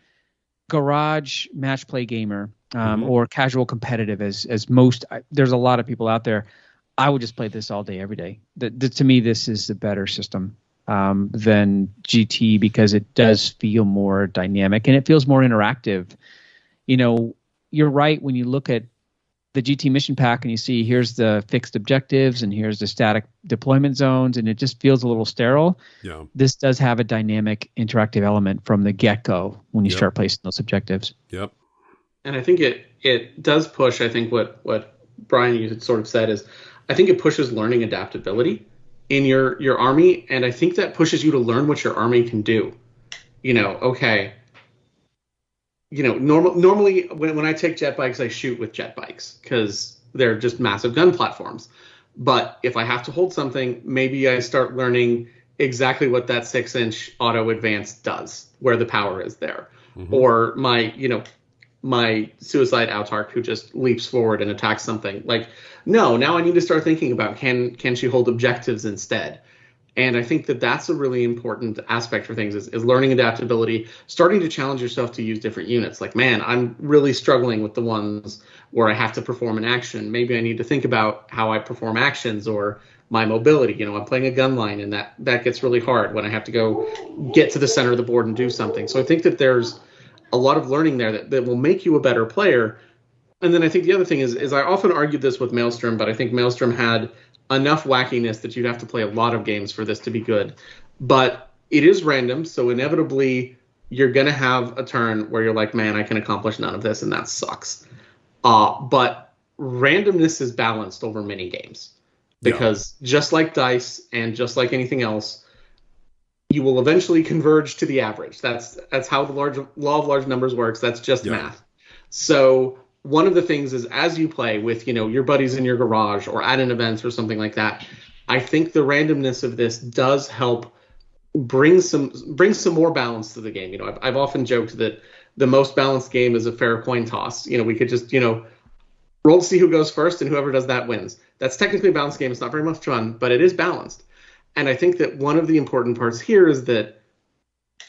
garage match play gamer or casual competitive, as most, there's a lot of people out there, I would just play this all day, every day. To me, this is the better system than GT because it does feel more dynamic and it feels more interactive. You're right when you look at the GT mission pack and you see here's the fixed objectives and here's the static deployment zones, and it just feels a little sterile. Yeah. This does have a dynamic interactive element from the get-go when you start placing those objectives. Yep. And I think it does push, I think what Brian, you had sort of said is, I think it pushes learning adaptability in your army, and I think that pushes you to learn what your army can do. Normally when I take jet bikes, I shoot with jet bikes because they're just massive gun platforms. But if I have to hold something, maybe I start learning exactly what that 6-inch auto advance does, where the power is there. Or my suicide autarch who just leaps forward and attacks something. Like, no, now I need to start thinking about can she hold objectives instead? And I think that's a really important aspect for things is learning adaptability, starting to challenge yourself to use different units. Like, man, I'm really struggling with the ones where I have to perform an action. Maybe I need to think about how I perform actions or my mobility. I'm playing a gun line, and that gets really hard when I have to go get to the center of the board and do something. So I think that there's a lot of learning there that will make you a better player. And then I think the other thing is I often argued this with Maelstrom, but I think Maelstrom had enough wackiness that you'd have to play a lot of games for this to be good. But it is random, so inevitably you're going to have a turn where you're like, man, I can accomplish none of this, and that sucks. But randomness is balanced over many games. Because just like dice and just like anything else, you will eventually converge to the average. That's how the law of large numbers works. That's just math. So one of the things is as you play with, your buddies in your garage or at an event or something like that, I think the randomness of this does help bring some more balance to the game. I've often joked that the most balanced game is a fair coin toss. We could just, roll to see who goes first, and whoever does that wins. That's technically a balanced game. It's not very much fun, but it is balanced. And I think that one of the important parts here is that,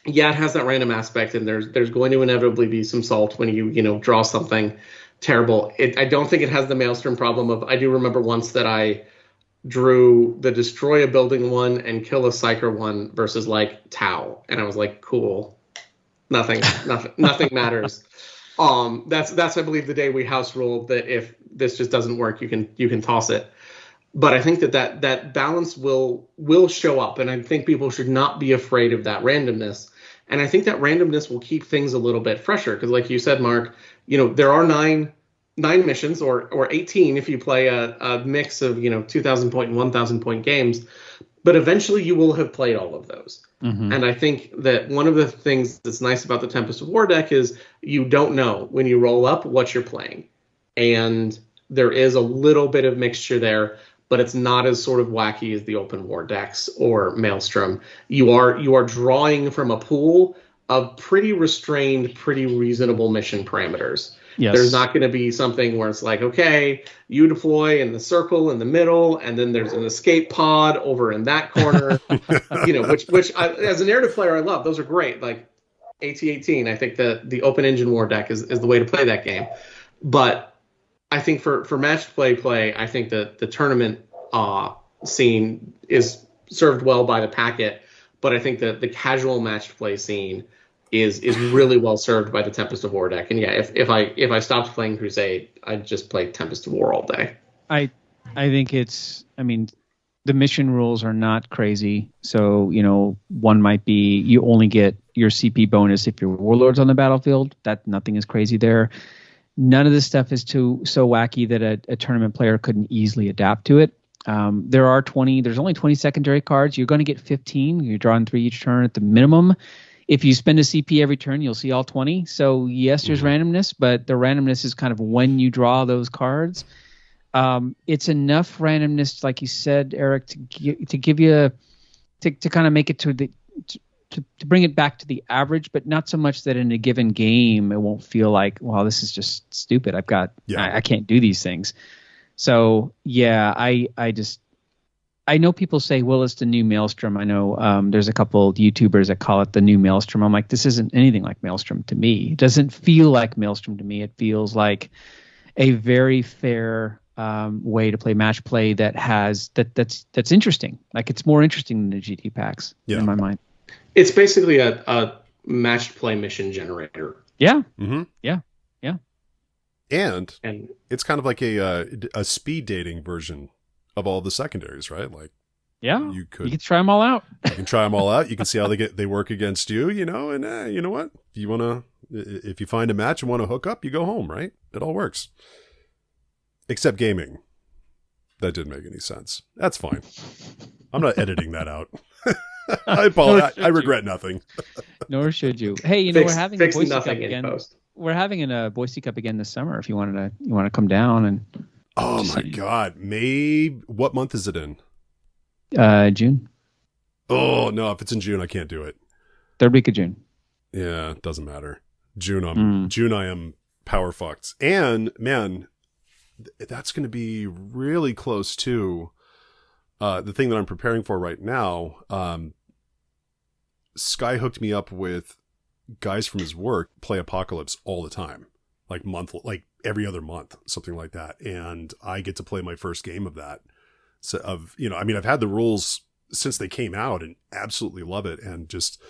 it has that random aspect, and there's going to inevitably be some salt when you draw something terrible. I don't think it has the Maelstrom problem of, I do remember once that I drew the destroy a building one and kill a psyker one versus like Tau, and I was like, cool, nothing matters. That's I believe the day we house ruled that if this just doesn't work, you can toss it. But I think that balance will show up, and I think people should not be afraid of that randomness. And I think that randomness will keep things a little bit fresher because, like you said, Mark, there are nine missions or 18 if you play a mix of 2,000 point and 1,000 point games. But eventually, you will have played all of those. Mm-hmm. And I think that one of the things that's nice about the Tempest of War deck is you don't know when you roll up what you're playing, and there is a little bit of mixture there. But it's not as sort of wacky as the open war decks or Maelstrom. You are drawing from a pool of pretty restrained, pretty reasonable mission parameters. Yes. There's not going to be something where it's like, okay, you deploy in the circle in the middle, and then there's an escape pod over in that corner. Which I, as a narrative player, I love. Those are great. Like AT-18, I think the open engine war deck is the way to play that game. But I think for matched play, I think that the tournament scene is served well by the packet, but I think that the casual matched play scene is really well served by the Tempest of War deck. And yeah, if I stopped playing Crusade, I'd just play Tempest of War all day. I think the mission rules are not crazy. So, one might be you only get your CP bonus if your Warlord's on the battlefield. That nothing is crazy there. None of this stuff is so wacky that a tournament player couldn't easily adapt to it. There's only 20 secondary cards. You're going to get 15. You're drawing 3 each turn at the minimum. If you spend a CP every turn, you'll see all 20. So yes, there's randomness, but the randomness is kind of when you draw those cards. It's enough randomness, like you said, Eric, to give you to kind of make it to bring it back to the average, but not so much that in a given game it won't feel like, wow, this is just stupid. I can't do these things. So yeah, I know people say, well, it's the new Maelstrom. I know there's a couple YouTubers that call it the new Maelstrom. I'm like, this isn't anything like Maelstrom to me. It doesn't feel like Maelstrom to me. It feels like a very fair way to play match play that's interesting. Like it's more interesting than the GT packs in my mind. It's basically a matched play mission generator. Yeah. Mm-hmm. Yeah. And it's kind of like a speed dating version of all the secondaries, right? Like, you can try them all out. You can try them all out. You can see how they work against you, and you know what? If you find a match and want to hook up, you go home, right? It all works. Except gaming. That didn't make any sense. That's fine. I'm not editing that out. I apologize. I regret nothing. Nor should you. Hey, we're having a Boise Cup again. Post. We're having a Boise Cup again this summer. If you want to come down and. Oh my God! What month is it in? June. Oh no! If it's in June, I can't do it. 3rd week of June. Yeah, it doesn't matter. June, I am power fucked. And man, that's going to be really close to the thing that I'm preparing for right now. Sky hooked me up with guys from his work play Apocalypse all the time, like every other month, something like that. And I get to play my first game of that. So I've had the rules since they came out and absolutely love it. And just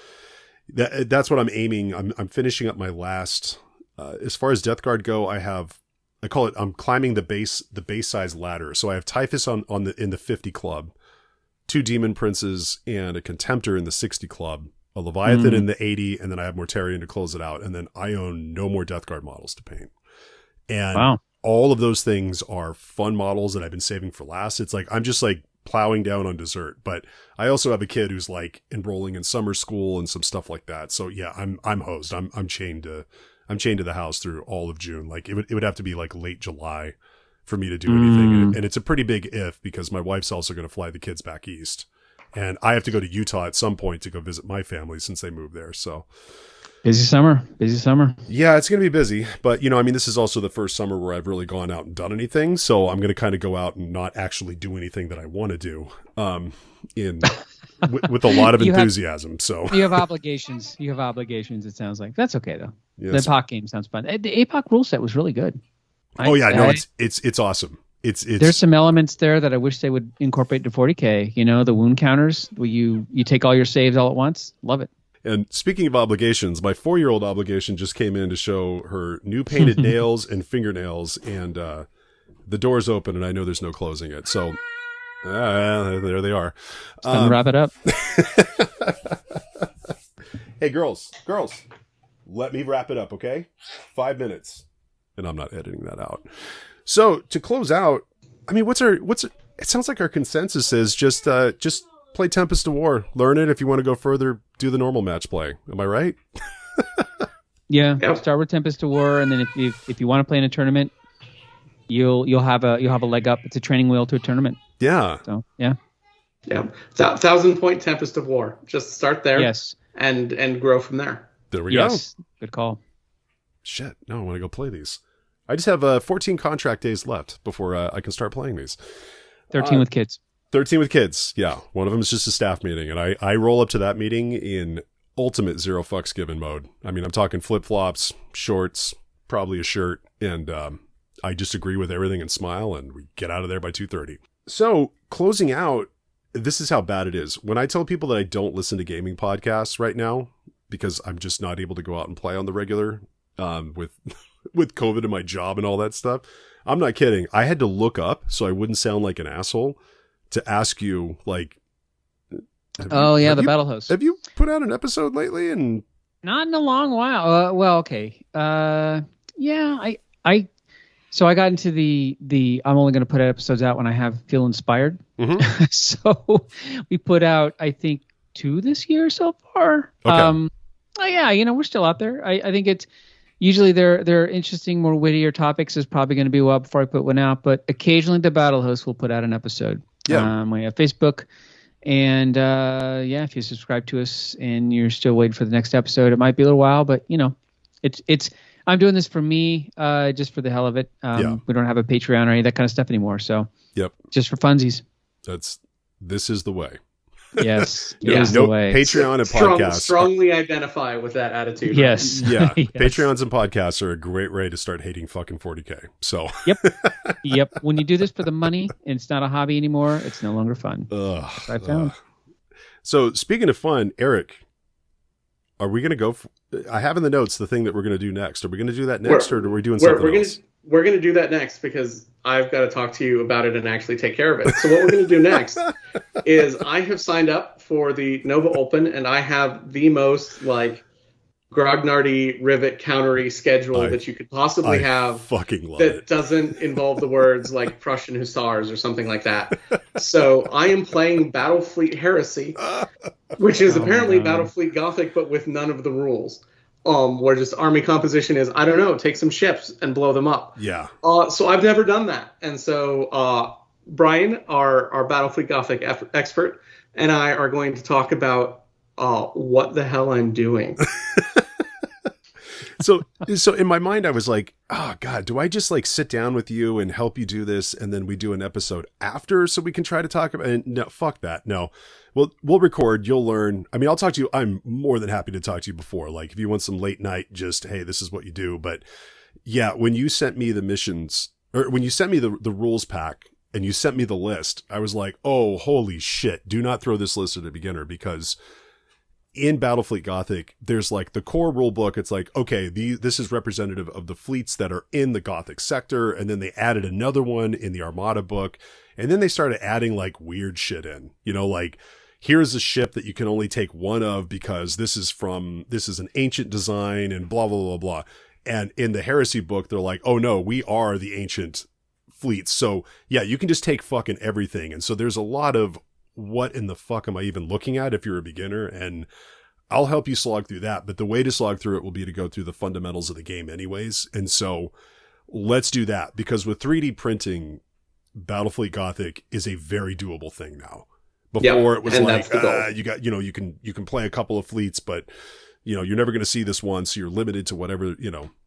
that's what I'm aiming. I'm finishing up my last, as far as Death Guard go, I'm climbing the base size ladder. So I have Typhus in the 50 club, 2 Demon Princes and a Contemptor in the 60 club, a Leviathan in the 80, and then I have Mortarion to close it out. And then I own no more Death Guard models to paint. And all of those things are fun models that I've been saving for last. It's like I'm just like plowing down on dessert. But I also have a kid who's like enrolling in summer school and some stuff like that. So yeah, I'm hosed. I'm chained to the house through all of June. Like it would have to be like late July for me to do anything. And it's a pretty big if, because my wife's also going to fly the kids back east. And I have to go to Utah at some point to go visit my family since they moved there. So busy summer. Yeah, it's going to be busy. But, this is also the first summer where I've really gone out and done anything. So I'm going to kind of go out and not actually do anything that I want to do with a lot of enthusiasm. So you have obligations. It sounds like. That's okay, though. Yes. The APOC game sounds fun. The APOC rule set was really good. It's awesome. It's there's some elements there that I wish they would incorporate to 40K. The wound counters where you take all your saves all at once. Love it. And speaking of obligations, my 4-year-old obligation just came in to show her new painted nails and fingernails, and the door's open, and I know there's no closing it. So There they are. It's time to wrap it up. Hey, girls, let me wrap it up, okay? 5 minutes. And I'm not editing that out. So to close out, I mean, it sounds like our consensus is just play Tempest of War. Learn it. If you want to go further, do the normal match play. Am I right? Yeah. Yep. Start with Tempest of War, and then if you want to play in a tournament, you'll have a leg up. It's a training wheel to a tournament. Yeah. So yeah. Yeah. 1,000-point Tempest of War. Just start there. Yes. And grow from there. There we Yes. go. Good call. Shit. Now I want to go play these. I just have 14 contract days left before I can start playing these. 13 with kids. 13 with kids. Yeah. One of them is just a staff meeting. And I roll up to that meeting in ultimate zero fucks given mode. I mean, I'm talking flip-flops, shorts, probably a shirt. And I just agree with everything and smile. And we get out of there by 2:30. So closing out, this is how bad it is. When I tell people that I don't listen to gaming podcasts right now, because I'm just not able to go out and play on the regular with COVID and my job and all that stuff. I'm not kidding. I had to look up so I wouldn't sound like an asshole to ask you, like, the battle host. Have you put out an episode lately? And not in a long while. Well, okay. Yeah, so I got into the I'm only going to put episodes out when I feel inspired. Mm-hmm. So we put out, I think, 2 this year so far. Okay. Yeah, we're still out there. I think it's usually they're interesting, more wittier topics is probably going to be a while before I put one out, but occasionally the battle host will put out an episode. Yeah. We have Facebook, and if you subscribe to us and you're still waiting for the next episode, it might be a little while, but it's I'm doing this for me, just for the hell of it. We don't have a Patreon or any of that kind of stuff anymore, so yep, just for funsies. This is the way. Yes, the way. Patreon and podcasts. Strongly identify with that attitude. Yes. Yeah. Yes. Patreons and podcasts are a great way to start hating fucking 40K. So. Yep. When you do this for the money and it's not a hobby anymore, it's no longer fun. That's what I found. So speaking of fun, Eric, are we going to go? I have in the notes the thing that we're going to do next. Are we going to do that next, or are we doing something else? We're going to do that next because I've got to talk to you about it and actually take care of it. So what we're going to do next is I have signed up for the Nova Open, and I have the most grognardy, rivet, countery schedule that you could possibly have. Fucking love that it. Doesn't involve the words like Prussian Hussars or something like that. So I am playing Battlefleet Heresy, which is apparently Battlefleet Gothic, but with none of the rules. Where just army composition is, I don't know, take some ships and blow them up. Yeah. So I've never done that. And so Brian, our Battlefleet Gothic expert, and I are going to talk about what the hell I'm doing. So in my mind, I was like, oh God, do I just sit down with you and help you do this? And then we do an episode after so we can try to talk about it? No, fuck that. No. We'll record. You'll learn. I mean, I'll talk to you. I'm more than happy to talk to you before. If you want some late night, just, hey, this is what you do. But yeah, when you sent me the missions, or when you sent me the rules pack and you sent me the list, I was like, oh, holy shit. Do not throw this list at a beginner, because in Battlefleet Gothic, there's the core rule book. It's okay, this is representative of the fleets that are in the Gothic sector. And then they added another one in the Armada book. And then they started adding weird shit in, here's a ship that you can only take one of because this is an ancient design and blah, blah, blah, blah. And in the Heresy book, they're like, oh no, we are the ancient fleets. So yeah, you can just take fucking everything. And so there's a lot of what in the fuck am I even looking at if you're a beginner? And I'll help you slog through that. But the way to slog through it will be to go through the fundamentals of the game anyways. And so let's do that, because with 3D printing, Battlefleet Gothic is a very doable thing now. Before it was you got, you can play a couple of fleets, but you're never going to see this one. So you're limited to whatever,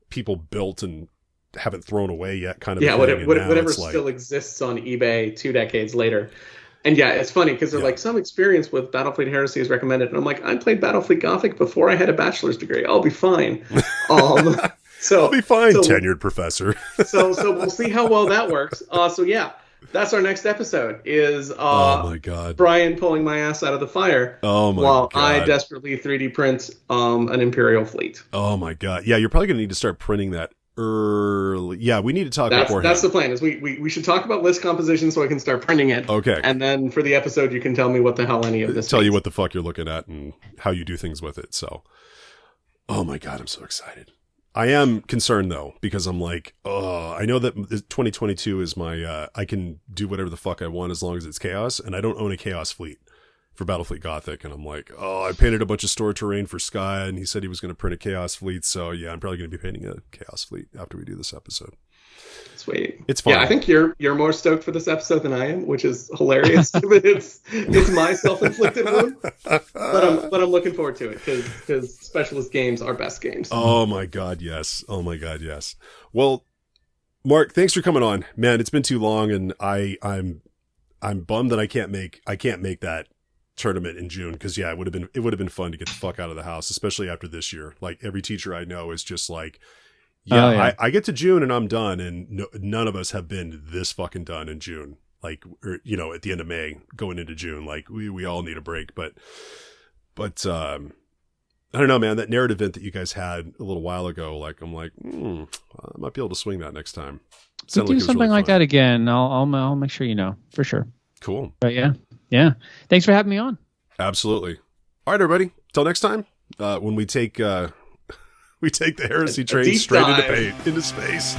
people built and haven't thrown away yet kind of thing. Whatever still exists on eBay 2 decades later. And yeah, it's funny because they're some experience with Battlefleet Heresy is recommended. And I'm like, I played Battlefleet Gothic before I had a bachelor's degree. I'll be fine. So I'll be fine, tenured professor. so we'll see how well that works. So yeah, that's our next episode is oh my God, Brian pulling my ass out of the fire. Oh my while God. I desperately 3D print an Imperial fleet. Oh my God. Yeah, you're probably going to need to start printing that early. Yeah, we need to talk beforehand. That's the plan. Is we should talk about list composition so I can start printing it. Okay. And then for the episode, you can tell me what the hell any of this. Tell means. you what the fuck you're looking at and how you do things with it. So, oh my god, I'm so excited. I am concerned though because I'm like, oh, I know that 2022 is my. I can do whatever the fuck I want as long as it's chaos, and I don't own a chaos fleet for Battlefleet Gothic, and I'm like, oh, I painted a bunch of store terrain for Sky, and he said he was going to print a Chaos Fleet, so yeah, I'm probably going to be painting a Chaos Fleet after we do this episode. Sweet. It's fun. Yeah, I think you're more stoked for this episode than I am, which is hilarious. it's my self-inflicted wound, but I'm looking forward to it because specialist games are best games. Oh my god, yes. Oh my god, yes. Well, Mark, thanks for coming on, man. It's been too long, and I'm bummed that I can't make that tournament in June because yeah, it would have been fun to get the fuck out of the house, especially after this year. Like every teacher I know is just like, yeah. I get to June and I'm done, and none of us have been this fucking done in June. Like, or, at the end of May going into June, like we all need a break. But I don't know, man. That narrative event that you guys had a little while ago, like I'm like, I might be able to swing that next time. We'll do something really like that again. I'll make sure you know for sure. Cool. But yeah. Thanks for having me on. Absolutely. All right, everybody. Till next time, when we take the heresy train straight into space.